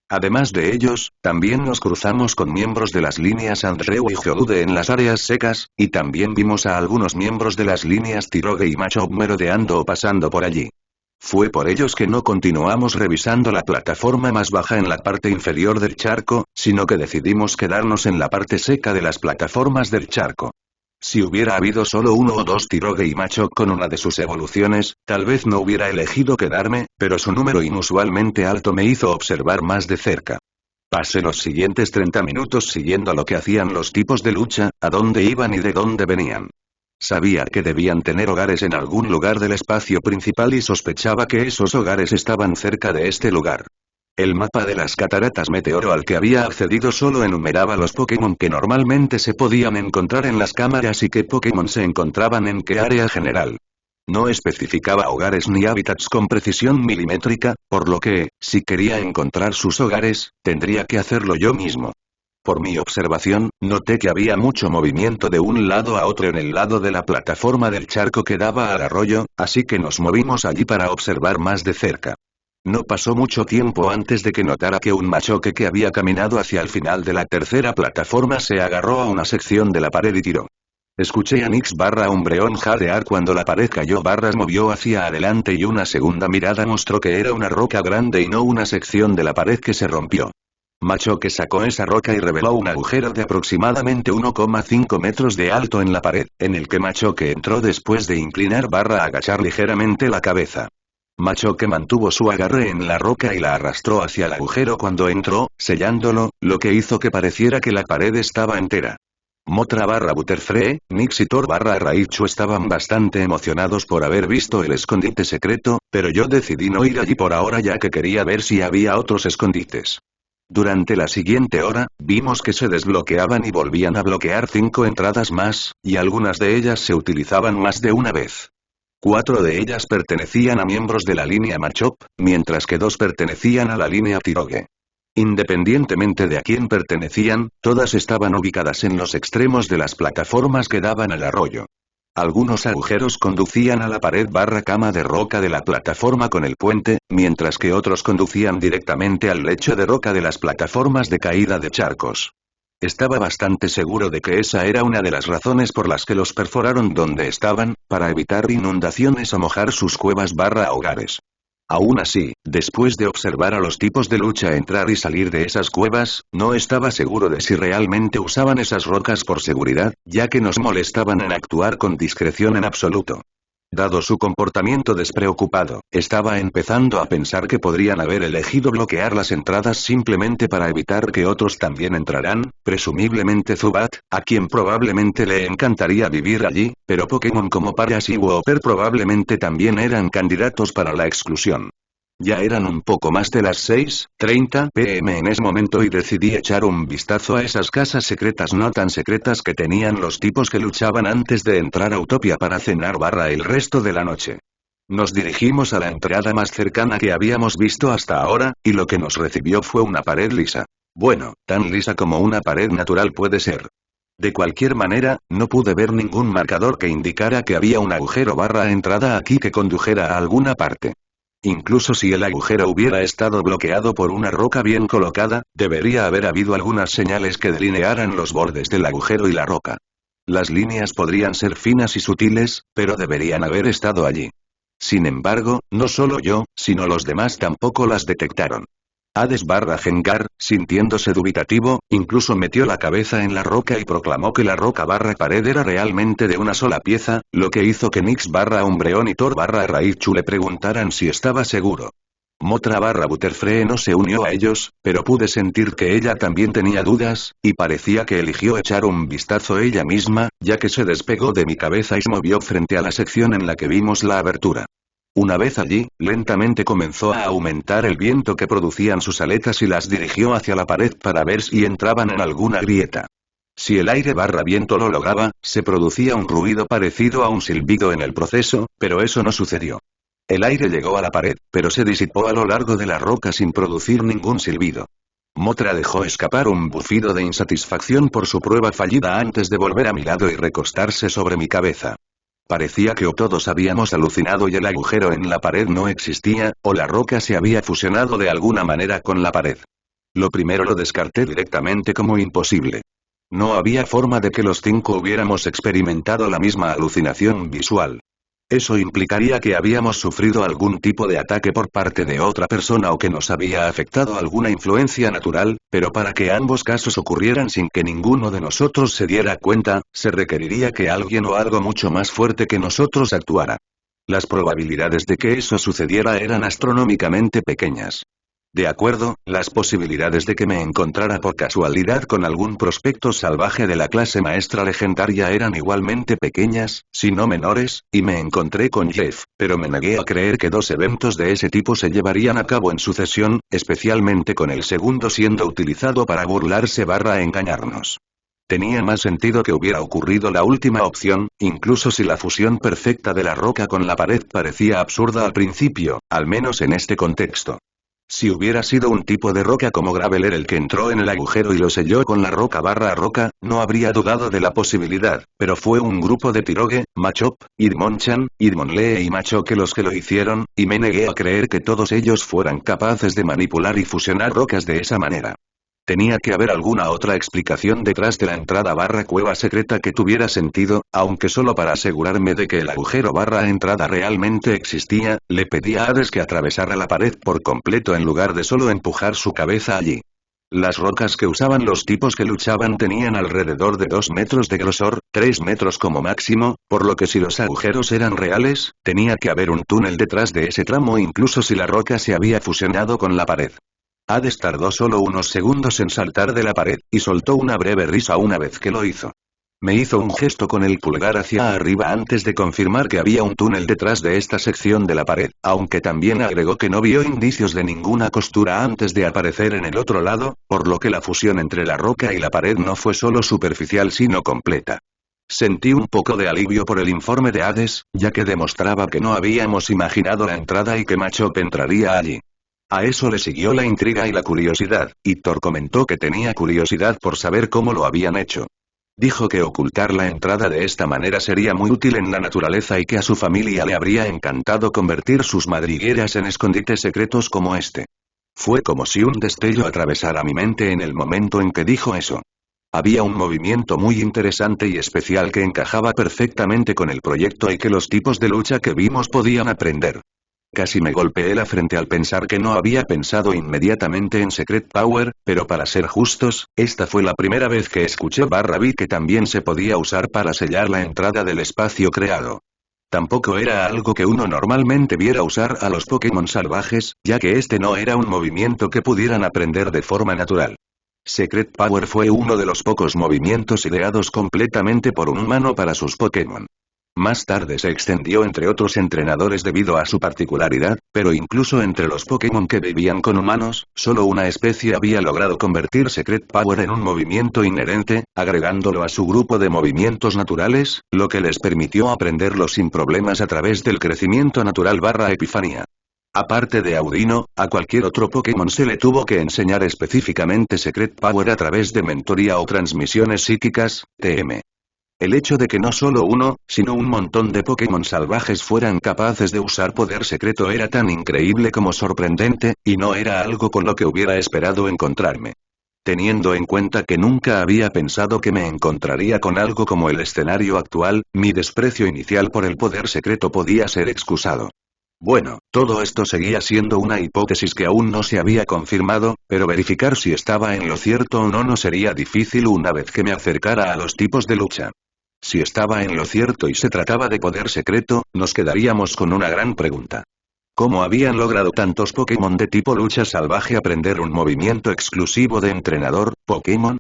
Además de ellos, también nos cruzamos con miembros de las líneas Andreu y Geodude en las áreas secas, y también vimos a algunos miembros de las líneas Tyrogue y Machop merodeando o pasando por allí. Fue por ellos que no continuamos revisando la plataforma más baja en la parte inferior del charco, sino que decidimos quedarnos en la parte seca de las plataformas del charco. Si hubiera habido solo uno o dos Tyrogue y Machop con una de sus evoluciones, tal vez no hubiera elegido quedarme, pero su número inusualmente alto me hizo observar más de cerca. Pasé los siguientes 30 minutos siguiendo lo que hacían los tipos de lucha, a dónde iban y de dónde venían. Sabía que debían tener hogares en algún lugar del espacio principal y sospechaba que esos hogares estaban cerca de este lugar. El mapa de las cataratas Meteoro al que había accedido solo enumeraba los Pokémon que normalmente se podían encontrar en las cámaras y qué Pokémon se encontraban en qué área general. No especificaba hogares ni hábitats con precisión milimétrica, por lo que, si quería encontrar sus hogares, tendría que hacerlo yo mismo. Por mi observación, noté que había mucho movimiento de un lado a otro en el lado de la plataforma del charco que daba al arroyo, así que nos movimos allí para observar más de cerca. No pasó mucho tiempo antes de que notara que un Machoke que había caminado hacia el final de la tercera plataforma se agarró a una sección de la pared y tiró. Escuché a Nix/Umbreon jadear cuando la pared cayó movió hacia adelante y una segunda mirada mostró que era una roca grande y no una sección de la pared que se rompió. Machoke sacó esa roca y reveló un agujero de aproximadamente 1,5 metros de alto en la pared, en el que Machoke entró después de inclinar/agachar ligeramente la cabeza. Machoke mantuvo su agarre en la roca y la arrastró hacia el agujero cuando entró, sellándolo, lo que hizo que pareciera que la pared estaba entera. Motra/Butterfree, Nix y Thor/Raichu estaban bastante emocionados por haber visto el escondite secreto, pero yo decidí no ir allí por ahora ya que quería ver si había otros escondites. Durante la siguiente hora, vimos que se desbloqueaban y volvían a bloquear 5 entradas más, y algunas de ellas se utilizaban más de una vez. 4 de ellas pertenecían a miembros de la línea Machop, mientras que 2 pertenecían a la línea Tyrogue. Independientemente de a quién pertenecían, todas estaban ubicadas en los extremos de las plataformas que daban al arroyo. Algunos agujeros conducían a la pared/cama de roca de la plataforma con el puente, mientras que otros conducían directamente al lecho de roca de las plataformas de caída de charcos. Estaba bastante seguro de que esa era una de las razones por las que los perforaron donde estaban, para evitar inundaciones o mojar sus cuevas/hogares. Aún así, después de observar a los tipos de lucha entrar y salir de esas cuevas, no estaba seguro de si realmente usaban esas rocas por seguridad, ya que nos molestaban en actuar con discreción en absoluto. Dado su comportamiento despreocupado, estaba empezando a pensar que podrían haber elegido bloquear las entradas simplemente para evitar que otros también entraran, presumiblemente Zubat, a quien probablemente le encantaría vivir allí, pero Pokémon como Paras y Wooper probablemente también eran candidatos para la exclusión. Ya eran un poco más de las 6:30 p.m. en ese momento y decidí echar un vistazo a esas casas secretas no tan secretas que tenían los tipos que luchaban antes de entrar a Utopia para cenar el resto de la noche. Nos dirigimos a la entrada más cercana que habíamos visto hasta ahora, y lo que nos recibió fue una pared lisa. Bueno, tan lisa como una pared natural puede ser. De cualquier manera, no pude ver ningún marcador que indicara que había un agujero/entrada aquí que condujera a alguna parte. Incluso si el agujero hubiera estado bloqueado por una roca bien colocada, debería haber habido algunas señales que delinearan los bordes del agujero y la roca. Las líneas podrían ser finas y sutiles, pero deberían haber estado allí. Sin embargo, no solo yo, sino los demás tampoco las detectaron. Hades/Gengar, sintiéndose dubitativo, incluso metió la cabeza en la roca y proclamó que la roca/pared era realmente de una sola pieza, lo que hizo que Nix/Umbreon y Thor/Raichu le preguntaran si estaba seguro. Motra barra Butterfree no se unió a ellos, pero pude sentir que ella también tenía dudas, y parecía que eligió echar un vistazo ella misma, ya que se despegó de mi cabeza y se movió frente a la sección en la que vimos la abertura. Una vez allí, lentamente comenzó a aumentar el viento que producían sus aletas y las dirigió hacia la pared para ver si entraban en alguna grieta. Si el aire barra viento lo lograba, se producía un ruido parecido a un silbido en el proceso, pero eso no sucedió. El aire llegó a la pared, pero se disipó a lo largo de la roca sin producir ningún silbido. Motra dejó escapar un bufido de insatisfacción por su prueba fallida antes de volver a mi lado y recostarse sobre mi cabeza. Parecía que o todos habíamos alucinado y el agujero en la pared no existía, o la roca se había fusionado de alguna manera con la pared. Lo primero lo descarté directamente como imposible. No había forma de que los 5 hubiéramos experimentado la misma alucinación visual. Eso implicaría que habíamos sufrido algún tipo de ataque por parte de otra persona o que nos había afectado alguna influencia natural, pero para que ambos casos ocurrieran sin que ninguno de nosotros se diera cuenta, se requeriría que alguien o algo mucho más fuerte que nosotros actuara. Las probabilidades de que eso sucediera eran astronómicamente pequeñas. De acuerdo, las posibilidades de que me encontrara por casualidad con algún prospecto salvaje de la clase maestra legendaria eran igualmente pequeñas, si no menores, y me encontré con Jeff, pero me negué a creer que 2 eventos de ese tipo se llevarían a cabo en sucesión, especialmente con el segundo siendo utilizado para burlarse barra engañarnos. Tenía más sentido que hubiera ocurrido la última opción, incluso si la fusión perfecta de la roca con la pared parecía absurda al principio, al menos en este contexto. Si hubiera sido un tipo de roca como Graveler el que entró en el agujero y lo selló con la roca barra roca, no habría dudado de la posibilidad, pero fue un grupo de Tiroge, Machop, Idmonchan, Idmonlee y Machoke los que lo hicieron, y me negué a creer que todos ellos fueran capaces de manipular y fusionar rocas de esa manera. Tenía que haber alguna otra explicación detrás de la entrada barra cueva secreta que tuviera sentido, aunque solo para asegurarme de que el agujero barra entrada realmente existía, le pedí a Hades que atravesara la pared por completo en lugar de solo empujar su cabeza allí. Las rocas que usaban los tipos que luchaban tenían alrededor de 2 metros de grosor, 3 metros como máximo, por lo que si los agujeros eran reales, tenía que haber un túnel detrás de ese tramo incluso si la roca se había fusionado con la pared. Hades tardó solo unos segundos en saltar de la pared, y soltó una breve risa una vez que lo hizo. Me hizo un gesto con el pulgar hacia arriba antes de confirmar que había un túnel detrás de esta sección de la pared, aunque también agregó que no vio indicios de ninguna costura antes de aparecer en el otro lado, por lo que la fusión entre la roca y la pared no fue solo superficial sino completa. Sentí un poco de alivio por el informe de Hades, ya que demostraba que no habíamos imaginado la entrada y que Machop entraría allí. A eso le siguió la intriga y la curiosidad, y Thor comentó que tenía curiosidad por saber cómo lo habían hecho. Dijo que ocultar la entrada de esta manera sería muy útil en la naturaleza y que a su familia le habría encantado convertir sus madrigueras en escondites secretos como este. Fue como si un destello atravesara mi mente en el momento en que dijo eso. Había un movimiento muy interesante y especial que encajaba perfectamente con el proyecto y que los tipos de lucha que vimos podían aprender. Casi me golpeé la frente al pensar que no había pensado inmediatamente en Secret Power, pero para ser justos, esta fue la primera vez que escuché barra vi que también se podía usar para sellar la entrada del espacio creado. Tampoco era algo que uno normalmente viera usar a los Pokémon salvajes, ya que este no era un movimiento que pudieran aprender de forma natural. Secret Power fue uno de los pocos movimientos ideados completamente por un humano para sus Pokémon. Más tarde se extendió entre otros entrenadores debido a su particularidad, pero incluso entre los Pokémon que vivían con humanos, solo una especie había logrado convertir Secret Power en un movimiento inherente, agregándolo a su grupo de movimientos naturales, lo que les permitió aprenderlo sin problemas a través del crecimiento natural barra epifanía. Aparte de Audino, a cualquier otro Pokémon se le tuvo que enseñar específicamente Secret Power a través de mentoría o transmisiones psíquicas, TM. El hecho de que no solo uno, sino un montón de Pokémon salvajes fueran capaces de usar poder secreto era tan increíble como sorprendente, y no era algo con lo que hubiera esperado encontrarme. Teniendo en cuenta que nunca había pensado que me encontraría con algo como el escenario actual, mi desprecio inicial por el poder secreto podía ser excusado. Bueno, todo esto seguía siendo una hipótesis que aún no se había confirmado, pero verificar si estaba en lo cierto o no sería difícil una vez que me acercara a los tipos de lucha. Si estaba en lo cierto y se trataba de poder secreto, nos quedaríamos con una gran pregunta. ¿Cómo habían logrado tantos Pokémon de tipo lucha salvaje aprender un movimiento exclusivo de entrenador, Pokémon?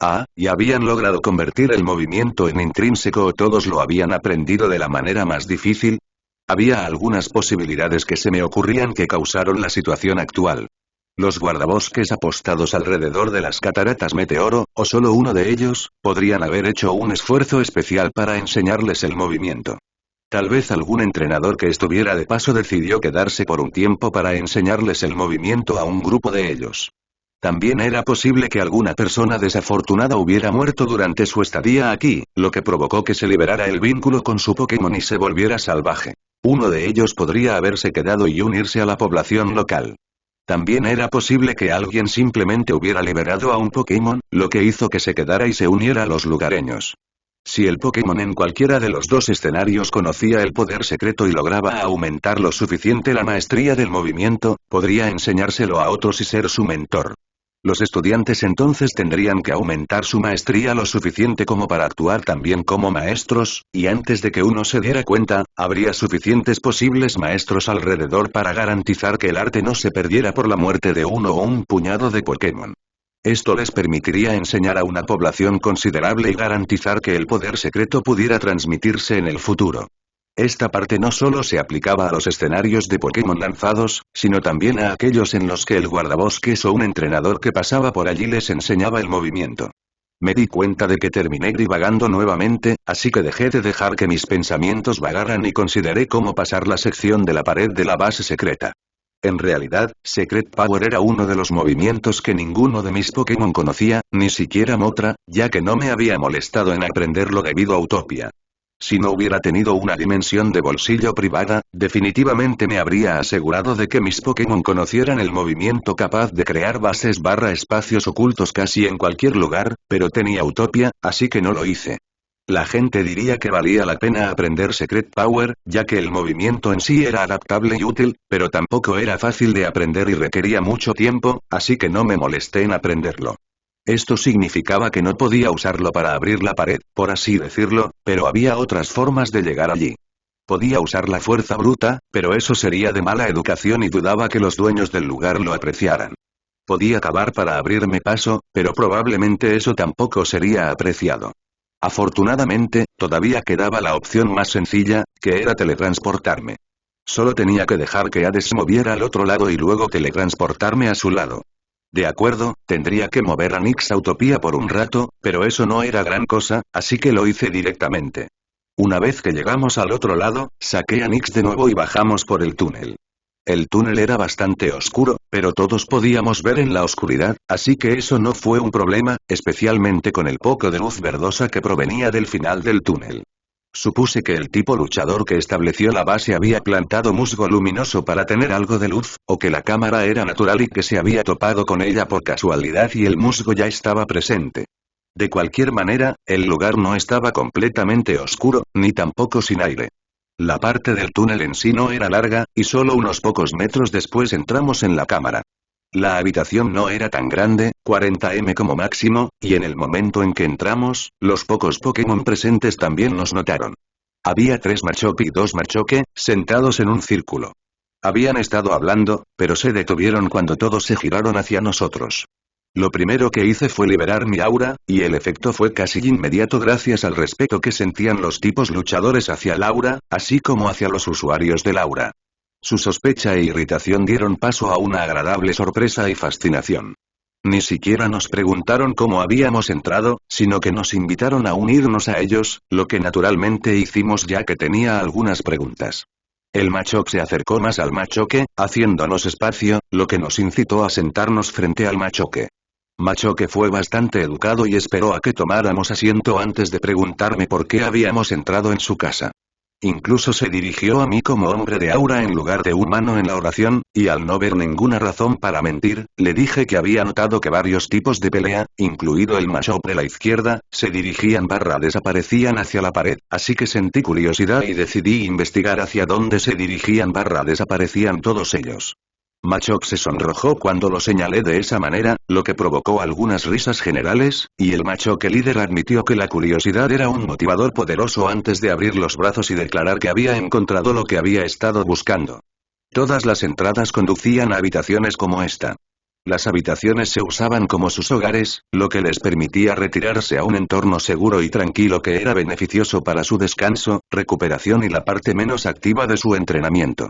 Ah, ¿y habían logrado convertir el movimiento en intrínseco o todos lo habían aprendido de la manera más difícil? Había algunas posibilidades que se me ocurrían que causaron la situación actual. Los guardabosques apostados alrededor de las cataratas Meteoro, o solo uno de ellos, podrían haber hecho un esfuerzo especial para enseñarles el movimiento. Tal vez algún entrenador que estuviera de paso decidió quedarse por un tiempo para enseñarles el movimiento a un grupo de ellos. También era posible que alguna persona desafortunada hubiera muerto durante su estadía aquí, lo que provocó que se liberara el vínculo con su Pokémon y se volviera salvaje. Uno de ellos podría haberse quedado y unirse a la población local. También era posible que alguien simplemente hubiera liberado a un Pokémon, lo que hizo que se quedara y se uniera a los lugareños. Si el Pokémon en cualquiera de los dos escenarios conocía el poder secreto y lograba aumentar lo suficiente la maestría del movimiento, podría enseñárselo a otros y ser su mentor. Los estudiantes entonces tendrían que aumentar su maestría lo suficiente como para actuar también como maestros, y antes de que uno se diera cuenta, habría suficientes posibles maestros alrededor para garantizar que el arte no se perdiera por la muerte de uno o un puñado de Pokémon. Esto les permitiría enseñar a una población considerable y garantizar que el poder secreto pudiera transmitirse en el futuro. Esta parte no solo se aplicaba a los escenarios de Pokémon lanzados, sino también a aquellos en los que el guardabosques o un entrenador que pasaba por allí les enseñaba el movimiento. Me di cuenta de que terminé divagando nuevamente, así que dejé de dejar que mis pensamientos vagaran y consideré cómo pasar la sección de la pared de la base secreta. En realidad, Secret Power era uno de los movimientos que ninguno de mis Pokémon conocía, ni siquiera Motra, ya que no me había molestado en aprenderlo debido a Utopia. Si no hubiera tenido una dimensión de bolsillo privada, definitivamente me habría asegurado de que mis Pokémon conocieran el movimiento capaz de crear bases / espacios ocultos casi en cualquier lugar, pero tenía Utopia, así que no lo hice. La gente diría que valía la pena aprender Secret Power, ya que el movimiento en sí era adaptable y útil, pero tampoco era fácil de aprender y requería mucho tiempo, así que no me molesté en aprenderlo. Esto significaba que no podía usarlo para abrir la pared, por así decirlo, pero había otras formas de llegar allí. Podía usar la fuerza bruta, pero eso sería de mala educación y dudaba que los dueños del lugar lo apreciaran. Podía cavar para abrirme paso, pero probablemente eso tampoco sería apreciado. Afortunadamente, todavía quedaba la opción más sencilla, que era teletransportarme. Solo tenía que dejar que Hades se moviera al otro lado y luego teletransportarme a su lado. De acuerdo, tendría que mover a Nix a Utopía por un rato, pero eso no era gran cosa, así que lo hice directamente. Una vez que llegamos al otro lado, saqué a Nix de nuevo y bajamos por el túnel. El túnel era bastante oscuro, pero todos podíamos ver en la oscuridad, así que eso no fue un problema, especialmente con el poco de luz verdosa que provenía del final del túnel. Supuse que el tipo luchador que estableció la base había plantado musgo luminoso para tener algo de luz, o que la cámara era natural y que se había topado con ella por casualidad y el musgo ya estaba presente. De cualquier manera, el lugar no estaba completamente oscuro, ni tampoco sin aire. La parte del túnel en sí no era larga, y solo unos pocos metros después entramos en la cámara. La habitación no era tan grande, 40 como máximo, y en el momento en que entramos, los pocos Pokémon presentes también nos notaron. Había 3 Machoke y 2 Machoke, sentados en un círculo. Habían estado hablando, pero se detuvieron cuando todos se giraron hacia nosotros. Lo primero que hice fue liberar mi aura, y el efecto fue casi inmediato gracias al respeto que sentían los tipos luchadores hacia el aura, así como hacia los usuarios del aura. Su sospecha e irritación dieron paso a una agradable sorpresa y fascinación. Ni siquiera nos preguntaron cómo habíamos entrado, sino que nos invitaron a unirnos a ellos, lo que naturalmente hicimos ya que tenía algunas preguntas. El Machoke se acercó más al Machoke, haciéndonos espacio, lo que nos incitó a sentarnos frente al Machoke. Machoke fue bastante educado y esperó a que tomáramos asiento antes de preguntarme por qué habíamos entrado en su casa. Incluso se dirigió a mí como hombre de aura en lugar de humano en la oración, y al no ver ninguna razón para mentir, le dije que había notado que varios tipos de pelea, incluido el Machoke de la izquierda, se dirigían / desaparecían hacia la pared, así que sentí curiosidad y decidí investigar hacia dónde se dirigían / desaparecían todos ellos. Machoke se sonrojó cuando lo señalé de esa manera, lo que provocó algunas risas generales, y el Machoke líder admitió que la curiosidad era un motivador poderoso antes de abrir los brazos y declarar que había encontrado lo que había estado buscando. Todas las entradas conducían a habitaciones como esta. Las habitaciones se usaban como sus hogares, lo que les permitía retirarse a un entorno seguro y tranquilo que era beneficioso para su descanso, recuperación y la parte menos activa de su entrenamiento.